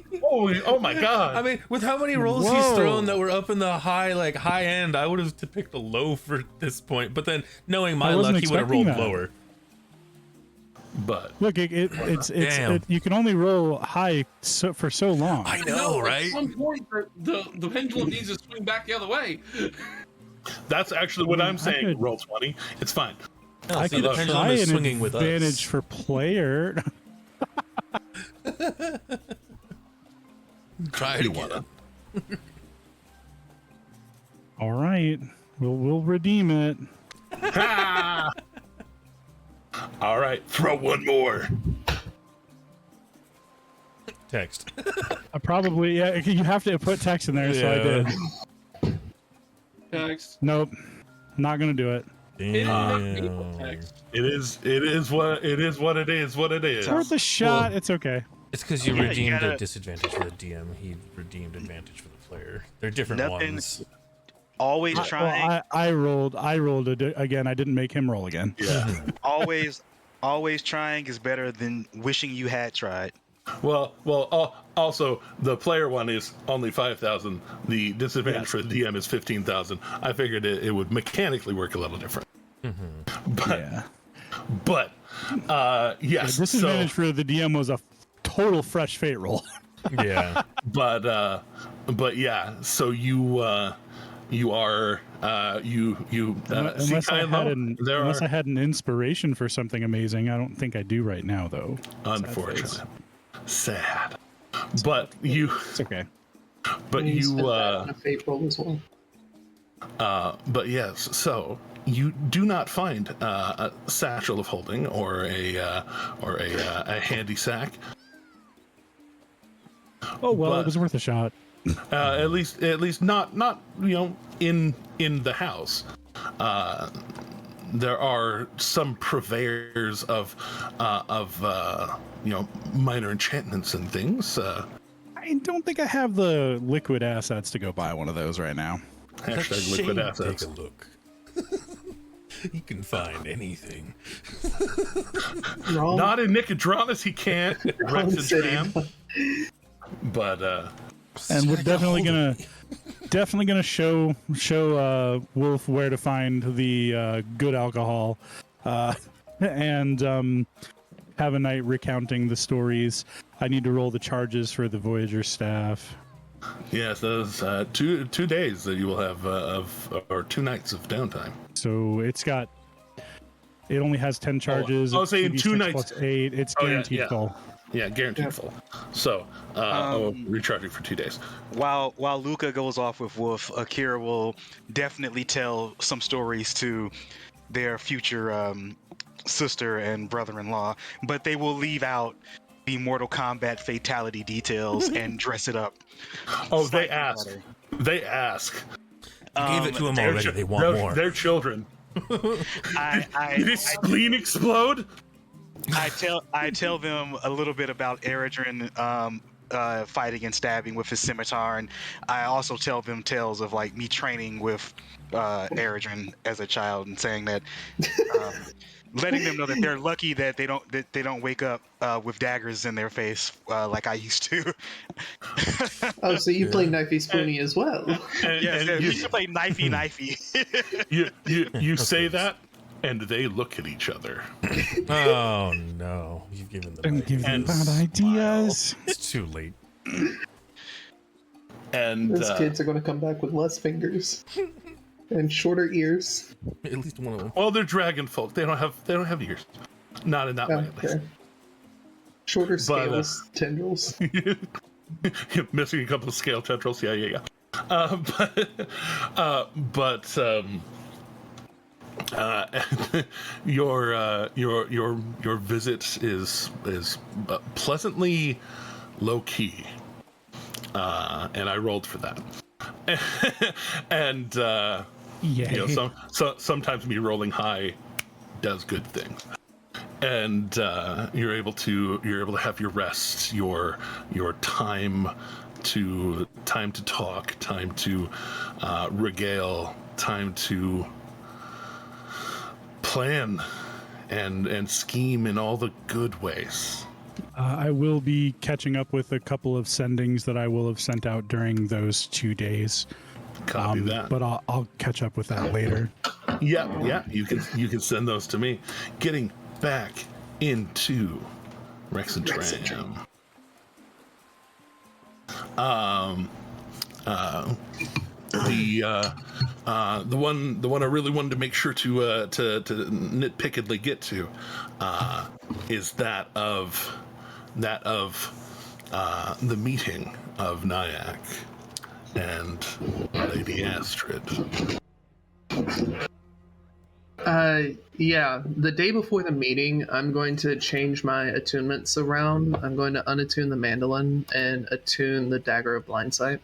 Oh my god. I mean, with how many rolls he's thrown that were up in the high end, I would have picked a low for this point. But then, knowing my luck, he would have rolled lower. But look, it's you can only roll high for so long. I know, right? At some point, the pendulum needs to swing back the other way. That's actually what I'm saying. Roll 20. It's fine. I could try an swinging with advantage for player. Try it again. All right, we'll redeem it. All right, throw one more. Text. I probably you have to put text in there, so I did. Text. Nope, not gonna do it. Damn. It is what it is. It's worth a shot. It's okay. It's because you redeemed a disadvantage for the DM. He redeemed advantage for the player. They're different ones. Always trying. I rolled again. I didn't make him roll again. Yeah. always trying is better than wishing you had tried. Well. Also, the player one is only 5,000. The disadvantage for the DM is 15,000. I figured it would mechanically work a little different. But yes. The disadvantage for the DM was a total fresh fate roll. Yeah. But yeah. So you are unless I had an inspiration for something amazing. I don't think I do right now, though. Unfortunately, sad. But it's okay. But on a fate roll as well. But yes, so you do not find a satchel of holding or a handy sack. Oh well, it was worth a shot. At least not in the house. There are some purveyors of minor enchantments and things. I don't think I have the liquid assets to go buy one of those right now. Hashtag liquid assets. Take a look. He can find anything. Not in Nicodranus, he can't. But and we're definitely gonna show Wolf where to find the good alcohol, and have a night recounting the stories. I need to roll the charges for the Voyager staff. Yes, those 2 days that you will have or 2 nights of downtime. So it only has 10 charges. I was saying 2 nights plus 8. It's guaranteed full. Yeah, guaranteed Yeah. full. So, recharging for 2 days. While Luca goes off with Wolf, Akira will definitely tell some stories to their future sister and brother-in-law, but they will leave out the Mortal Kombat fatality details and dress it up. Oh, they slightly ask. better. They ask. Gave it to them Their already. chi- They want their- more. Their children. I Did his spleen explode? I tell them a little bit about Eredrin fighting and stabbing with his scimitar, and I also tell them tales of like me training with Eredrin as a child, and saying that, letting them know that they're lucky that they don't wake up with daggers in their face like I used to. Oh, so you play Knifey Spoony as well? Yes, And we used to play knifey. you say course. that, and they look at each other. Oh no, you've given them. Don't give them And bad ideas. It's too late. And Those kids are going to come back with less fingers and shorter ears. At least one of them. well, they're dragon folk. They don't have ears. Not in that way. At least. Okay. Shorter scales, tendrils. Missing a couple of scale tendrils. Yeah. Your visit is pleasantly low key, and I rolled for that. And Yay. sometimes me rolling high does good things. And you're able to have your rest, your time to talk, time to regale, time to plan and scheme in all the good ways. I will be catching up with a couple of sendings that I will have sent out during those 2 days. Copy that. But I'll catch up with that later. Yeah. You can send those to me. Getting back into Rex and Tram. The one I really wanted to make sure to nitpickedly get to is that of the meeting of Nyack and Lady Astrid. Yeah, the day before the meeting, I'm going to change my attunements around. I'm going to unattune the mandolin and attune the dagger of blindsight.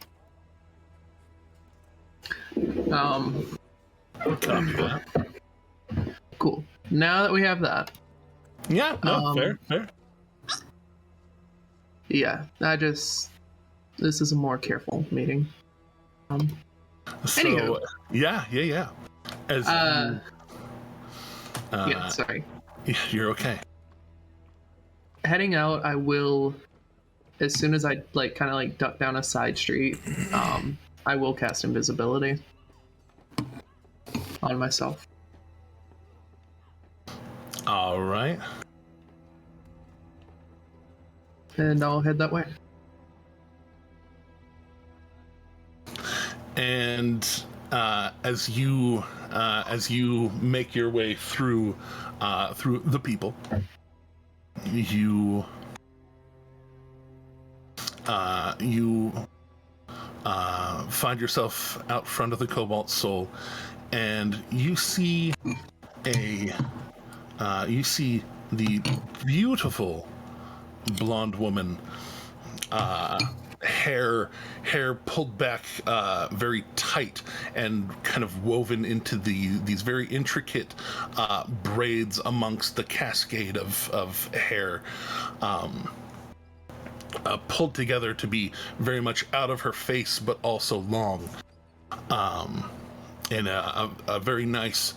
Copy that. Cool. Now that we have that, Yeah, no, fair. yeah, this is a more careful meeting. So Anywho. yeah. As Yeah, sorry. you're okay. Heading out, I will, as soon as I duck down a side street, I will cast invisibility on myself. All right. And I'll head that way. And as you make your way through the people, you find yourself out front of the Cobalt Soul, and you see the beautiful blonde woman, hair pulled back very tight and kind of woven into these very intricate braids amongst the cascade of hair, pulled together to be very much out of her face but also long, in a very nice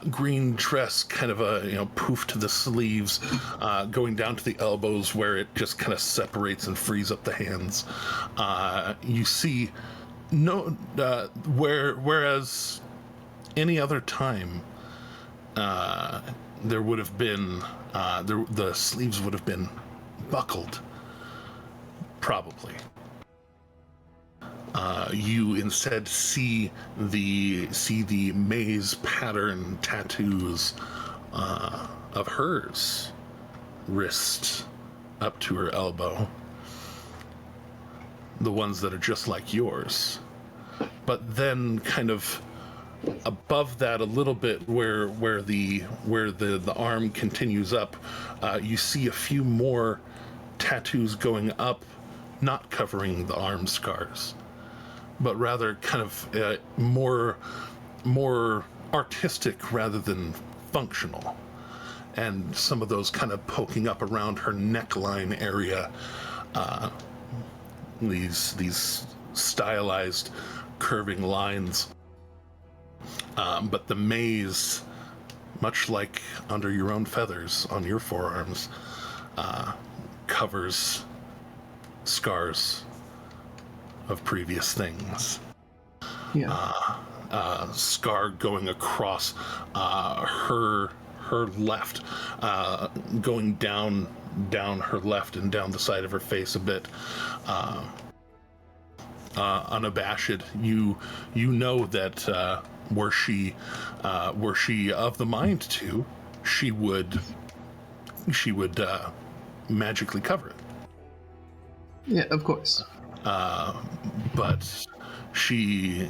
green dress, kind of a poof to the sleeves, going down to the elbows where it just kind of separates and frees up the hands. You see whereas any other time there would have been the sleeves would have been buckled, probably. You instead see the maze pattern tattoos of hers, wrist, up to her elbow. The ones that are just like yours. But then kind of above that a little bit where the arm continues up, you see a few more tattoos going up, not covering the arm scars, but rather kind of more artistic rather than functional. And some of those kind of poking up around her neckline area, these stylized curving lines. But the maze, much like under your own feathers on your forearms, covers scars of previous things. Yeah. Scar going across her left, going down her left and down the side of her face a bit. Unabashed, you know that were she of the mind to, she would magically cover it. Yeah, of course. But she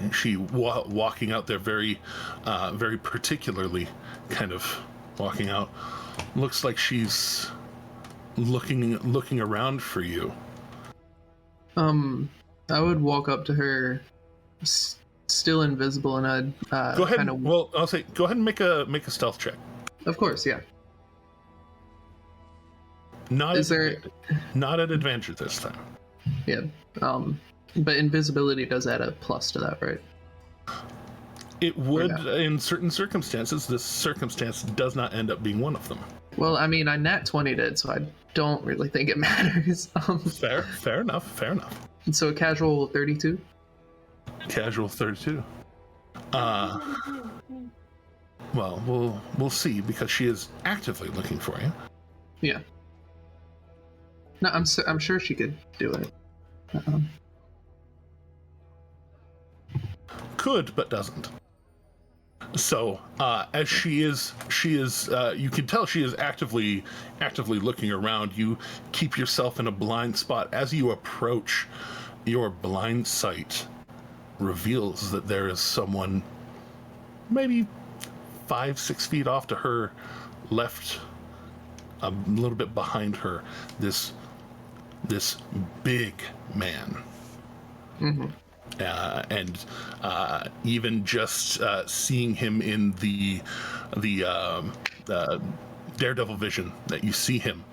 walking out there very particularly, kind of walking out, looks like she's looking around for you. I would walk up to her, still invisible, and I'd go ahead. Kinda... Well, I'll say go ahead and make a stealth check. Of course, yeah. Not at advantage this time. Yeah. But invisibility does add a plus to that, right? It would in certain circumstances. This circumstance does not end up being one of them. Well, I mean, I nat 20'd it, so I don't really think it matters. Fair enough. And so a casual 32? Casual 32. Well, we'll see, because she is actively looking for you. Yeah. No, I'm sure she could do it. Could, but doesn't. So, as she is, you can tell she is actively looking around. You keep yourself in a blind spot. As you approach, your blind sight reveals that there is someone maybe 5-6 feet off to her left, a little bit behind her, this big man. Mm-hmm. And even just seeing him in the daredevil vision that you see him,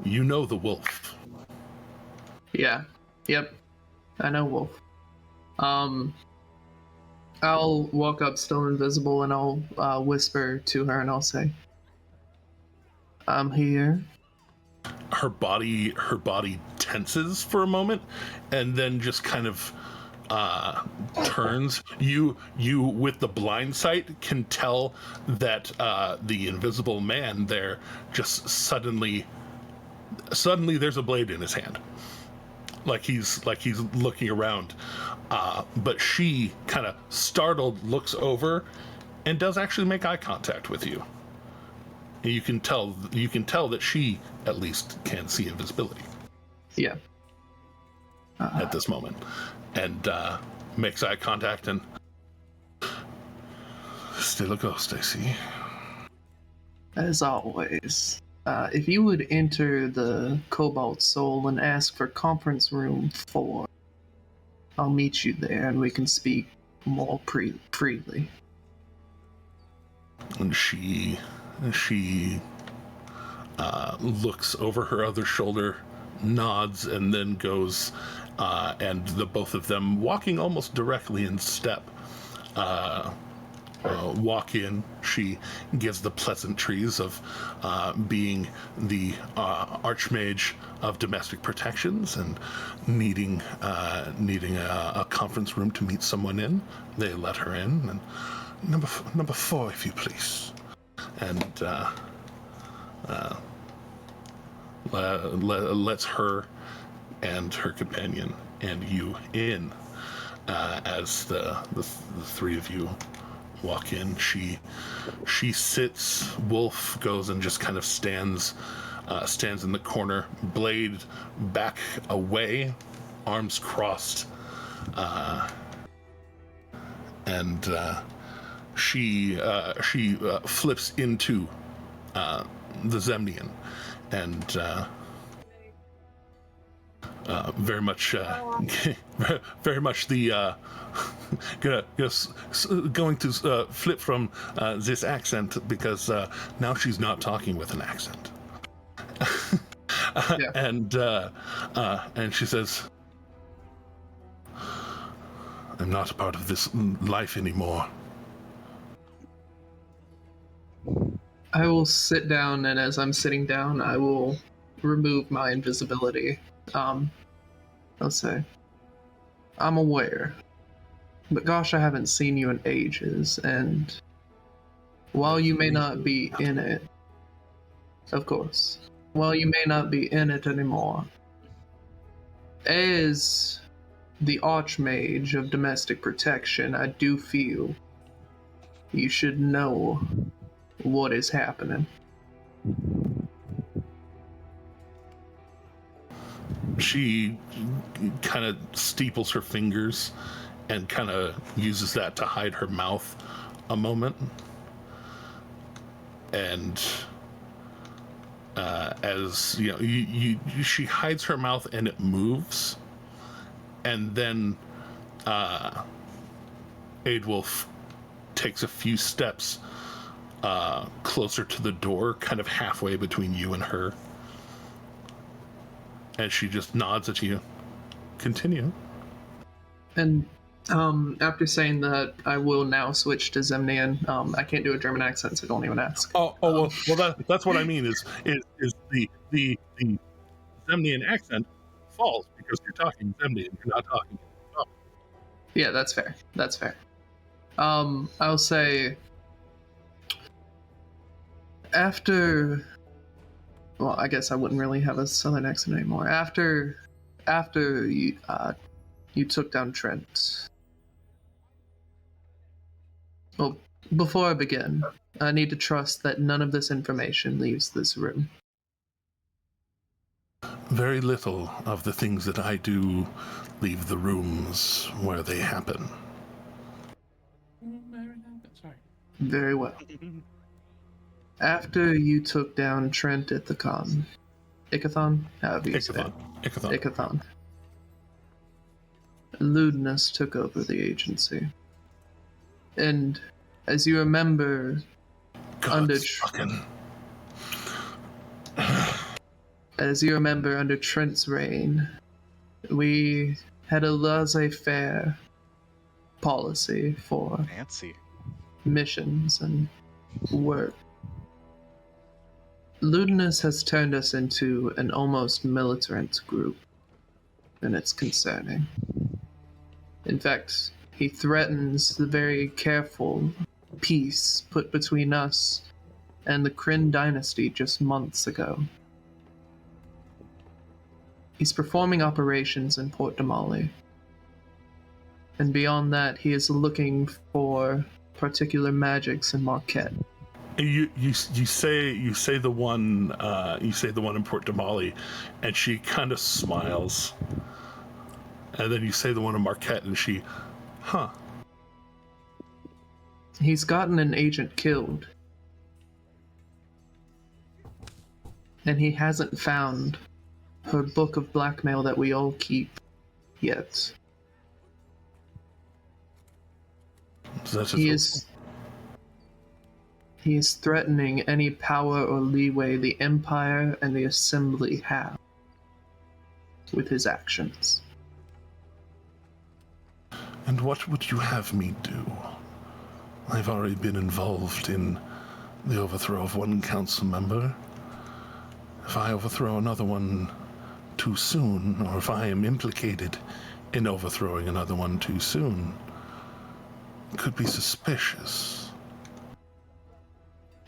you know the wolf. Yeah. Yep. I know wolf. I'll walk up still invisible, and I'll whisper to her, and I'll say, "I'm here." Her body tenses for a moment, and then just kind of turns. You with the blind sight can tell that the invisible man there just suddenly there's a blade in his hand, like he's looking around, but she kind of startled looks over and does actually make eye contact with you. You can tell that she at least can see invisibility. Yeah. At this moment, and makes eye contact, and still a ghost, I see. As always, if you would enter the Cobalt Soul and ask for conference room 4, I'll meet you there, and we can speak more freely. And she looks over her other shoulder, nods, and then goes, and the both of them, walking almost directly in step, walk in. She gives the pleasantries of being the Archmage of Domestic Protections and needing a conference room to meet someone in. They let her in, and number 4, if you please. And lets her and her companion and you in. As the three of you walk in, she sits. Wolf goes and just kind of stands stands in the corner, blade back away, arms crossed, and she flips into the Zemnian, and very much the going to flip from this accent because now she's not talking with an accent. Yeah. And she says, I'm not a part of this life anymore. I will sit down, and as I'm sitting down, I will remove my invisibility. I'll say, I'm aware, but gosh, I haven't seen you in ages, and while you may not be in it, of course, while you may not be in it anymore, as the Archmage of Domestic Protection, I do feel you should know what is happening. She kind of steeples her fingers and kind of uses that to hide her mouth a moment. And as you know, she hides her mouth and it moves. And then Aidwolf takes a few steps closer to the door, kind of halfway between you and her. And she just nods at you. Continue. And after saying that, I will now switch to Zemnian. I can't do a German accent, so don't even ask. Well, that's what I mean is the Zemnian accent falls because you're talking Zemnian, you're not talking. Yeah, that's fair. That's fair. I'll say after. Well, I guess I wouldn't really have a southern accent anymore. After you took down Trent. Well, before I begin, I need to trust that none of this information leaves this room. Very little of the things that I do leave the rooms where they happen. Sorry. Very well. After you took down Trent at the con, Ikathon? However you say it. Ikathon. Lewdness took over the agency. And as you remember, under Trent's reign, we had a laissez-faire policy for Fancy missions and work. Lewdness has turned us into an almost militant group, and it's concerning. In fact, he threatens the very careful peace put between us and the Kryn dynasty just months ago. He's performing operations in Port Damali. And beyond that, he is looking for particular magics in Marquette. You say the one in Port Damali, and she kind of smiles. And then you say the one in Marquette, and she, He's gotten an agent killed. And he hasn't found her book of blackmail that we all keep yet. He is threatening any power or leeway the Empire and the Assembly have with his actions. And what would you have me do? I've already been involved in the overthrow of one council member. If I overthrow another one too soon, or if I am implicated in overthrowing another one too soon, it could be suspicious.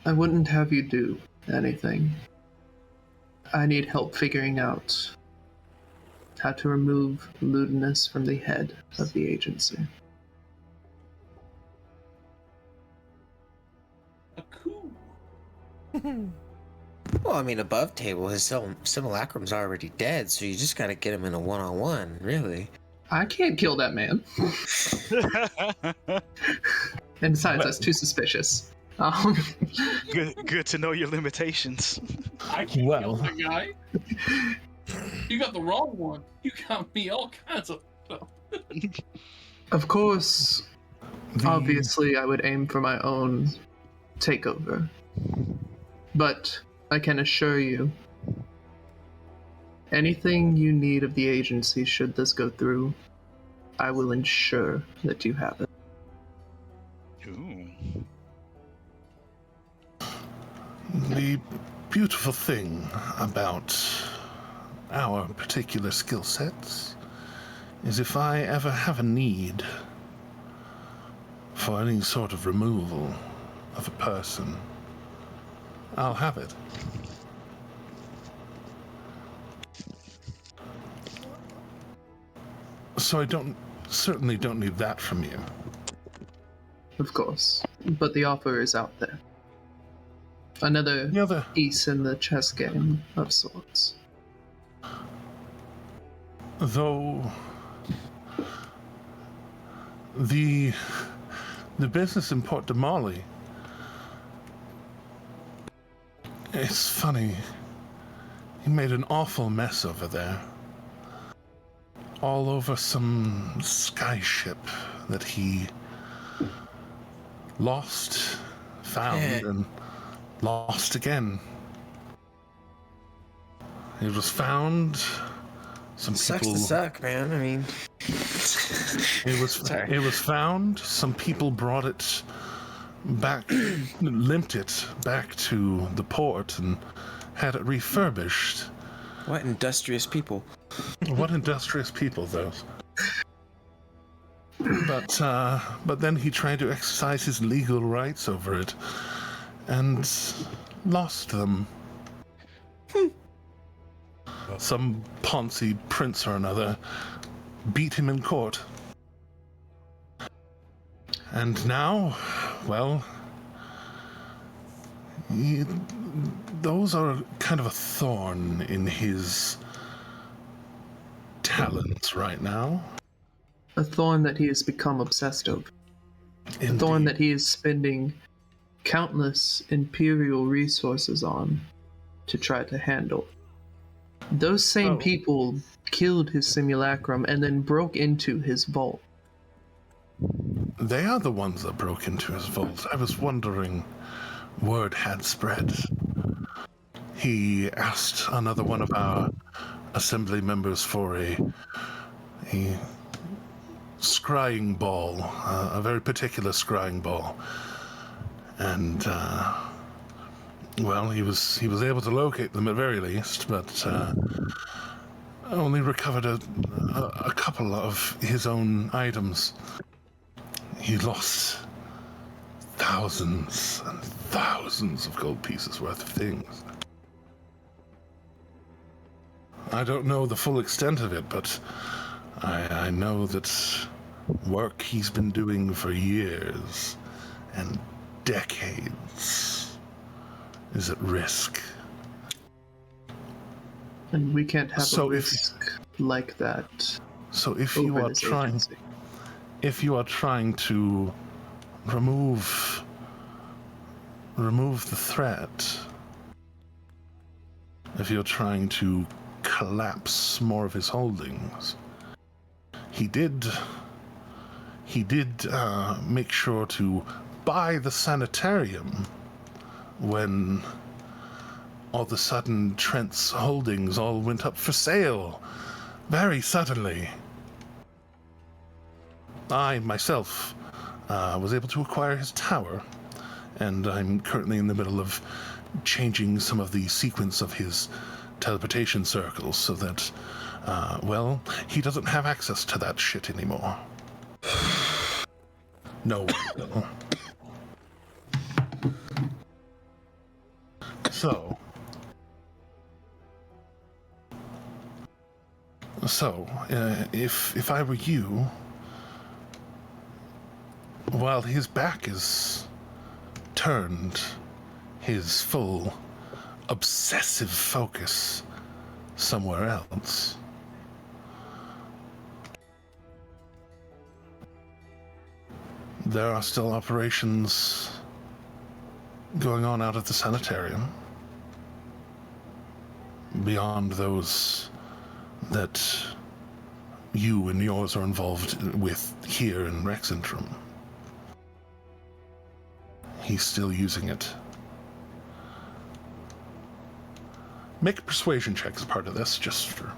I wouldn't have you do anything. I need help figuring out how to remove lewdness from the head of the agency. A coup. Well, I mean, above table, his simulacrum's already dead, so you just gotta get him in a one-on-one, really. I can't kill that man. And besides, that's too suspicious. Good to know your limitations. I can't Well. kill the guy. You got the wrong one. You got me all kinds of stuff. Of course, obviously, I would aim for my own takeover. But I can assure you, anything you need of the agency should this go through, I will ensure that you have it. Ooh. The beautiful thing about our particular skill sets is if I ever have a need for any sort of removal of a person, I'll have it. So I certainly don't need that from you. Of course. But the offer is out there. Another piece in the chess game of sorts. Though the business in Port de Mali, it's funny. He made an awful mess over there. All over some skyship that he lost, found, and lost again. It was found. Some Sucks people. to suck, man. I mean, It was found. Some people brought it back, limped it back to the port, and had it refurbished. what industrious people. What industrious people, those. But then he tried to exercise his legal rights over it, and lost them. Some Ponzi prince or another beat him in court. And now, well, those are kind of a thorn in his talents right now. A thorn that he has become obsessed over. A thorn that he is spending countless imperial resources on to try to handle. Those same people killed his simulacrum and then broke into his vault. They are the ones that broke into his vault. I was wondering, word had spread. He asked another one of our assembly members for a scrying ball, a very particular scrying ball. And, well, he was able to locate them at very least, but only recovered a couple of his own items. He lost thousands and thousands of gold pieces worth of things. I don't know the full extent of it, but I know that work he's been doing for years and decades is at risk. And we can't have a risk like that. So if you are trying to remove the threat, if you're trying to collapse more of his holdings, he did make sure to buy the sanitarium when all of a sudden Trent's holdings all went up for sale very suddenly. I myself was able to acquire his tower, and I'm currently in the middle of changing some of the sequence of his teleportation circles so that, well, he doesn't have access to that shit anymore. No one will. So, if I were you, while his back is turned, his full obsessive focus somewhere else. There are still operations going on out at the sanitarium, beyond those that you and yours are involved with here in Rexentrum. He's still using it. Make a persuasion check as part of this, just for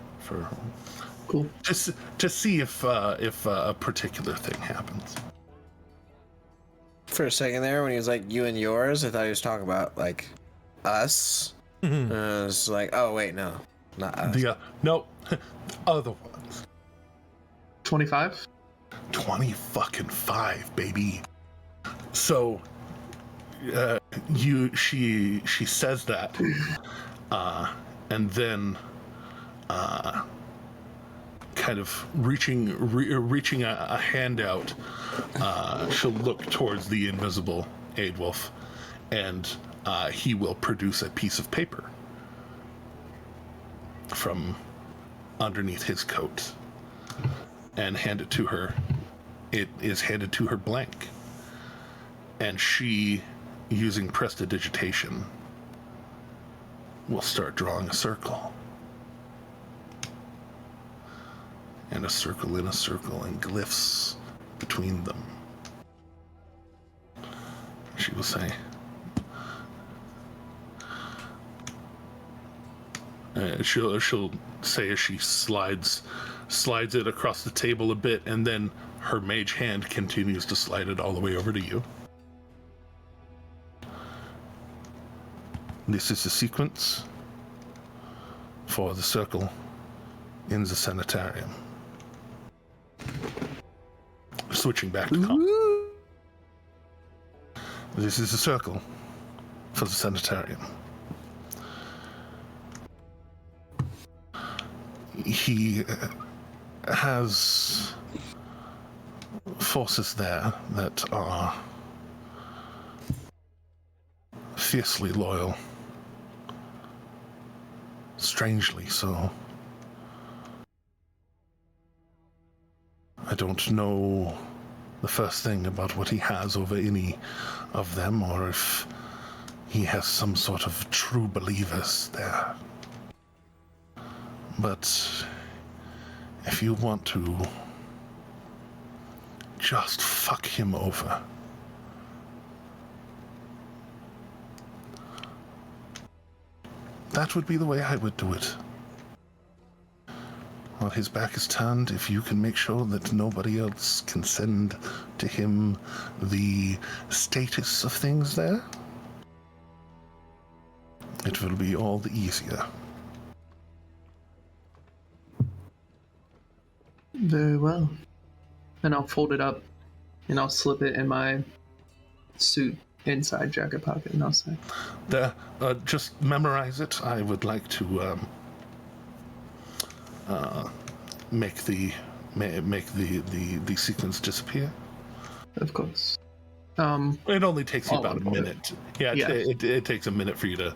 cool. Just to see if a particular thing happens. For a second there, when he was like, you and yours, I thought he was talking about, like, us. And I was like, oh, wait, no. Not us. No, other ones. 25? 25, baby. So, she says that, and then, kind of reaching a hand out, she'll look towards the invisible Aidwolf, and he will produce a piece of paper from underneath his coat and hand it to her. It is handed to her blank, and she, using prestidigitation, will start drawing a circle. And a circle in a circle, and glyphs between them. She will say, she'll say as she slides it across the table a bit, and then her mage hand continues to slide it all the way over to you. This is the sequence for the circle in the sanitarium. Switching back to combat. This is the circle for the sanitarium. He has forces there that are fiercely loyal. Strangely so. I don't know the first thing about what he has over any of them, or if he has some sort of true believers there. But if you want to just fuck him over, that would be the way I would do it. While his back is turned, if you can make sure that nobody else can send to him the status of things there, it will be all the easier. Very well. And I'll fold it up, and I'll slip it in my suit inside jacket pocket, and I'll say, just memorize it. I would like to make the sequence disappear. Of course. It only takes you about a minute. Yeah, Yeah. It takes a minute for you to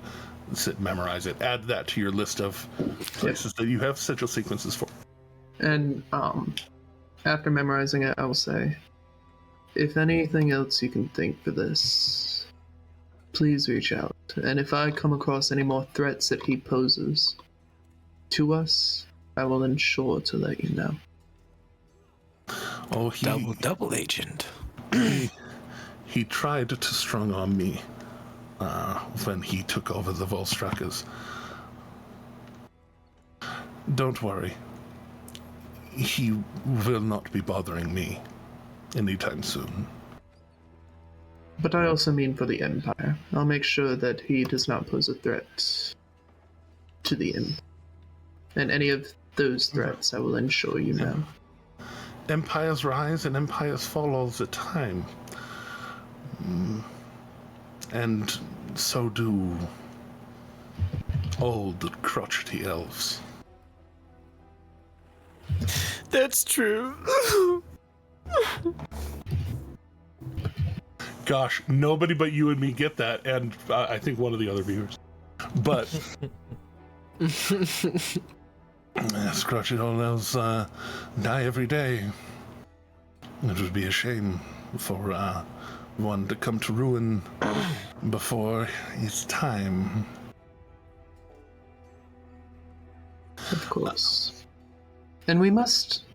memorize it. Add that to your list of places that you have sigil sequences for. And after memorizing it, I will say, if anything else you can think for this, please reach out. And if I come across any more threats that he poses to us, I will ensure to let you know. Oh, Double agent. He tried to strong-arm me when he took over the Volstruckers. Don't worry. He will not be bothering me anytime soon. But I also mean for the Empire. I'll make sure that he does not pose a threat to the Empire. And any of those threats, I will ensure you know. Empires rise and empires fall all the time. And so do old, crotchety elves. That's true. Gosh, nobody but you and me get that, and I think one of the other viewers. But scratchy old elves die every day. It would be a shame for one to come to ruin before its time. Of course. And we must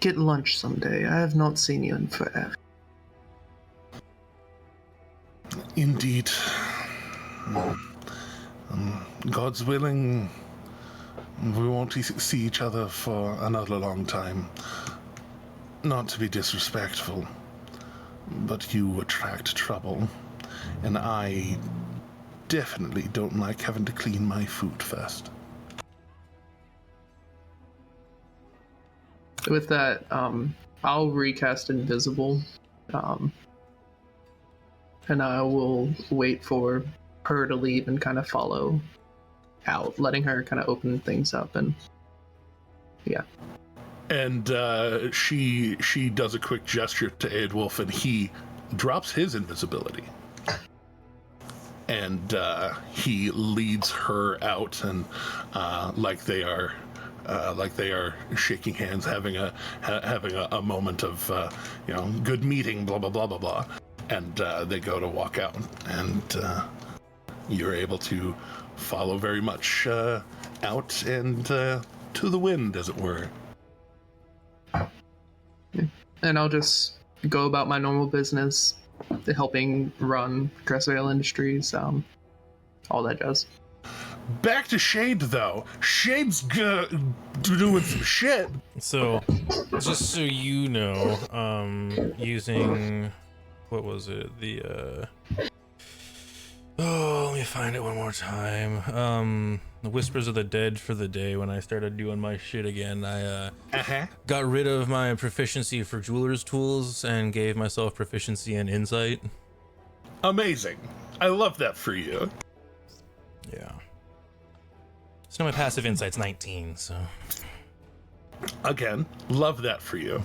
get lunch someday. I have not seen you in forever. Indeed. God's willing, we won't see each other for another long time. Not to be disrespectful, but you attract trouble, and I definitely don't like having to clean my food first. With that, I'll recast Invisible, and I will wait for her to leave and kind of follow out, letting her kind of open things up, and yeah. And she does a quick gesture to Aedwulf, and he drops his invisibility. And he leads her out, and like they are shaking hands, having a moment of good meeting, blah blah blah blah blah. And they go to walk out, and you're able to follow very much out and to the wind, as it were. And I'll just go about my normal business, helping run Cressvale Industries, all that jazz. Back to Shade, though. Shade's doing some shit. So, just so you know, using, what was it? Let me find it one more time. The Whispers of the Dead for the day. When I started doing my shit again, I got rid of my proficiency for jeweler's tools and gave myself proficiency in insight. Amazing. I love that for you. Yeah. So now my passive insight's 19, so... Again, love that for you.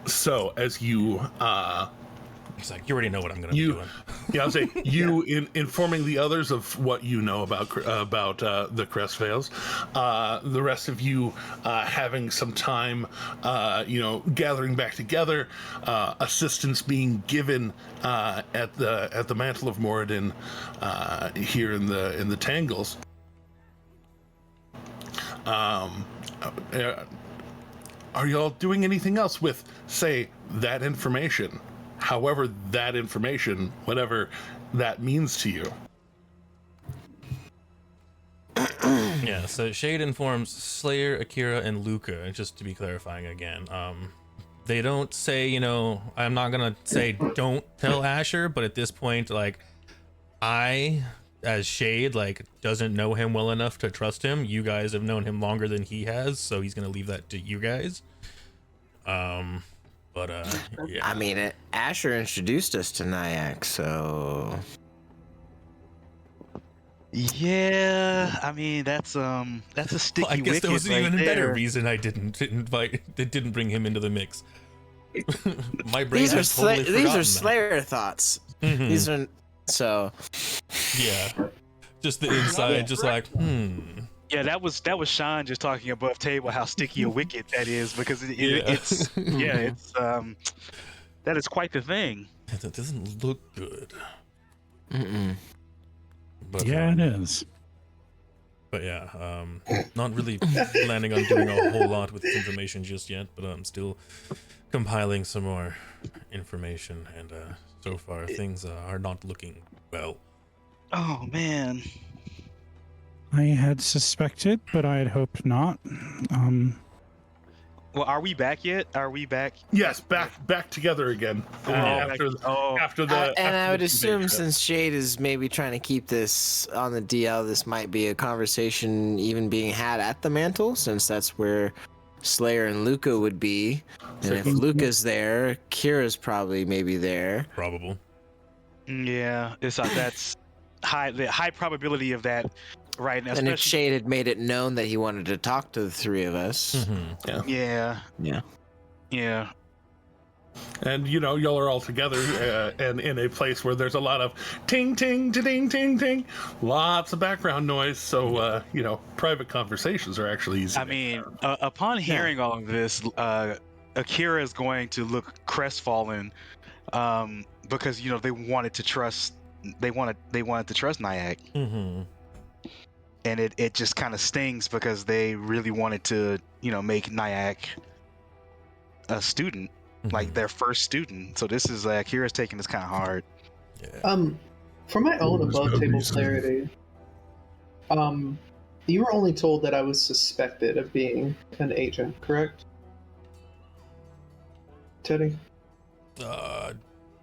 So, as you, He's like, you already know what I'm gonna be doing. Yeah, I'll say, you, in informing the others of what you know about the Cressvales, the rest of you having some time, gathering back together, assistance being given at the Mantle of Moradin here in the Tangles. Are y'all doing anything else with, say, that information? However, that information, whatever that means to you. Yeah, so Shade informs Slayer, Akira, and Luca, just to be clarifying again. They don't say, I'm not gonna say don't tell Asher, but at this point, I, as Shade, doesn't know him well enough to trust him. You guys have known him longer than he has, so he's gonna leave that to you guys. Yeah. I mean, Asher introduced us to Nyack, so... Yeah, I mean, that's a sticky I guess wicket there was right even a better there. reason I didn't bring him into the mix. My brain These has are totally forgotten these are that. Slayer thoughts. Mhm. These are... So... Yeah. Just the inside, just Yeah, that was Sean just talking above table how sticky a wicket that is, because it's that is quite the thing. That doesn't look good. Mm-mm. But, Yeah, it is. But yeah, not really planning on doing a whole lot with this information just yet, but I'm still compiling some more information, and so far things are not looking well. Oh man. I had suspected, but I had hoped not. Well, are we back yet? Are we back? Yes, back together again. After the And I would assume incubation. since Shade is maybe trying to keep this on the DL, this might be a conversation even being had at the Mantle, since that's where Slayer and Luca would be. And if Luca's there, Kira's probably maybe there. Probable. Yeah, that's the high probability of that right now. And if Shade had made it known that he wanted to talk to the three of us. Mm-hmm. Yeah. Yeah. And y'all are all together and in a place where there's a lot of ting ting ting ting ting, lots of background noise. So private conversations are actually easy. I mean, upon hearing all of this, Akira is going to look crestfallen, because they wanted to trust Nyack, Mm-hmm. and it just kind of stings because they really wanted to make Nyack a student, like their first student. So this is Akira's taking this kind of hard. Yeah. For my own There's above no table reason. clarity, you were only told that I was suspected of being an agent, correct? Teddy?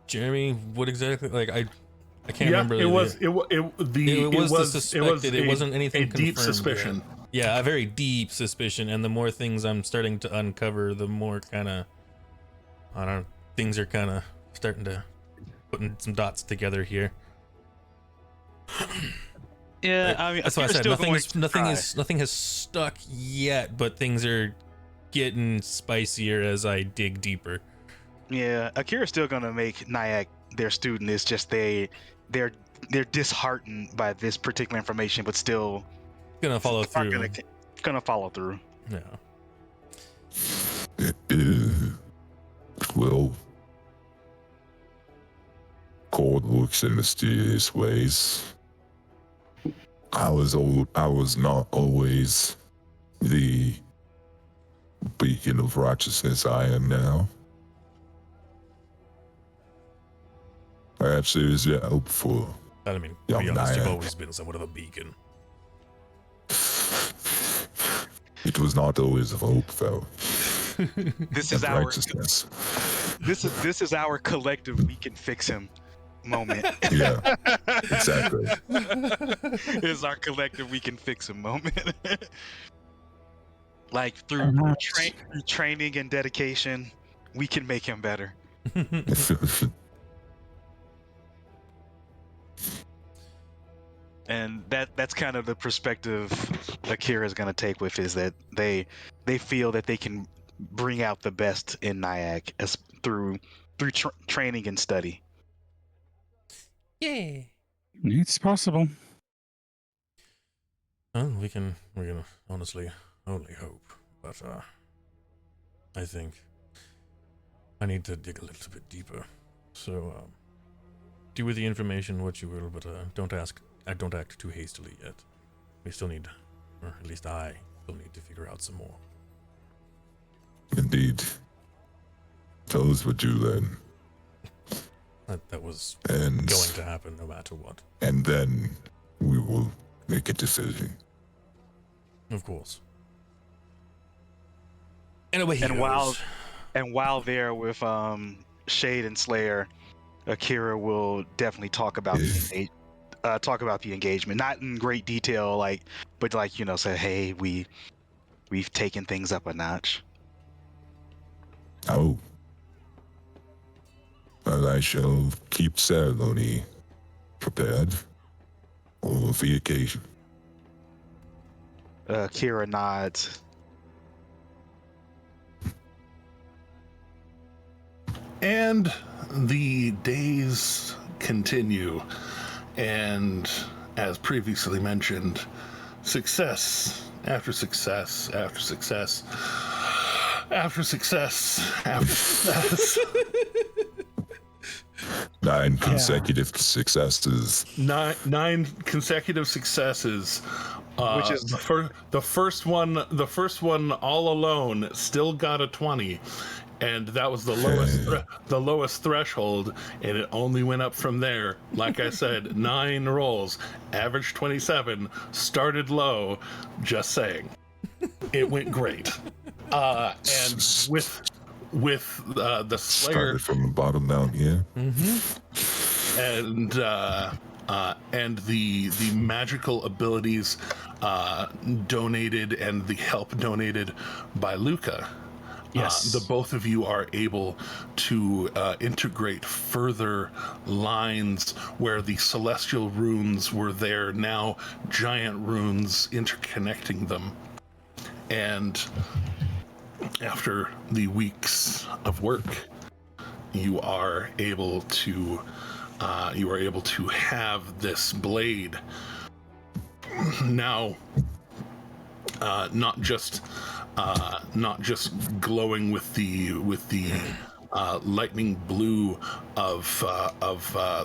Jeremy, what exactly? Like I can't remember. It was the suspected. It wasn't anything a deep confirmed suspicion. Yet. Yeah, a very deep suspicion. And the more things I'm starting to uncover, the more kind of, I don't know, things are kind of starting to putting some dots together here. Yeah, I mean, that's why I Akira's said still nothing has stuck yet, but things are getting spicier as I dig deeper. Yeah, Akira's still gonna make Nyack their student. It's just they're disheartened by this particular information, but still Gonna follow through. Gonna follow through. Yeah. Well, God works in mysterious ways. I was not always the beacon of righteousness I am now. Perhaps there is yet hope for I mean, to young be honest, you've Nyack. always been somewhat of a beacon. It was not always of hope, though. This is Of our righteousness. this is our collective we can fix him moment. Yeah, exactly. This is our collective we can fix him moment. Like through Perhaps. training and dedication, we can make him better. And that's kind of the perspective Akira is going to take with is that they feel that they can bring out the best in Nyack as through training and study. Yeah. It's possible. Well, we can honestly only hope, but I think I need to dig a little bit deeper. So do with the information what you will, but don't act too hastily yet. We still need, or at least I still need to figure out some more. Indeed. Tell us what you then. That was And going to happen no matter what. And then we will make a decision. Of course. And away he And goes. while there with Shade and Slayer, Akira will definitely talk about the engagement, not in great detail, but say, hey, we've taken things up a notch. Oh. But I shall keep ceremony prepared for the occasion. Akira nods. And the days continue, and as previously mentioned, success after success after success after success after success. 9 consecutive successes. Nine consecutive successes. Which is the first one all alone still got a 20. And that was the lowest threshold, and it only went up from there. Like I said, 9 rolls, average 27, started low. Just saying, it went great. And with the Slayer Started from the bottom down here. and the magical abilities donated and the help donated by Luca. Yes. The both of you are able to integrate further lines where the celestial runes were there, now giant runes interconnecting them. And after the weeks of work, you are able to have this blade now not just glowing with the lightning blue of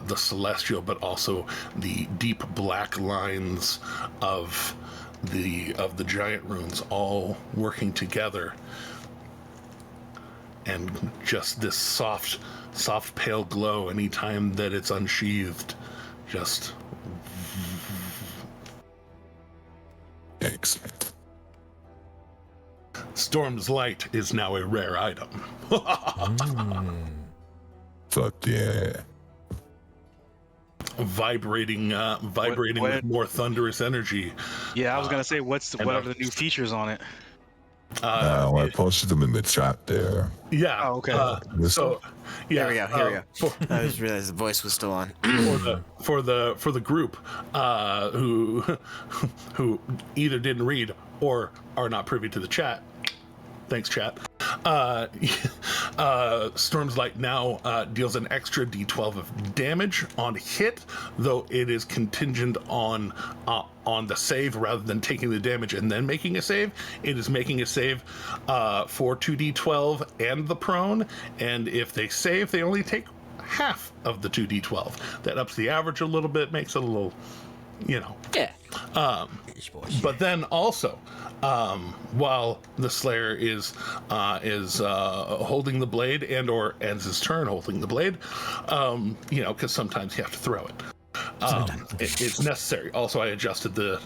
the celestial, but also the deep black lines of the giant runes all working together, and just this soft pale glow anytime that it's unsheathed. Just Excellent. Storm's Light is now a rare item. Fuck yeah. Vibrating with more thunderous energy. Yeah, I was gonna say, what are the new features on it? I posted them in the chat there. Yeah. Oh, okay. So, yeah. Here we go. I just realized the voice was still on. For the group who either didn't read or are not privy to the chat. Thanks, chat. Storm's Light now deals an extra d12 of damage on hit, though it is contingent on the save rather than taking the damage and then making a save. It is making a save for 2d12 and the prone, and if they save, they only take half of the 2d12. That ups the average a little bit, makes it a little, Yeah. But then also, while the Slayer is holding the blade or ends his turn holding the blade, because sometimes you have to throw it. It's necessary. Also, I adjusted the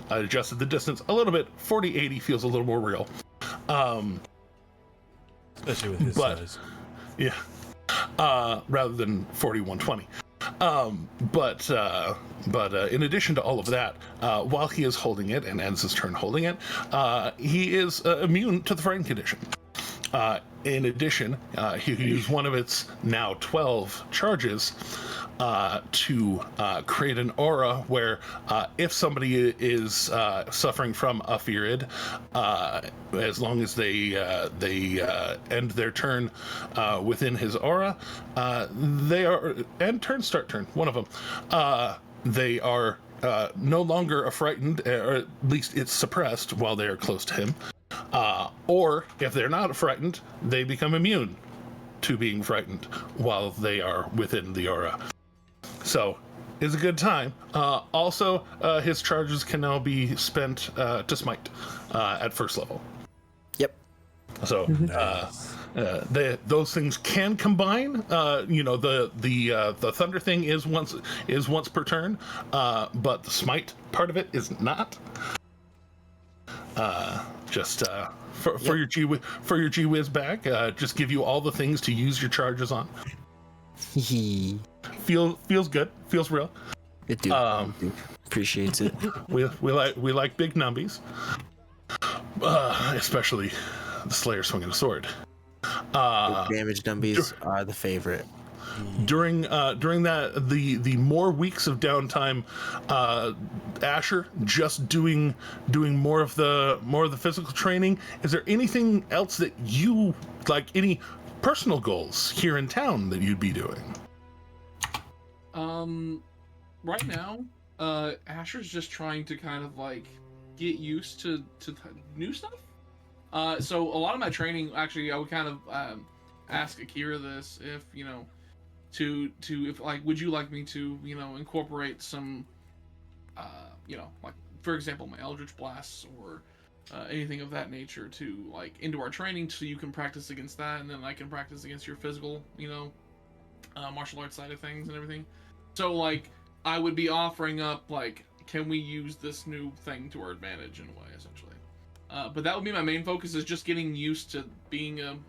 distance a little bit. 40-80 feels a little more real. Especially with his size. Yeah. Rather than 41-20. But in addition to all of that, while he is holding it and ends his turn holding it, he is immune to the frightened condition. In addition, he can use one of its now 12 charges to create an aura where if somebody is suffering from a Feared, as long as they end their turn within his aura, they are, and start turn, one of them, they are no longer a frightened, or at least it's suppressed while they are close to him. Or if they're not frightened, they become immune to being frightened while they are within the aura. So it's a good time. Also, his charges can now be spent to smite at first level. Yep. So those things can combine. The thunder thing is once per turn, but the smite part of it is not. For your G Wiz back, just give you all the things to use your charges on. Feels good. Feels real. It do. Appreciates it. We like big numbies, especially the Slayer swinging a sword. Damage dumbies are the favorite. During the more weeks of downtime, Asher just doing more of the physical training. Is there anything else that you like? Any personal goals here in town that you'd be doing? Right now, Asher's just trying to kind of like get used to new stuff. So a lot of my training, actually, I would kind of ask Akira this, if if like, would you like me to incorporate some like, for example, my Eldritch Blasts or anything of that nature to like into our training, so you can practice against that, and then I can practice against your physical martial arts side of things and everything. So like, I would be offering up like, can we use this new thing to our advantage in a way, essentially. But that would be my main focus, is just getting used to being a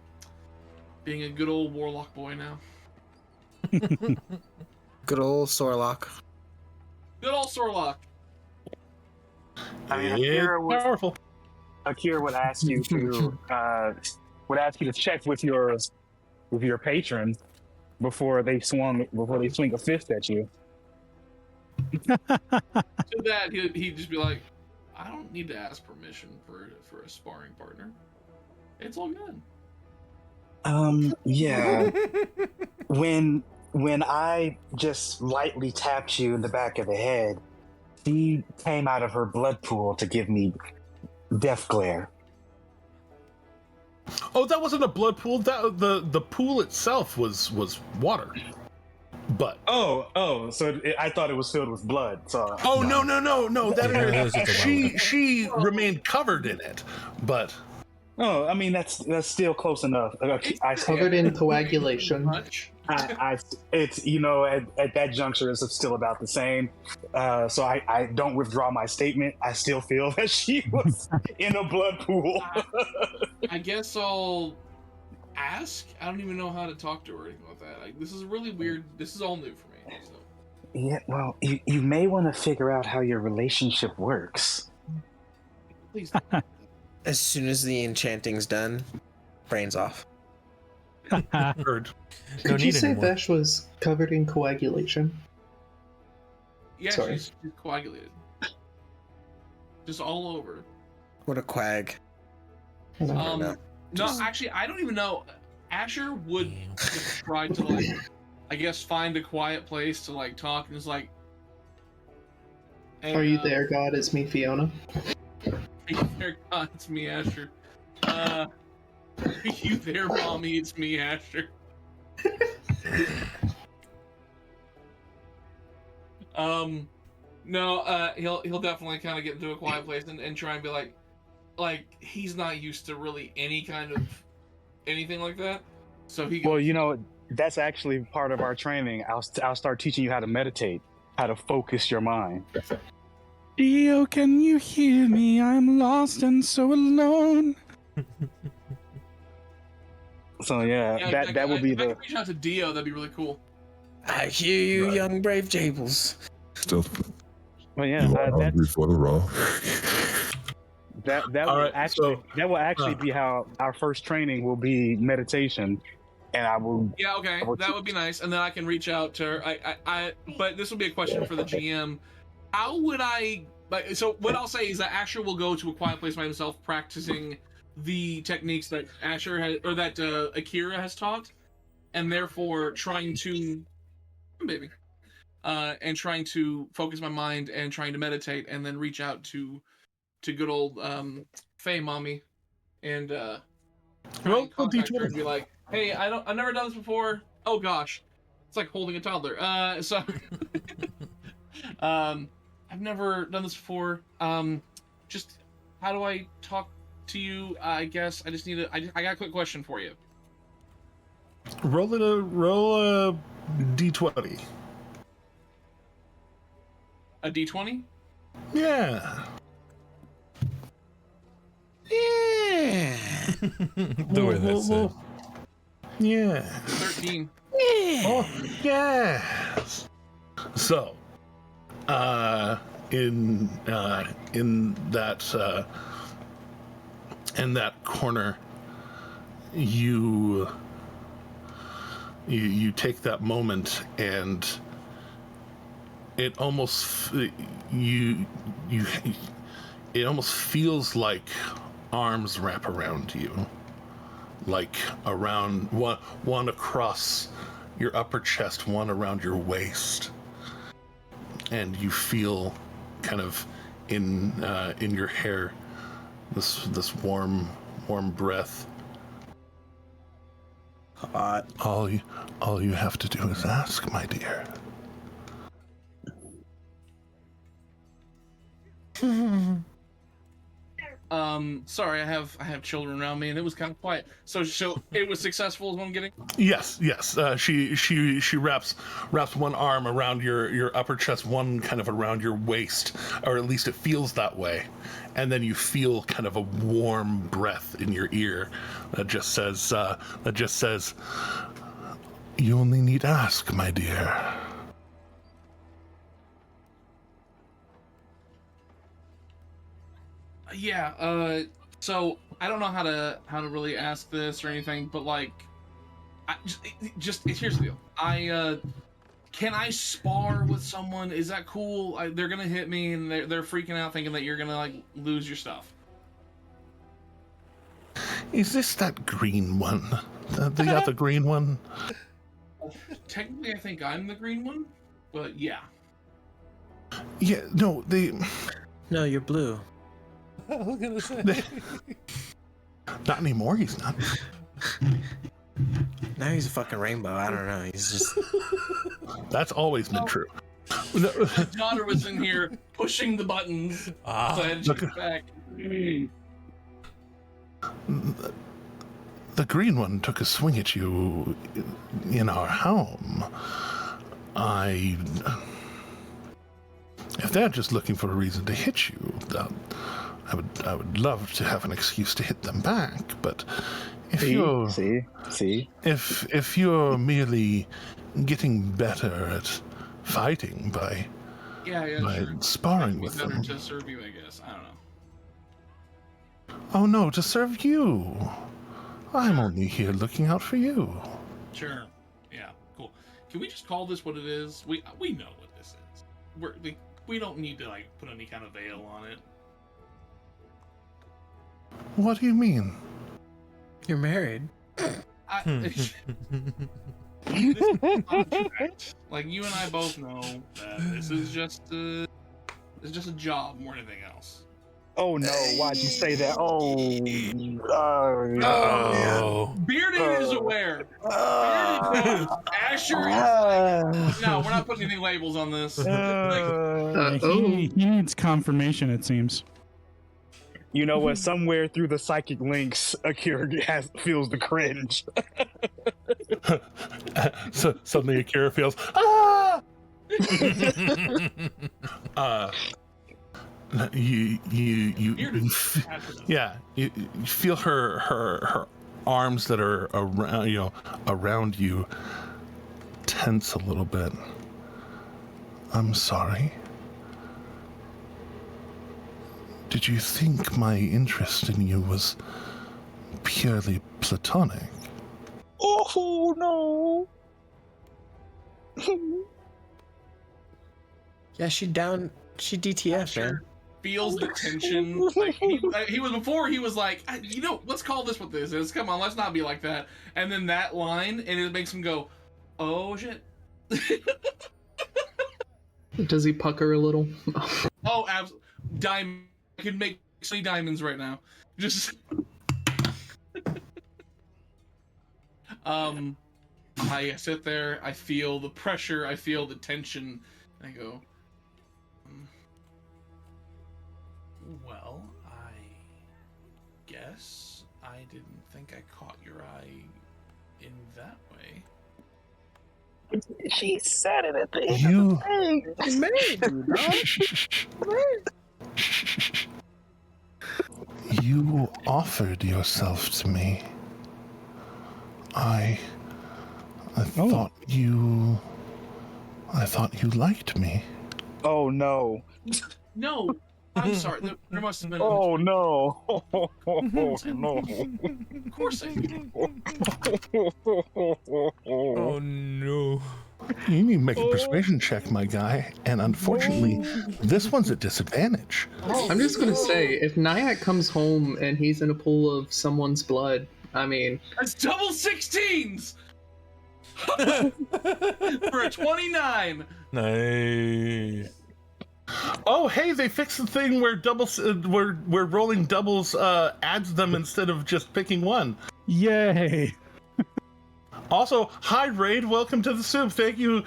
good old warlock boy now. Good old Sorlock. Good old Sorlock. I mean, Akira would ask you to check with your patrons before they swing a fist at you. To that, he'd just be like, I don't need to ask permission for a sparring partner. It's all good. Yeah. when I just lightly tapped you in the back of the head, she came out of her blood pool to give me death glare. Oh, that wasn't a blood pool. That the pool itself was water. But so I thought it was filled with blood. So no. That It was she remained covered in it, but I mean that's still close enough. Covered in coagulation. Much. It's at that juncture it's still about the same. So I don't withdraw my statement. I still feel that she was in a blood pool. I guess I'll ask. I don't even know how to talk to her or anything like that. Like, this is really weird. This is all new for me. So. Yeah, well, you may want to figure out how your relationship works. Please. As soon as the enchanting's done, brains off. heard. Could you say Vesh was covered in coagulation? Yeah, Sorry. she's coagulated. Just all over. What a quag. No, actually, I don't even know. Asher would just try to, like, I guess, find a quiet place to, like, talk, and it's like... Hey, Are you there, God? It's me, Fiona. Are you there, God? It's me, Asher. Are you there, Mommy? It's me, Asher. No, he'll definitely kind of get into a quiet place and try and be like he's not used to really any kind of anything like that. So he goes, Well, that's actually part of our training. I'll start teaching you how to meditate, how to focus your mind. Dio, can you hear me? I'm lost and so alone. So that would be if I could reach out to Dio, that'd be really cool. I hear you, young brave Jables. Still, well, yeah, you are hungry for the raw. That will actually be how our first training will be meditation, and I will. Yeah, okay, that would be nice, and then I can reach out to her. But this will be a question for the GM. How would I? So what I'll say is that Asher will go to a quiet place by himself, practicing the techniques that Asher has, or that Akira has taught, and therefore trying to, and trying to focus my mind and trying to meditate, and then reach out to good old Faye Mommy, and contact her and be like, "Hey, I've never done this before. Oh gosh, it's like holding a toddler. So I've never done this before. Just how do I talk to you? I guess I just need to. I got a quick question for you. Roll a d20. A d20? Yeah. Yeah. The way that's said. Yeah. 13. Yeah. Oh, yes. So, in that corner, you take that moment, and it almost it almost feels like arms wrap around you, like around one across your upper chest, one around your waist, and you feel kind of in your hair this warm breath. Hot. All you have to do is ask, my dear. Sorry, I have children around me, and it was kind of quiet. So it was successful, is what I'm getting. Yes. She wraps one arm around your upper chest, one kind of around your waist, or at least it feels that way, and then you feel kind of a warm breath in your ear that just says, "You only need ask, my dear." Yeah. So I don't know how to really ask this or anything, but like, here's the deal. Can I spar with someone? Is that cool? They're gonna hit me, and they're freaking out, thinking that you're gonna like lose your stuff. Is this that green one? The other green one. Technically, I think I'm the green one, but yeah. Yeah, no, No, you're blue. I was gonna say. Not anymore. He's not. Now he's a fucking rainbow. I don't know. He's just. That's always been true. My daughter was in here pushing the buttons. So I had to check back. The green one took a swing at you in our home. If they're just looking for a reason to hit you, I would love to have an excuse to hit them back. But if if you're merely getting better at fighting by sure. sparring with better them, to serve you, I guess. I don't know. oh no, to serve you. I'm only here looking out for you. Sure. Yeah. Cool. Can we just call this what it is? We know what this is. We don't need to put any kind of veil on it. What do you mean? You're married. This is a contract. You and I both know that this is just a job more than anything else. Oh no! Why'd you say that? Oh. Bearded is aware. Bearded knows. Asher is no, we're not putting any labels on this. He needs confirmation, it seems. You know what? Somewhere through the psychic links, Akira feels the cringe. So suddenly Akira feels you feel her arms that are around you tense a little bit. I'm sorry. Did you think my interest in you was purely platonic? Oh no. Yeah, she DTF, man. Feels the tension. He was before. He was like, let's call this what this is. Come on, let's not be like that. And then that line, and it makes him go, "Oh shit." Does he pucker a little? Oh, absolutely. Diamond. I could make 20 diamonds right now. Just. I sit there. I feel the pressure. I feel the tension. And I go. Well, I guess I didn't think I caught your eye in that way. She said it at the end of the day. You offered yourself to me. I thought you liked me. Oh no. No. I'm sorry. There must have been. Oh no! Oh no! Of course I do. Oh no! You need to make a persuasion check, my guy. And unfortunately, this one's at disadvantage. I'm just gonna say, if Nyack comes home and he's in a pool of someone's blood, I mean, that's double 16s for a 29. Nice. Oh, hey, they fixed the thing where where rolling doubles adds them instead of just picking one. Yay! Also, hi Raid, welcome to the soup. Thank you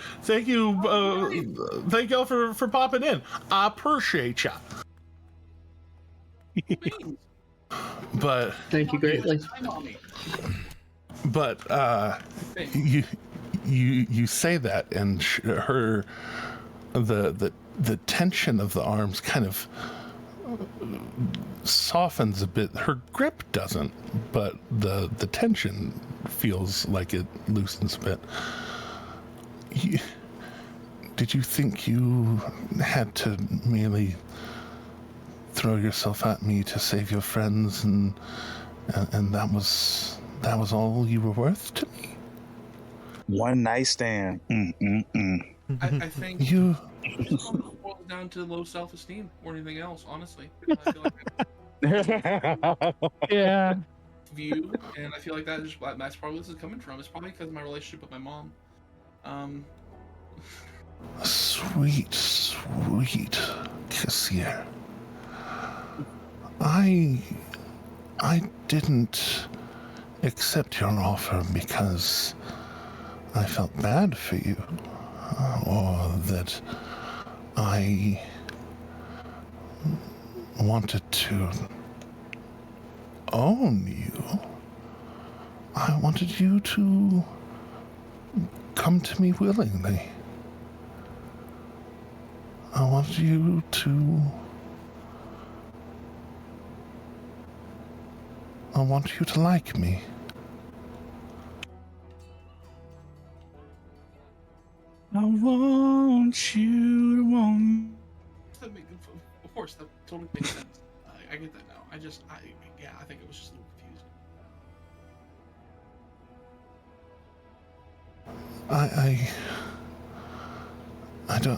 all for popping in. I appreciate ya. But thank you greatly. But you say that, and the tension of the arms kind of softens a bit. Her grip doesn't, but the tension feels like it loosens a bit. Did you think you had to merely throw yourself at me to save your friends, and that was all you were worth to me? One night stand. I think you boils down to low self-esteem more than anything else, honestly. I feel like Yeah. view, and I feel like that's probably where this is coming from. It's probably because of my relationship with my mom. Sweet Kassir. I didn't accept your offer because I felt bad for you, or that I wanted to own you. I wanted you to come to me willingly. I wanted you to... I want you to like me. I want you to want. Of course, that totally makes sense. I get that now. I think it was just a little confused.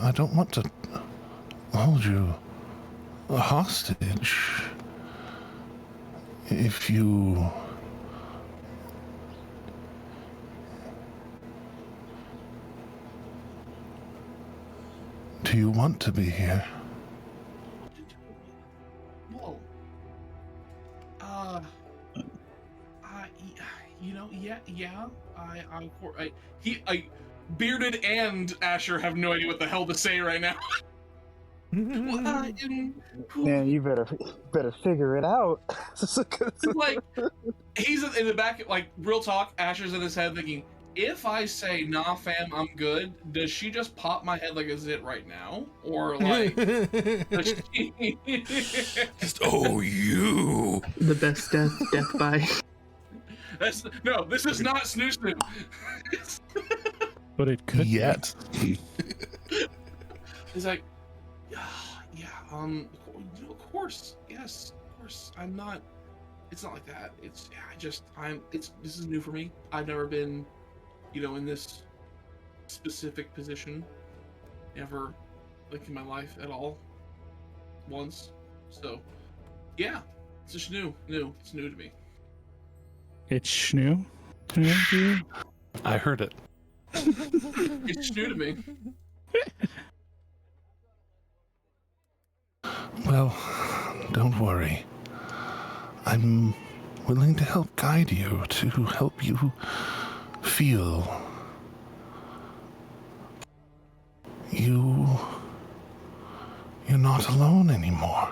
I don't want to hold you hostage. If you... Do you want to be here? Whoa. Yeah. Bearded and Asher have no idea what the hell to say right now. Man, you better figure it out. Like, he's in the back, like, real talk, Asher's in his head thinking, if I say, nah, fam, I'm good, does she just pop my head like a zit right now? Or, like, does she... Just, oh, you! The best death by. No, this is not Snoo Snoo. But it could yet. He's like, of course, yes, of course. I'm not. It's not like that. This is new for me. I've never been, in this specific position, ever, like, in my life at all, once. So, yeah, it's just new. It's new to me. It's Schnoo? I heard it. It's new to me. Well, don't worry. I'm willing to help guide you, to help you feel you're not alone anymore.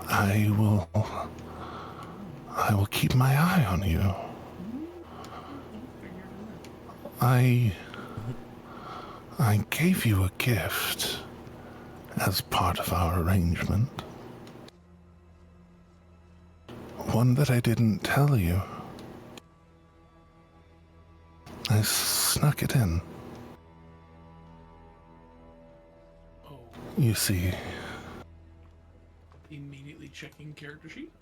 I will keep my eye on you. I gave you a gift as part of our arrangement. One that I didn't tell you. I snuck it in. Oh. You see. Immediately checking character sheet.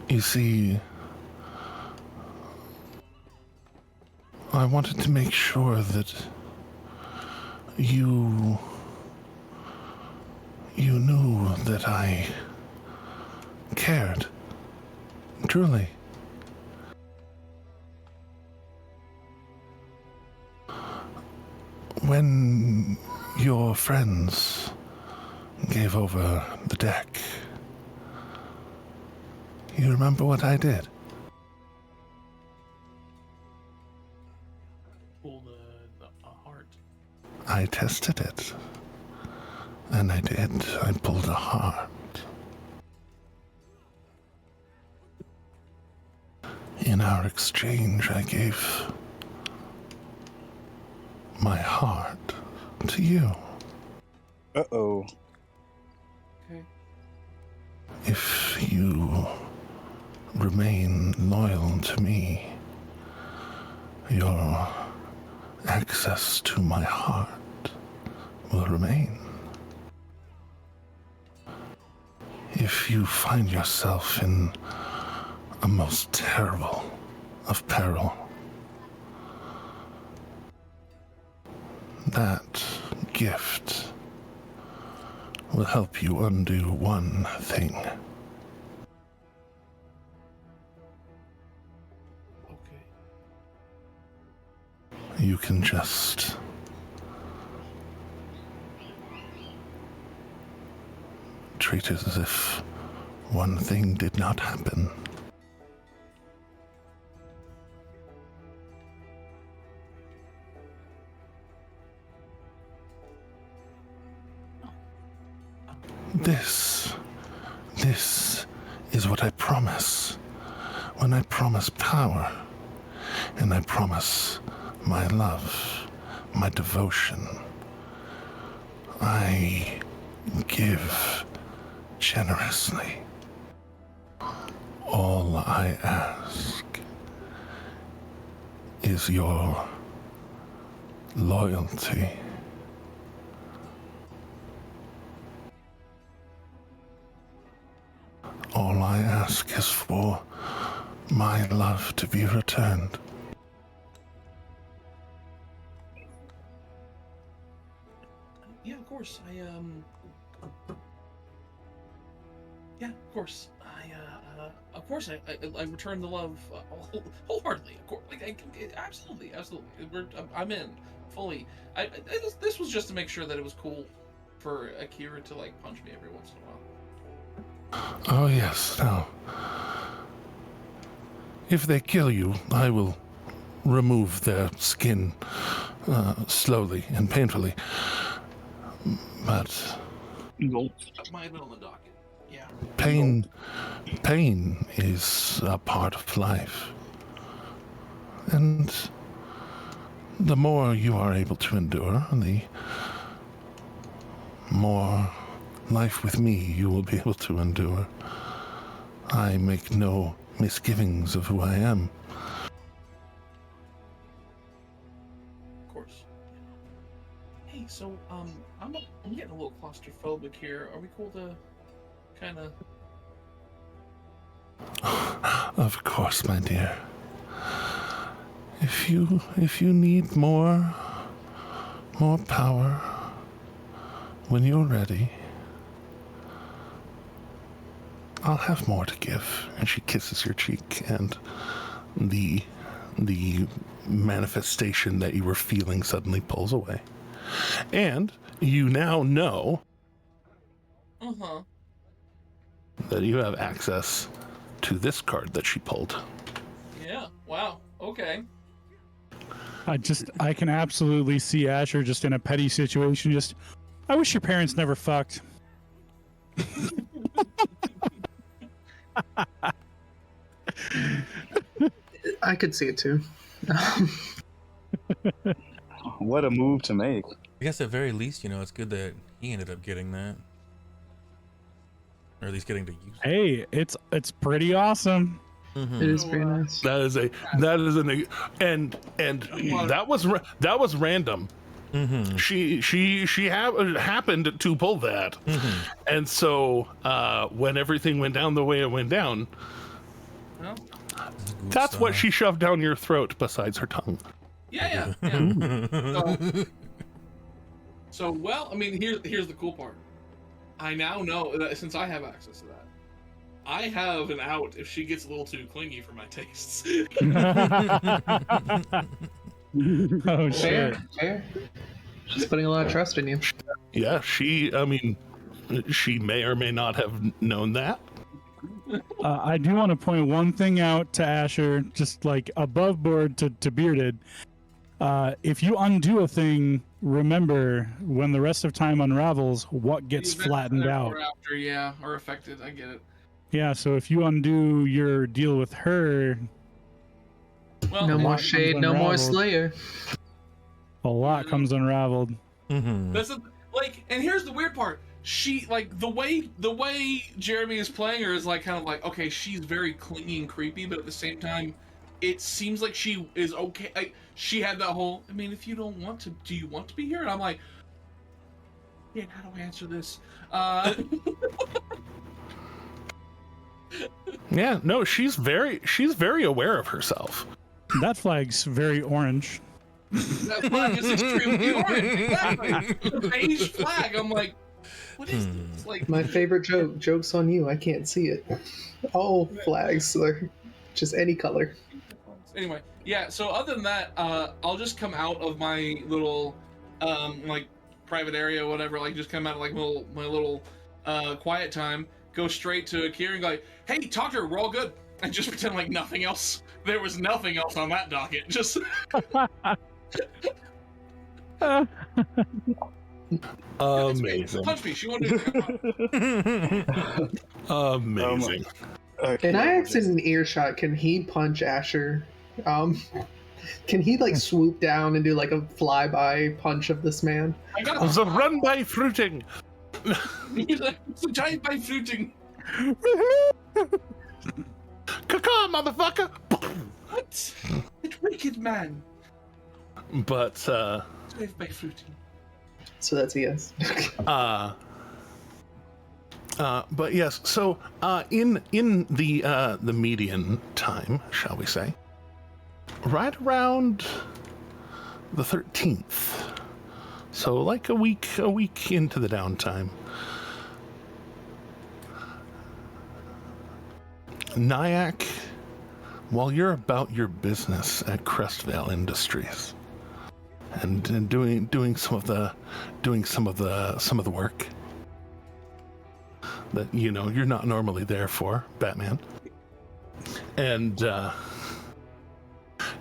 You see, I wanted to make sure that you knew that I cared. Truly. When your friends gave over the deck, you remember what I did? Pull the heart. I tested it. And I did. I pulled a heart. In our exchange, I gave my heart to you. Uh-oh. Okay. If you remain loyal to me, your access to my heart will remain. If you find yourself in a most terrible of peril, that gift will help you undo one thing. Okay. You can just treat it as if one thing did not happen. This is what I promise. When I promise power, and I promise my love, my devotion, I give generously. All I ask is your loyalty. All I ask is for my love to be returned. Yeah, of course. Yeah, of course. I return the love wholeheartedly. Of course, absolutely. I'm in fully. This was just to make sure that it was cool for Akira to like punch me every once in a while. Oh yes, now, if they kill you, I will remove their skin slowly and painfully. But Might have been on the docket. Yeah. pain is a part of life. And the more you are able to endure, the more life with me you will be able to endure. I make no misgivings of who I am. Of course. Hey, so I'm getting a little claustrophobic here. Are we cool to kind of? Of course, my dear. If you need more power when you're ready, I'll have more to give. And she kisses your cheek, and the manifestation that you were feeling suddenly pulls away. And you now know that you have access to this card that she pulled. Yeah. Wow. Okay. I can absolutely see Asher just in a petty situation. I wish your parents never fucked. I could see it too. What a move to make. I guess at very least, it's good that he ended up getting that. Or at least getting to use it. Hey, it's pretty awesome. It is very nice. That is and that was random. Mm-hmm. She happened to pull that, and so when everything went down the way it went down, that's what she shoved down your throat besides her tongue. Yeah. So well, I mean, here's the cool part. I now know that since I have access to that, I have an out if she gets a little too clingy for my tastes. Oh shit! Fair. She's putting a lot of trust in you. Yeah, she may or may not have known that. I do want to point one thing out to Asher, just like above board to Bearded. If you undo a thing, remember when the rest of time unravels, what gets flattened out. After, or affected. I get it. Yeah, so if you undo your deal with her, well, no more shade, no more Slayer. A lot comes unraveled. Mm-hmm. That's and here's the weird part. She the way Jeremy is playing her is kind of okay, she's very clingy and creepy, but at the same time, it seems like she is okay. She had that whole, I mean, if you don't want to, do you want to be here? And I'm like, yeah, how do I answer this? Yeah, no, she's very aware of herself. That flag's very orange. That flag is extremely orange. Exactly. The beige flag. I'm like, What is this? Like My favorite joke. Joke's on you. I can't see it. All flags are just any color. Anyway, yeah. So other than that, I'll just come out of my little, like private area, or whatever. Like just come out of like my little, quiet time. Go straight to Akira and go like, "Hey, talk to her. We're all good." And just pretend like nothing else. There was nothing else on that docket. Just. Amazing. Punch me. She wanted to. Amazing. Okay, And I asked in earshot, can he punch Asher? Can he like swoop down and do like a flyby punch of this man? I got The run by fruiting. It's a giant by fruiting. Caca, motherfucker. What? That wicked man. But Giant by fruiting. So that's a yes. but yes. So in the median time, shall we say, right around the 13th. So like a week into the downtime. Nyack, while you're about your business at Crestvale Industries and doing some of the work that you're not normally there for, Batman, and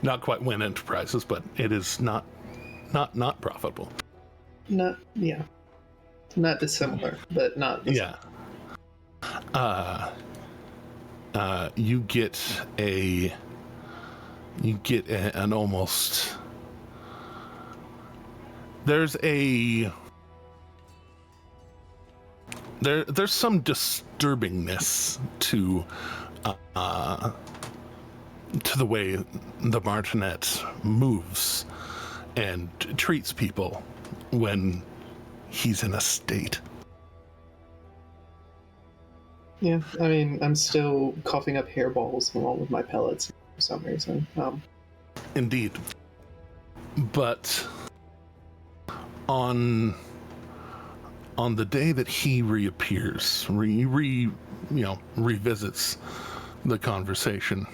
not quite Win Enterprises, but it is not profitable. Not dissimilar, but not. Yeah. You get an almost. There's some disturbingness to the way the Martinet moves and treats people when he's in a state. Yeah, I mean, I'm still coughing up hairballs along with my pellets for some reason. Indeed. But on the day that he reappears, revisits the conversation,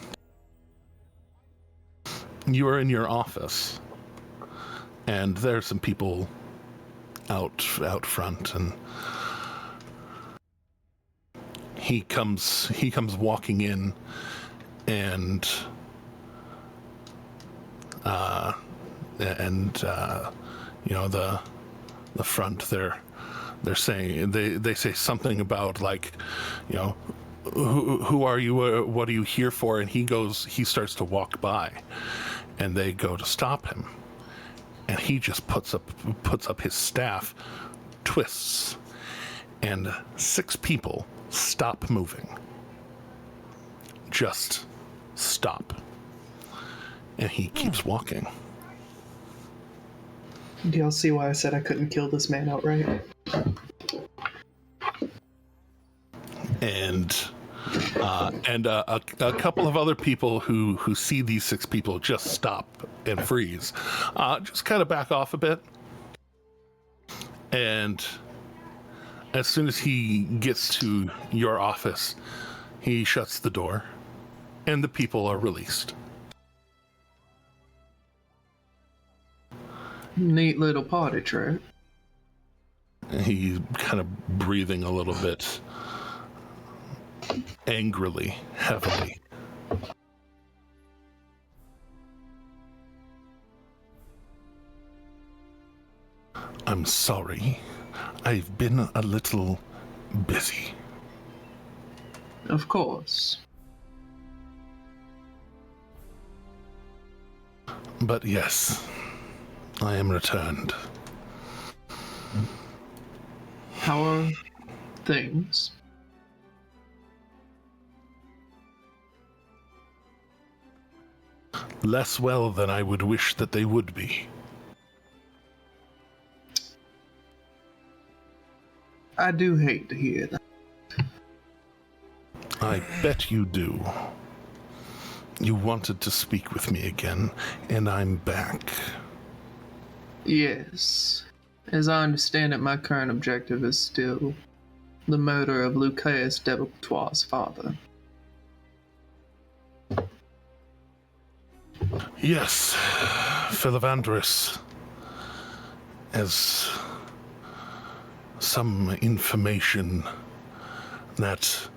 you are in your office, and there are some people out front, and he comes walking in, and the front, they're saying, they say something about like, who are you, what are you here for? And he starts to walk by, and they go to stop him, and he just puts up his staff, twists, and 6 people stop moving. Just stop. And he keeps walking. Do y'all see why I said I couldn't kill this man outright? And a couple of other people who see these 6 people just stop and freeze, just kind of back off a bit. And as soon as he gets to your office, he shuts the door, and the people are released. Neat little party trick. He's kind of breathing a little bit angrily, heavily. I'm sorry. I've been a little busy. Of course. But yes, I am returned. How are things? Less well than I would wish that they would be. I do hate to hear that. I bet you do. You wanted to speak with me again, and I'm back. Yes. As I understand it, my current objective is still the murder of Lucas Debatoire's father. Yes, Philavandrus has some information that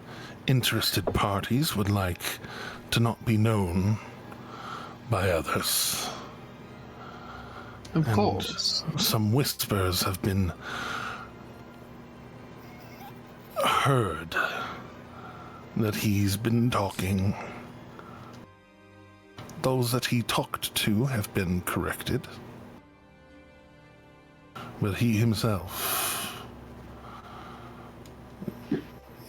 interested parties would like to not be known by others. Of course. Some whispers have been heard that he's been talking. Those that he talked to have been corrected. But he himself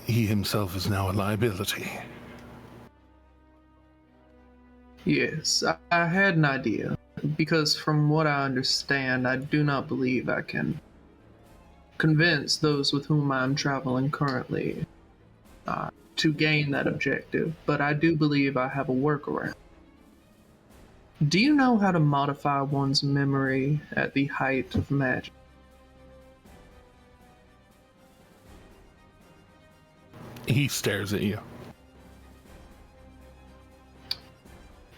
is now a liability. Yes, I had an idea. Because from what I understand, I do not believe I can convince those with whom I'm traveling currently to gain that objective, but I do believe I have a workaround. Do you know how to modify one's memory at the height of magic? He stares at you.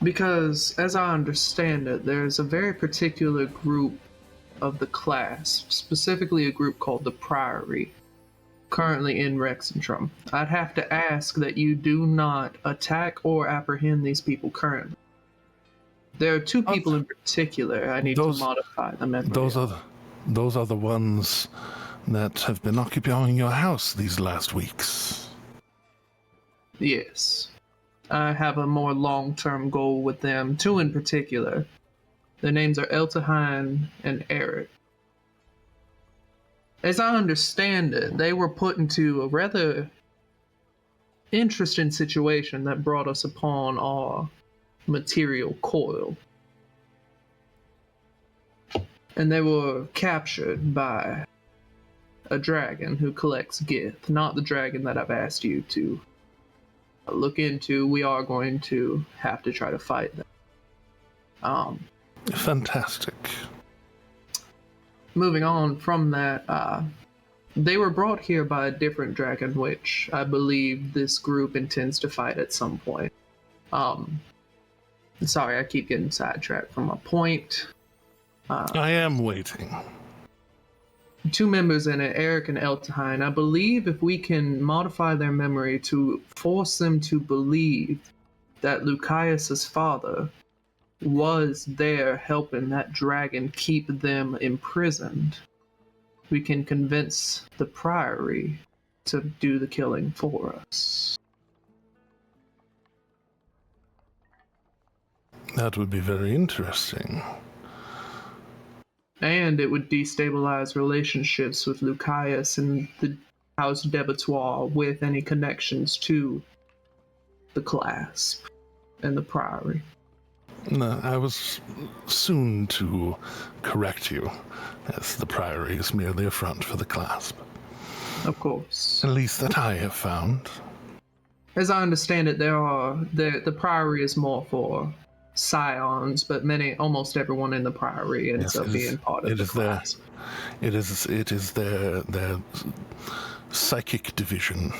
Because, as I understand it, there's a very particular group of the class, specifically a group called the Priory, currently in Rexentrum. I'd have to ask that you do not attack or apprehend these people currently. There are two people in particular I need to modify the memory. Those are the ones that have been occupying your house these last weeks. Yes. I have a more long-term goal with them, two in particular. Their names are Eltahine and Eric. As I understand it, they were put into a rather interesting situation that brought us upon our material coil. And they were captured by a dragon who collects Gith, not the dragon that I've asked you to look into. We are going to have to try to fight them. Fantastic. Moving on from that, they were brought here by a different dragon, which I believe this group intends to fight at some point. Sorry, I keep getting sidetracked from my point. I am waiting. Two members in it, Eric and Eltahine. I believe if we can modify their memory to force them to believe that Lucas's father was there helping that dragon keep them imprisoned, we can convince the Priory to do the killing for us. That would be very interesting. And it would destabilize relationships with Lucas and the House Debatoire with any connections to the Clasp and the Priory. No, I was soon to correct you, as the Priory is merely a front for the Clasp. Of course. At least that I have found. As I understand it, the Priory is more for scions, but almost everyone in the Priory ends up being part of the class. It is their psychic division.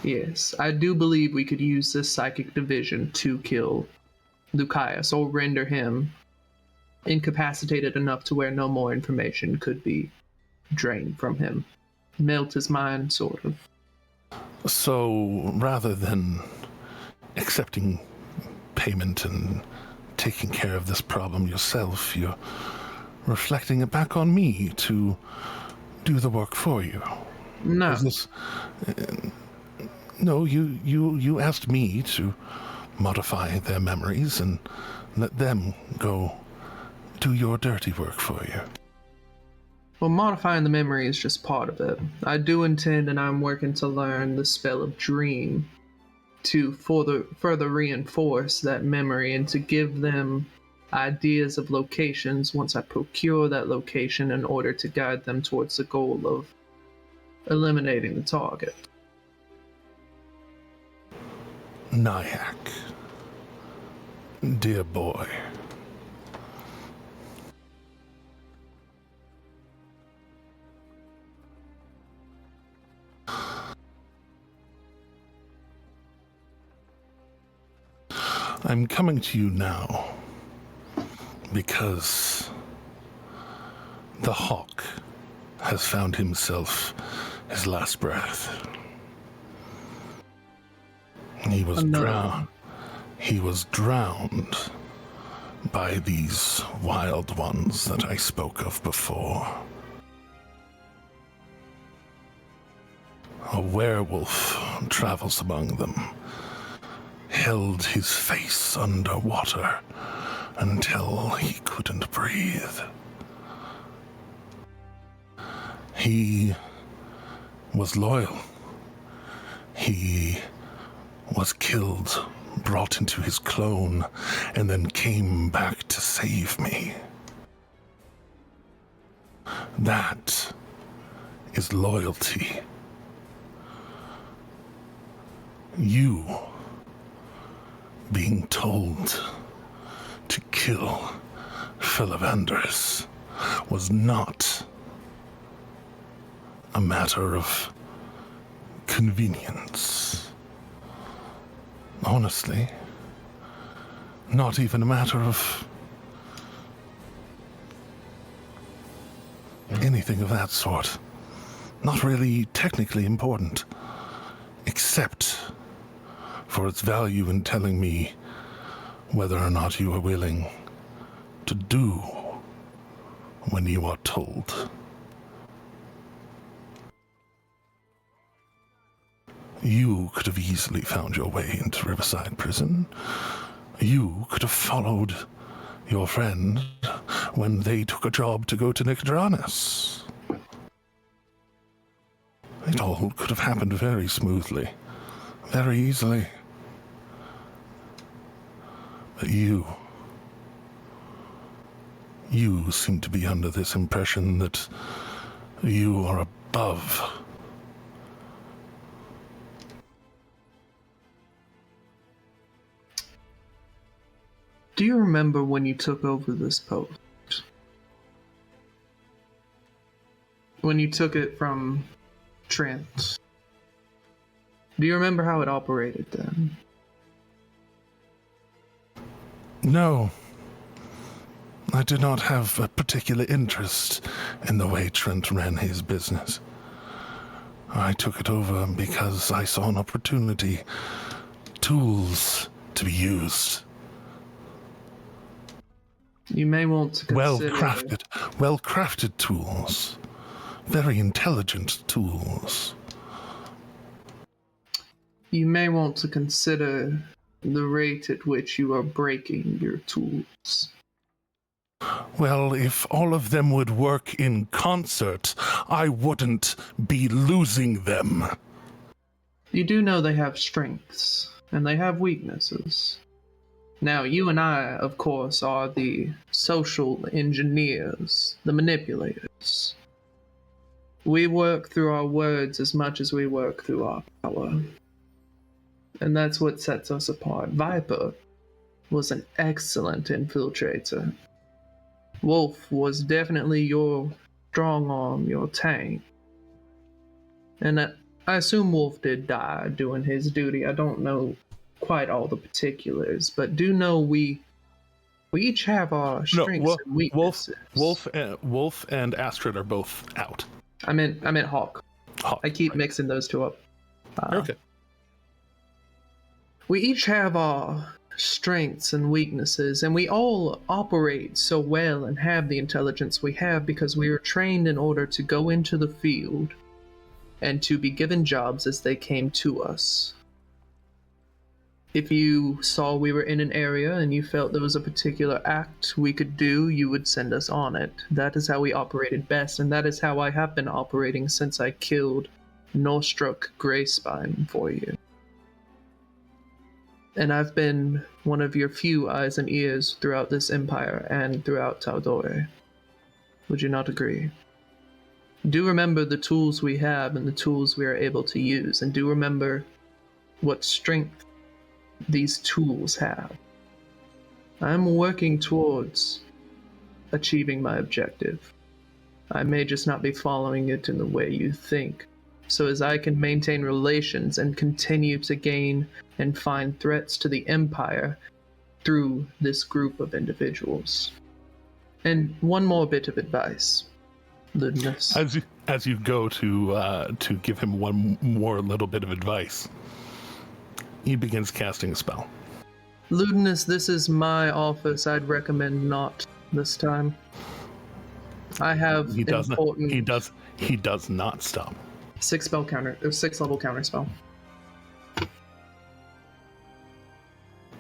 Yes, I do believe we could use this psychic division to kill Lucas, or render him incapacitated enough to where no more information could be drained from him. Melt his mind, sort of. So, rather than accepting payment and taking care of this problem yourself, you're reflecting it back on me to do the work for you. No. No, you asked me to modify their memories and let them go do your dirty work for you. Well, modifying the memory is just part of it. I do intend, and I'm working to learn the spell of Dream to further reinforce that memory and to give them ideas of locations once I procure that location in order to guide them towards the goal of eliminating the target. Nyack. Dear boy. I'm coming to you now because the hawk has found himself his last breath. He was drowned. He was drowned by these wild ones that I spoke of before. A werewolf travels among them, held his face underwater until he couldn't breathe. He was loyal. He was killed, brought into his clone, and then came back to save me. That is loyalty. You being told to kill Philavandrus was not a matter of convenience. Honestly, not even a matter of anything of that sort. Not really technically important, except for its value in telling me whether or not you are willing to do when you are told. You could have easily found your way into Riverside Prison. You could have followed your friend when they took a job to go to Nicodranas. It all could have happened very smoothly, very easily. But you seem to be under this impression that you are above. Do you remember when you took over this post? When you took it from Trent? Do you remember how it operated then? No. I did not have a particular interest in the way Trent ran his business. I took it over because I saw an opportunity, tools to be used. You may want to consider... Well-crafted tools. Very intelligent tools. You may want to consider the rate at which you are breaking your tools. Well, if all of them would work in concert, I wouldn't be losing them. You do know they have strengths, and they have weaknesses. Now, you and I, of course, are the social engineers, the manipulators. We work through our words as much as we work through our power. And that's what sets us apart. Viper was an excellent infiltrator. Wolf was definitely your strong arm, your tank. And I assume Wolf did die doing his duty. I don't know quite all the particulars, but do know we each have our strengths and weaknesses. Wolf and Astrid are both out. I meant Hawk. I keep mixing those two up. Okay. We each have our strengths and weaknesses, and we all operate so well and have the intelligence we have because we were trained in order to go into the field and to be given jobs as they came to us. If you saw we were in an area and you felt there was a particular act we could do, you would send us on it. That is how we operated best, and that is how I have been operating since I killed Norstruck Greyspine for you. And I've been one of your few eyes and ears throughout this empire and throughout Taldore. Would you not agree? Do remember the tools we have and the tools we are able to use, and do remember what strength these tools have. I'm working towards achieving my objective. I may just not be following it in the way you think. So as I can maintain relations and continue to gain and find threats to the Empire, through this group of individuals. And one more bit of advice, Ludinus. As you go to give him one more little bit of advice, he begins casting a spell. Ludinus, this is my office. I'd recommend not this time. I have important. He does not stop. 6 level counter spell.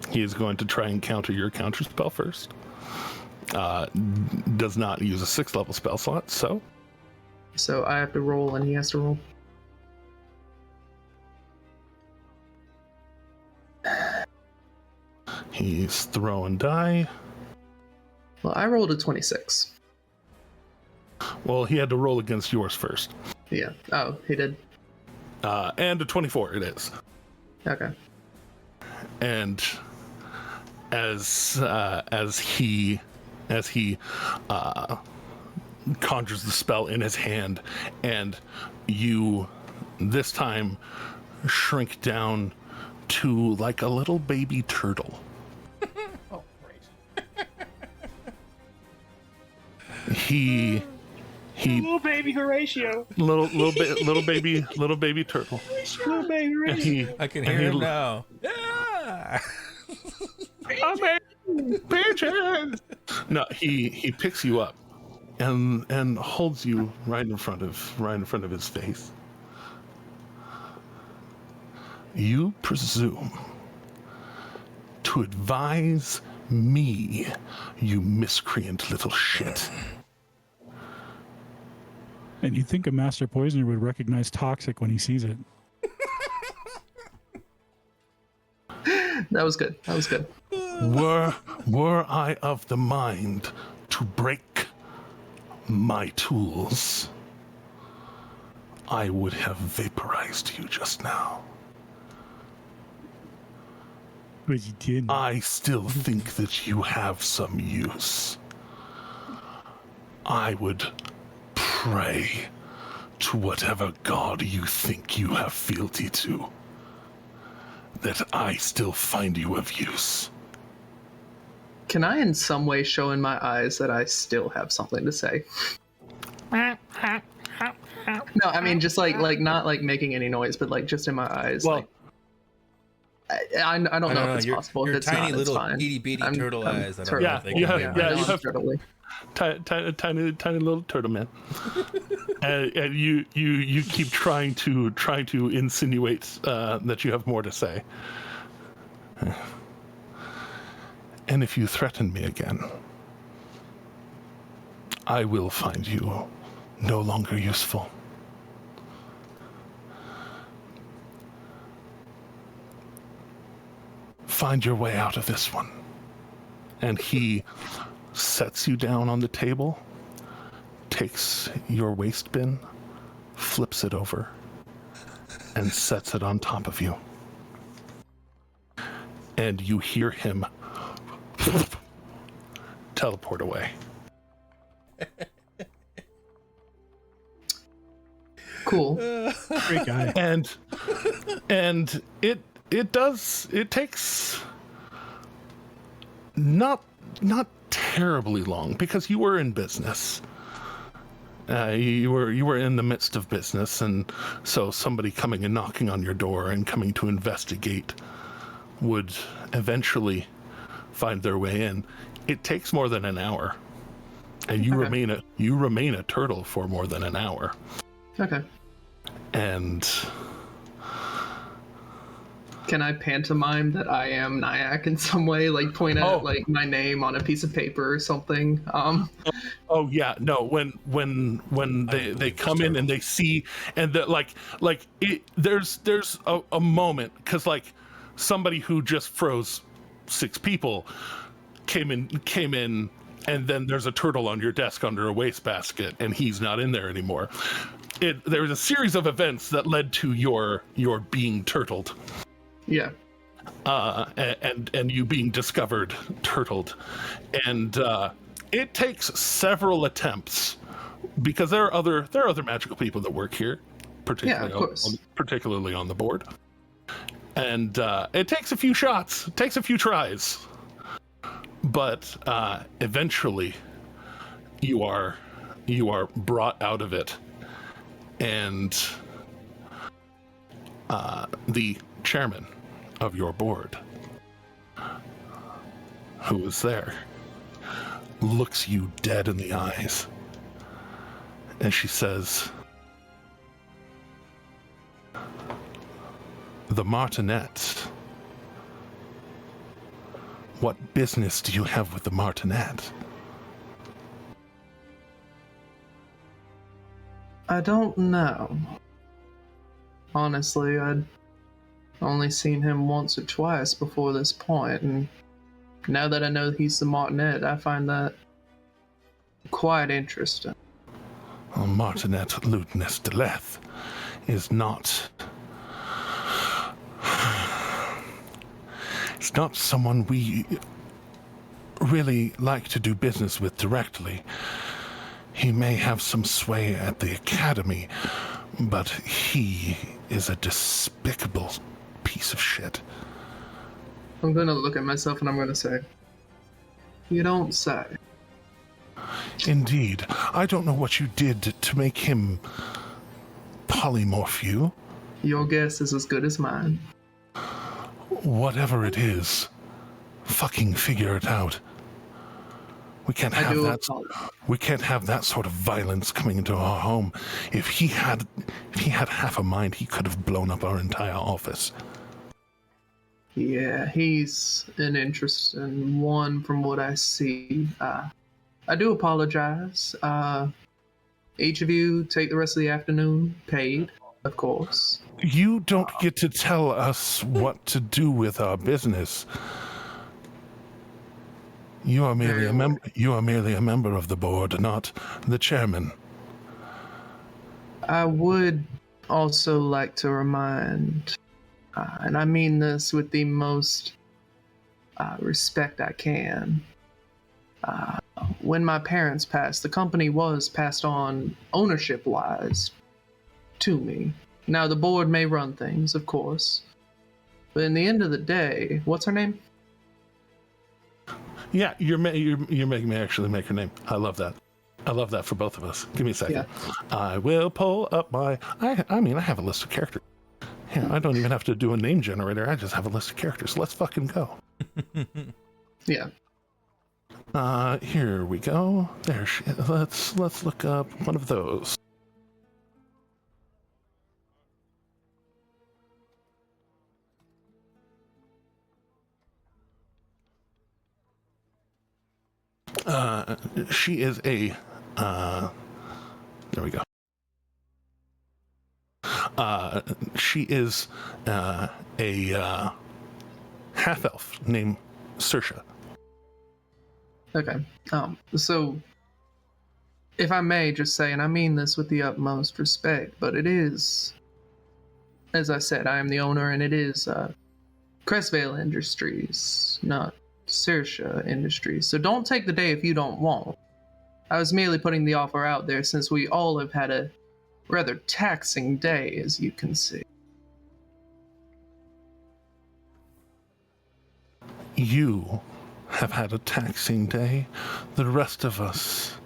He is going to try and counter your counter spell first. Does not use a 6th level spell slot, so I have to roll and he has to roll. He's throwing die. Well, I rolled a 26. Well, he had to roll against yours first. Yeah. Oh, he did. And a 24 it is. Okay. And as he conjures the spell in his hand, and you this time shrink down to like a little baby turtle. Oh, great. He little baby Horatio. little baby turtle. Little baby Horatio. I can hear him now. Yeah. Pigeon! No, he picks you up and holds you right in front of his face. You presume to advise me, you miscreant little shit. And you'd think a master poisoner would recognize toxic when he sees it. That was good. Were I of the mind to break my tools, I would have vaporized you just now. But you didn't. I still think that you have some use. I would pray to whatever god you think you have fealty to, that I still find you of use. Can I in some way show in my eyes that I still have something to say? No, I mean just like not like making any noise, but like just in my eyes. Well, like, I don't know if it's possible. Your if it's tiny not, little it's fine. itty bitty turtle eyes. turtle. Yeah, you have turtle-y. tiny little turtle man. and you keep trying to insinuate that you have more to say. And if you threaten me again, I will find you no longer useful. Find your way out of this one. And he sets you down on the table, takes your waste bin, flips it over, and sets it on top of you. And you hear him teleport away. Cool. Great guy. And it takes not terribly long, because you were in business. You were in the midst of business, and so somebody coming and knocking on your door and coming to investigate would eventually find their way in. It takes more than an hour, and you remain a turtle for more than an hour. Okay. And can I pantomime that I am Nyack in some way? Like point out like my name on a piece of paper or something? Oh yeah, no. When they come in and they see, and there's a moment, because like somebody who just froze 6 people came in, and then there's a turtle on your desk under a wastebasket, and he's not in there anymore. There was a series of events that led to your being turtled. Yeah. And you being discovered turtled. And it takes several attempts, because there are other magical people that work here, particularly on the board. And it takes a few shots, it takes a few tries But eventually, you are brought out of it, and the chairman of your board, who is there, looks you dead in the eyes, and she says, "The Martinet. What business do you have with the Martinet?" I don't know. Honestly, I'd only seen him once or twice before this point, and now that I know he's the Martinet, I find that quite interesting. Martinet Luteness Deleth is not... It's not someone we really like to do business with directly. He may have some sway at the academy, but he is a despicable piece of shit. I'm gonna look at myself and I'm gonna say, "You don't say." Indeed. I don't know what you did to make him polymorph you. Your guess is as good as mine. Whatever it is, fucking figure it out. We can't have that. We can't have that sort of violence coming into our home. If he had half a mind, he could have blown up our entire office. Yeah, he's an interesting one from what I see. I do apologize. Each of you take the rest of the afternoon, paid, of course. You don't get to tell us what to do with our business. You are merely a member of the board, not the chairman. I would also like to remind, and I mean this with the most respect I can, when my parents passed, the company was passed on ownership-wise to me. Now, the board may run things, of course, but in the end of the day, what's her name? Yeah, you're making me actually make her name. I love that. I love that for both of us. Give me a second. Yeah. I will pull up my... I have a list of characters. Yeah, I don't even have to do a name generator. I just have a list of characters. Let's fucking go. Yeah. Here we go. There she is. Let's look up one of those. She is a, there we go. She is a half-elf named Saoirse. Okay. So, if I may just say, and I mean this with the utmost respect, but it is, as I said, I am the owner, and it is Cressvale Industries, not Saoirse Industries. So don't take the day if you don't want. I was merely putting the offer out there since we all have had a rather taxing day, as you can see. You have had a taxing day. The rest of us,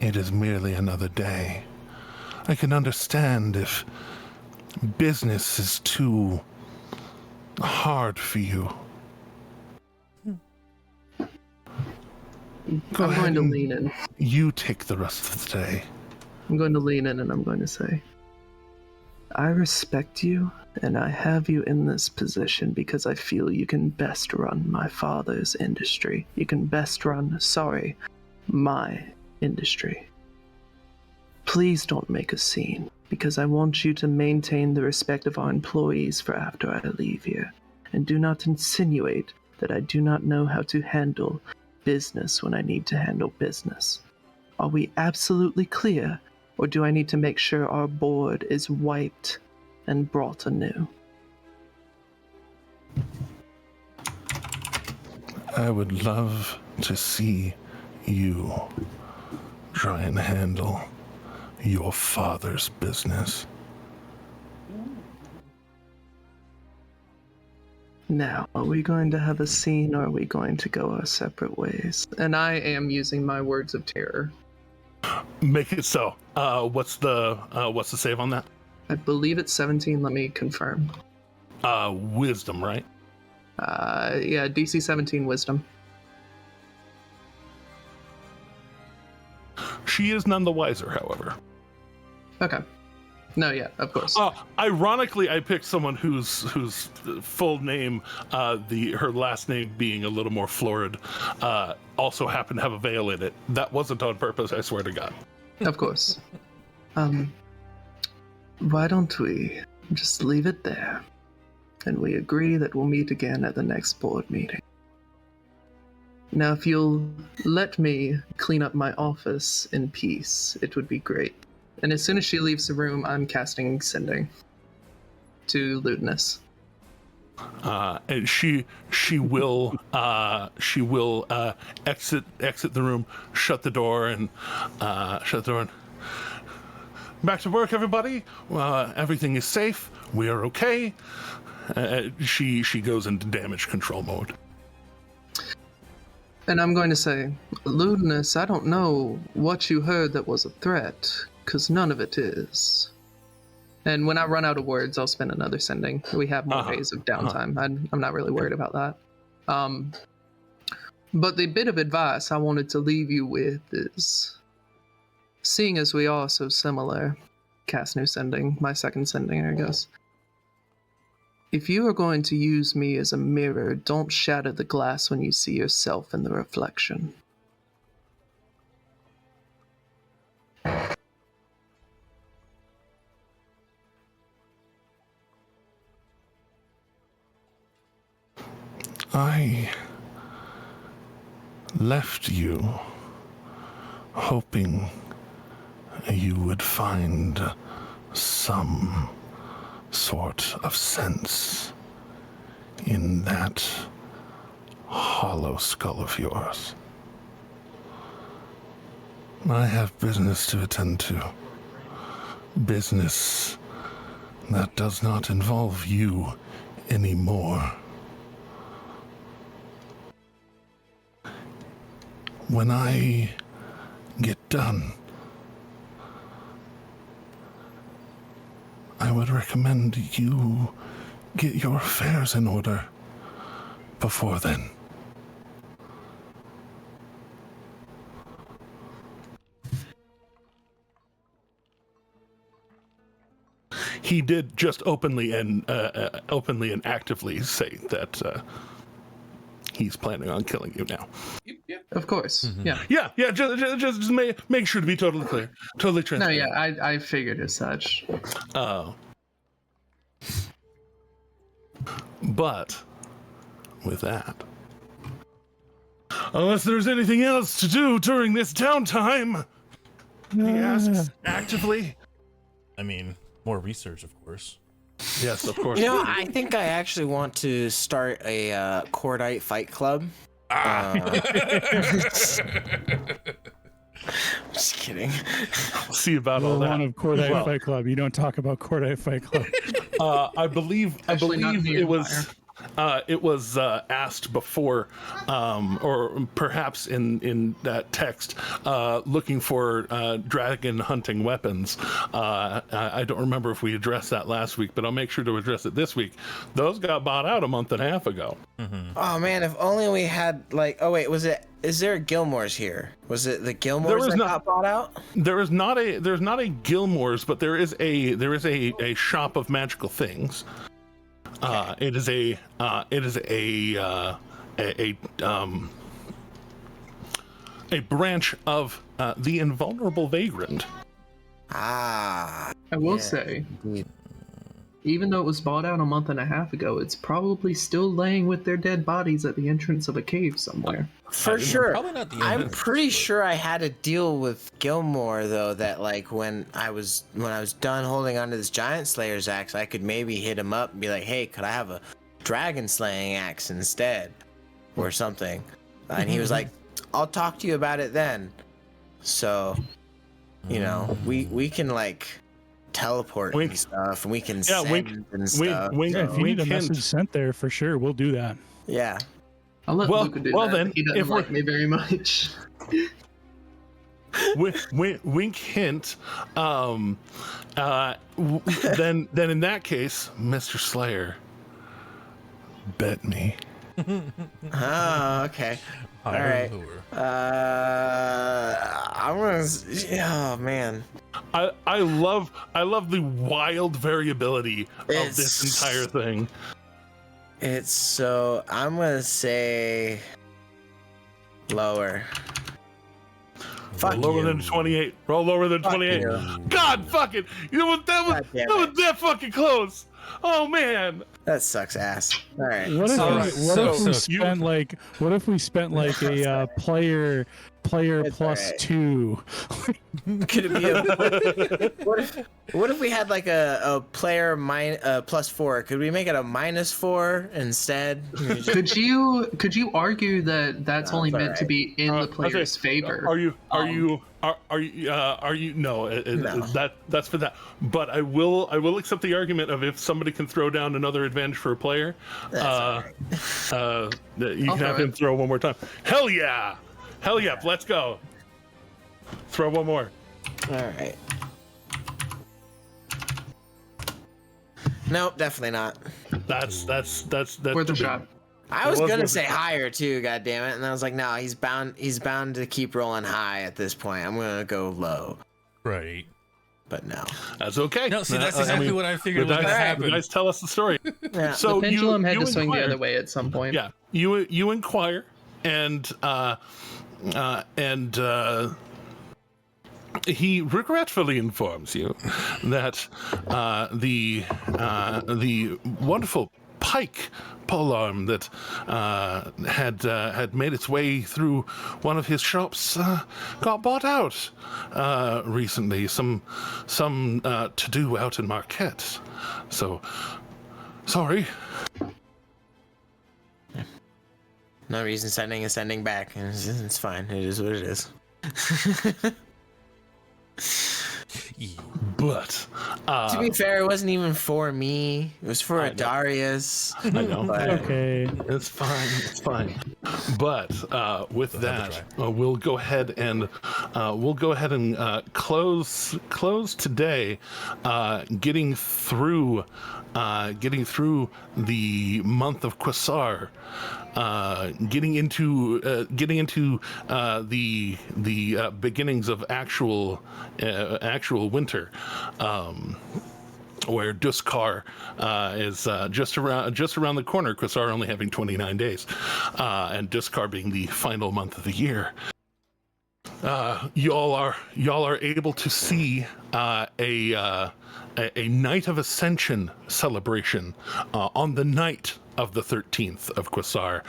it is merely another day. I can understand if business is too hard for you. I'm going to lean in. You take the rest of the day. I'm going to lean in and I'm going to say, I respect you, and I have you in this position because I feel you can best run my father's industry. You can best run, my industry. Please don't make a scene, because I want you to maintain the respect of our employees for after I leave here. And do not insinuate that I do not know how to handle business when I need to handle business. Are we absolutely clear, or do I need to make sure our board is wiped and brought anew? I would love to see you try and handle your father's business. Now, are we going to have a scene or are we going to go our separate ways? And I am using my words of terror. Make it so. What's the save on that? I believe it's 17. Let me confirm. Wisdom, right? Yeah, DC 17 wisdom. She is none the wiser, however. Okay. No, yeah, of course. Ironically, I picked someone whose full name, her last name being a little more florid, also happened to have a veil in it. That wasn't on purpose, I swear to God. Of course. Why don't we just leave it there, and we agree that we'll meet again at the next board meeting. Now, if you'll let me clean up my office in peace, it would be great. And as soon as she leaves the room, I'm casting Sending to Ludinus. And she will exit the room, shut the door, and back to work, everybody. Everything is safe. We are okay. She goes into damage control mode. And I'm going to say, Ludinus, I don't know what you heard that was a threat, because none of it is. And when I run out of words, I'll spend another Sending. We have more days of downtime. I'm not really worried about that. But the bit of advice I wanted to leave you with is, seeing as we are so similar, cast new Sending, my second Sending, I guess. If you are going to use me as a mirror, don't shatter the glass when you see yourself in the reflection. I left you hoping you would find some sort of sense in that hollow skull of yours. I have business to attend to. Business that does not involve you anymore. When I get done, I would recommend you get your affairs in order before then. He did just openly and actively say that he's planning on killing you now. Yep. Of course, yeah. Yeah. Just make sure to be totally clear, totally transparent. No, yeah, I figured as such. Oh. But with that, unless there's anything else to do during this downtime, he asks actively. I mean, more research, of course. Yes, of course. You know, I think I actually want to start a Cordite fight club. Just kidding. We'll see about all Rule that. one of Cordite Fight Club. You don't talk about Cordite Fight Club. I believe it was asked before, or perhaps in that text, looking for dragon hunting weapons. I don't remember if we addressed that last week, but I'll make sure to address it this week. Those got bought out a month and a half ago. Oh man, if only we had is there a Gilmore's here? Was it the Gilmore's that got bought out? There's not a Gilmore's, but there is a shop of magical things. It is a branch of the Invulnerable Vagrant. I will say, even though it was bought out a month and a half ago, it's probably still laying with their dead bodies at the entrance of a cave somewhere. For sure. Probably not the end I'm of it. pretty sure I had a deal with Gilmore though that like when I was done holding onto this giant slayer's axe, I could maybe hit him up and be like, "Hey, could I have a dragon slaying axe instead?" or something. And he was like, "I'll talk to you about it then." So, you know, we can like teleport and stuff, and we can Yeah, send and stuff. If you need a message sent there, for sure, we'll do that. Yeah. I'll let Luca do that. Then, He doesn't like me very much. Wink, hint. Then in that case, Mr. Slayer, bet me. Oh, okay. All right. I'm gonna. Oh man. I love the wild variability of this entire thing. It's so. I'm gonna say lower. Roll lower than 28. Roll lower than 28. God fucking! That was that fucking close. Oh man. That sucks ass. All right. What if we spent like a player plus 2? Could it be what if we had like a player plus 4? Could we make it a -4 instead? Could you argue that that's only meant to be in the player's favor? Are you no, that's for that. But I will accept the argument of if somebody can throw down another advantage for a player, you can have him throw one more time. Hell yeah, let's go. Throw one more. All right. Nope, definitely not. That's worth a shot. I was gonna say higher too, god damn it, and I was like, no, he's bound to keep rolling high at this point. I'm gonna go low. Right. But no. That's okay. No, see, that's exactly what I figured was gonna happen. You guys tell us the story. Yeah. So the pendulum had to swing inquire. the other way at some point. Yeah, you inquire, and he regretfully informs you that the wonderful pike polearm that had made its way through one of his shops got bought out recently. Some to do out in Marquette. So sorry. No reason sending back. It's fine. It is what it is. But to be fair, it wasn't even for me. It was for Darius. I know. Okay. It's fine. But with that, we'll go ahead and close today, getting through the month of Quasar, getting into the beginnings of actual winter, where Duskar is just around the corner. Quasar only having 29 days, and Duskar being the final month of the year. Y'all are able to see a Night of Ascension celebration on the night of the 13th of Quasar,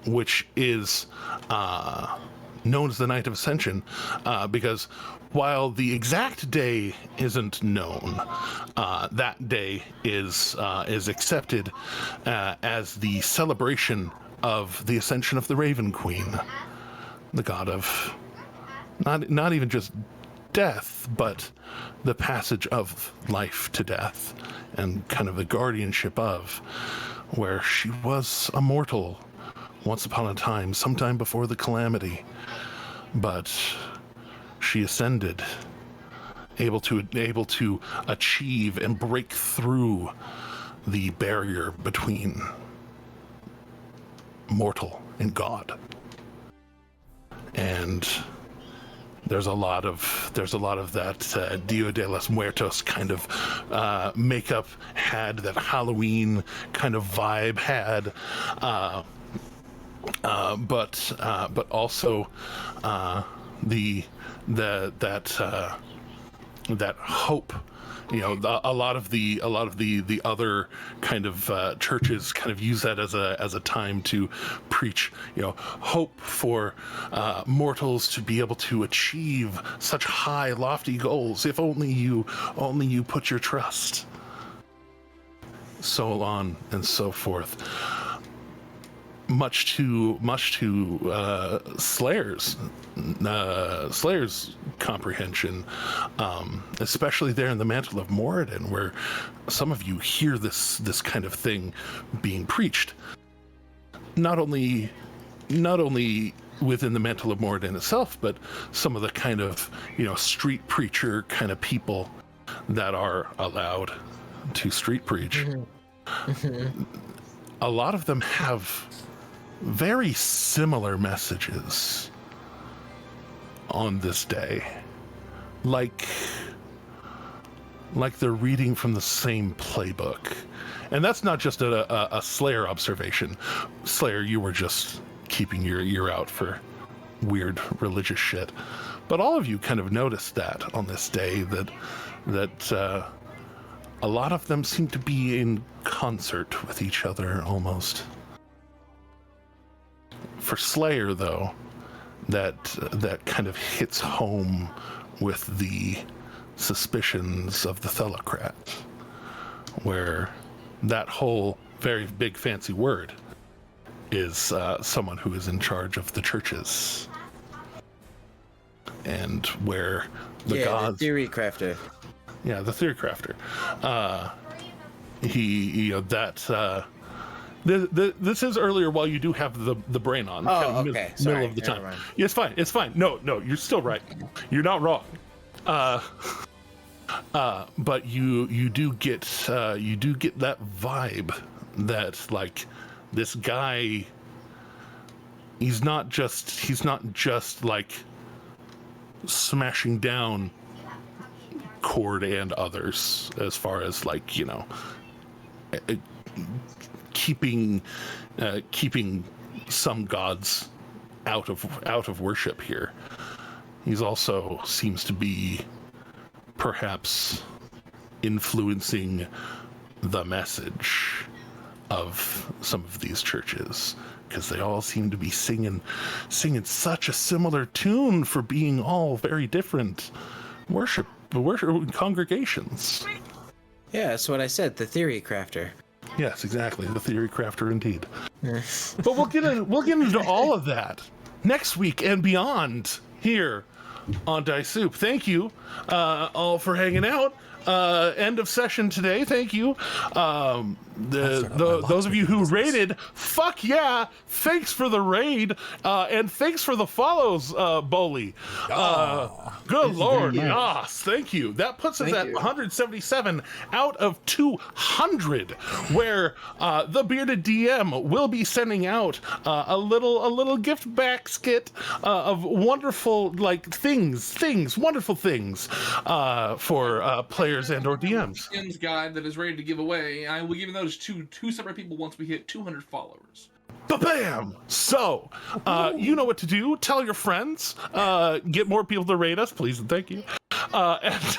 which is known as the Night of Ascension because while the exact day isn't known, that day is accepted as the celebration of the ascension of the Raven Queen, the god of not even just death, but the passage of life to death, and kind of the guardianship of, where she was a mortal once upon a time, sometime before the calamity, but she ascended, able to achieve and break through the barrier between mortal and God. And there's a lot of that Dia de los Muertos kind of makeup had, that Halloween kind of vibe had, but also that hope. You know, a lot of the other kind of churches kind of use that as a time to preach, you know, hope for mortals to be able to achieve such high, lofty goals. If only you put your trust. So on and so forth. much to Slayer's comprehension, especially there in the Mantle of Moradin, where some of you hear this kind of thing being preached. Not only within the Mantle of Moradin itself, but some of the kind of, street preacher kind of people that are allowed to street preach. A lot of them have very similar messages on this day, like they're reading from the same playbook. And that's not just a Slayer observation. Slayer, you were just keeping your ear out for weird religious shit. But all of you kind of noticed that on this day, that a lot of them seem to be in concert with each other almost. For Slayer, though, that kind of hits home with the suspicions of the Thelocrat, where that whole very big fancy word is someone who is in charge of the churches, and where the gods... the theory crafter. Yeah, the theory crafter. This is earlier while you do have the brain on. Oh, okay. Middle of the time. Yeah, it's fine. It's fine. No, you're still right. You're not wrong. But you do get that vibe that, like, this guy, he's not just like smashing down Cord and others, as far as, like, keeping some gods out of worship here. He's also seems to be perhaps influencing the message of some of these churches, because they all seem to be singing such a similar tune for being all very different worship congregations. Yeah, that's what I said, the theory crafter. Yes, exactly, the theory crafter indeed. But we'll get into all of that next week and beyond here on Dice Soup. Thank you all for hanging out. End of session today. Thank you. Those of you who raided, fuck yeah! Thanks for the raid, and thanks for the follows, Bowley. Good lord, yes, thank you. That puts us at 177 out of 200, where the Bearded DM will be sending out a little gift basket of wonderful, like, wonderful things for players and or DMs. Guide that is ready to give away. I will give those to two separate people once we hit 200 followers. Ba-bam! So, you know what to do. Tell your friends. Get more people to rate us, please and thank you. And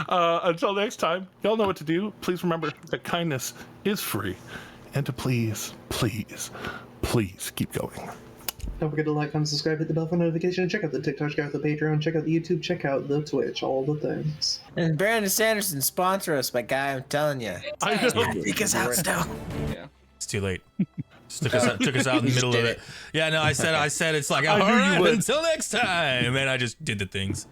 until next time, y'all know what to do. Please remember that kindness is free, and to please keep going. Don't forget to like, comment, subscribe, hit the bell for notification, check out the TikTok, check out the Patreon, check out the YouTube, check out the Twitch, all the things. And Brandon Sanderson, sponsor us, my guy, I'm telling you. I know. Take us out still. Yeah. It's too late. Just took us out in the middle of it. Yeah, no, I said it's like, all right, until next time. And I just did the things.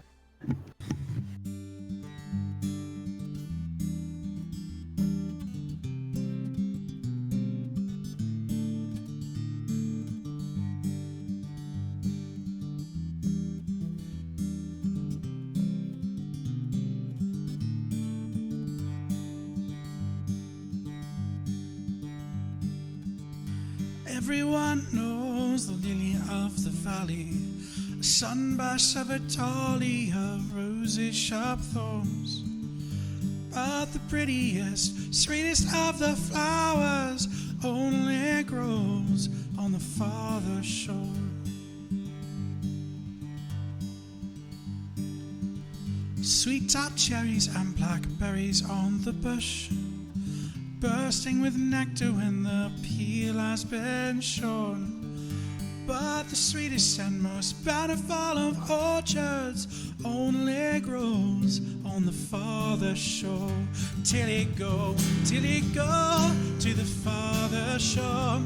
Everyone knows the lily of the valley, a sunburst of a dahlia, of roses sharp thorns. But the prettiest, sweetest of the flowers only grows on the farther shore. Sweet tart cherries and blackberries on the bush, bursting with nectar when the peel has been shorn. But the sweetest and most bountiful of orchards only grows on the farther shore. Till it go to the farther shore.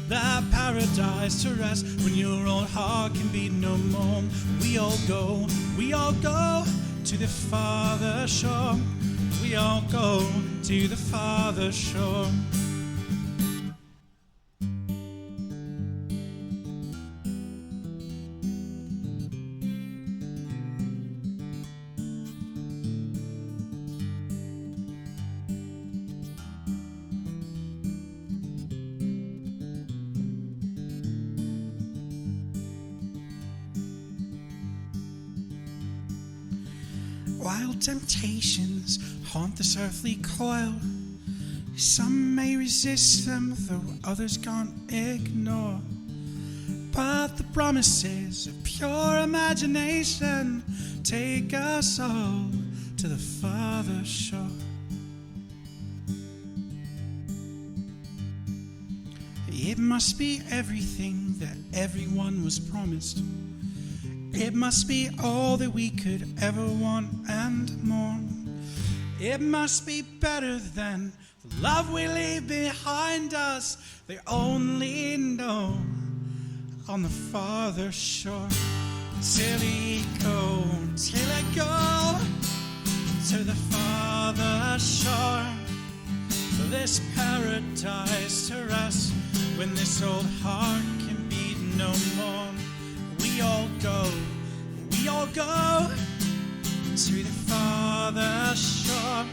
that paradise to rest when your old heart can beat no more. We all go to the farther shore. We all go to the farther shore. Wild temptations haunt this earthly coil. Some may resist them, though others can't ignore. But the promises of pure imagination take us all to the farther shore. It must be everything that everyone was promised. It must be all that we could ever want and more. It must be better than the love we leave behind us. They only know on the farther shore. Till I go to the farther shore. This paradise to rest when this old heart can beat no more. We all go to the farther shore.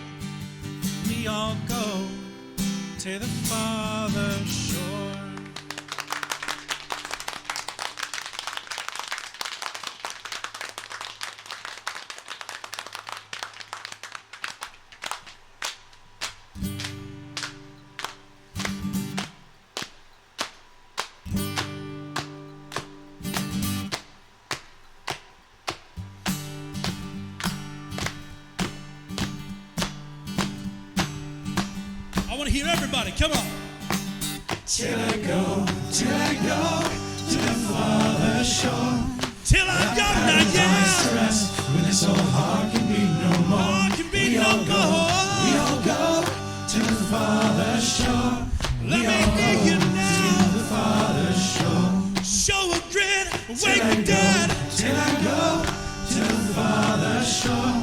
We all go to the farther shore. I want to hear everybody, come on. Till I go to the farther shore. Till I go now, yeah. Rest when this old heart can be no more. We all go to the farther shore. Let me hear you now. To the farther shore. Show a grin, wake the dead. Till I go to the farther shore.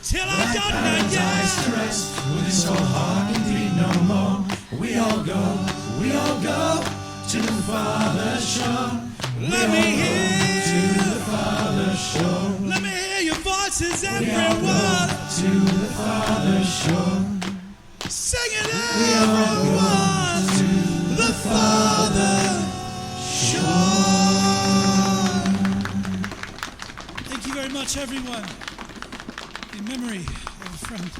Till I go now, yeah. Rest when this old heart can be no more. We all go to the farther shore. Let me hear to the farther shore. Let me hear your voices, everyone. To the farther shore. Sing it, everyone. To the farther shore. Thank you very much, everyone. In memory of a friend.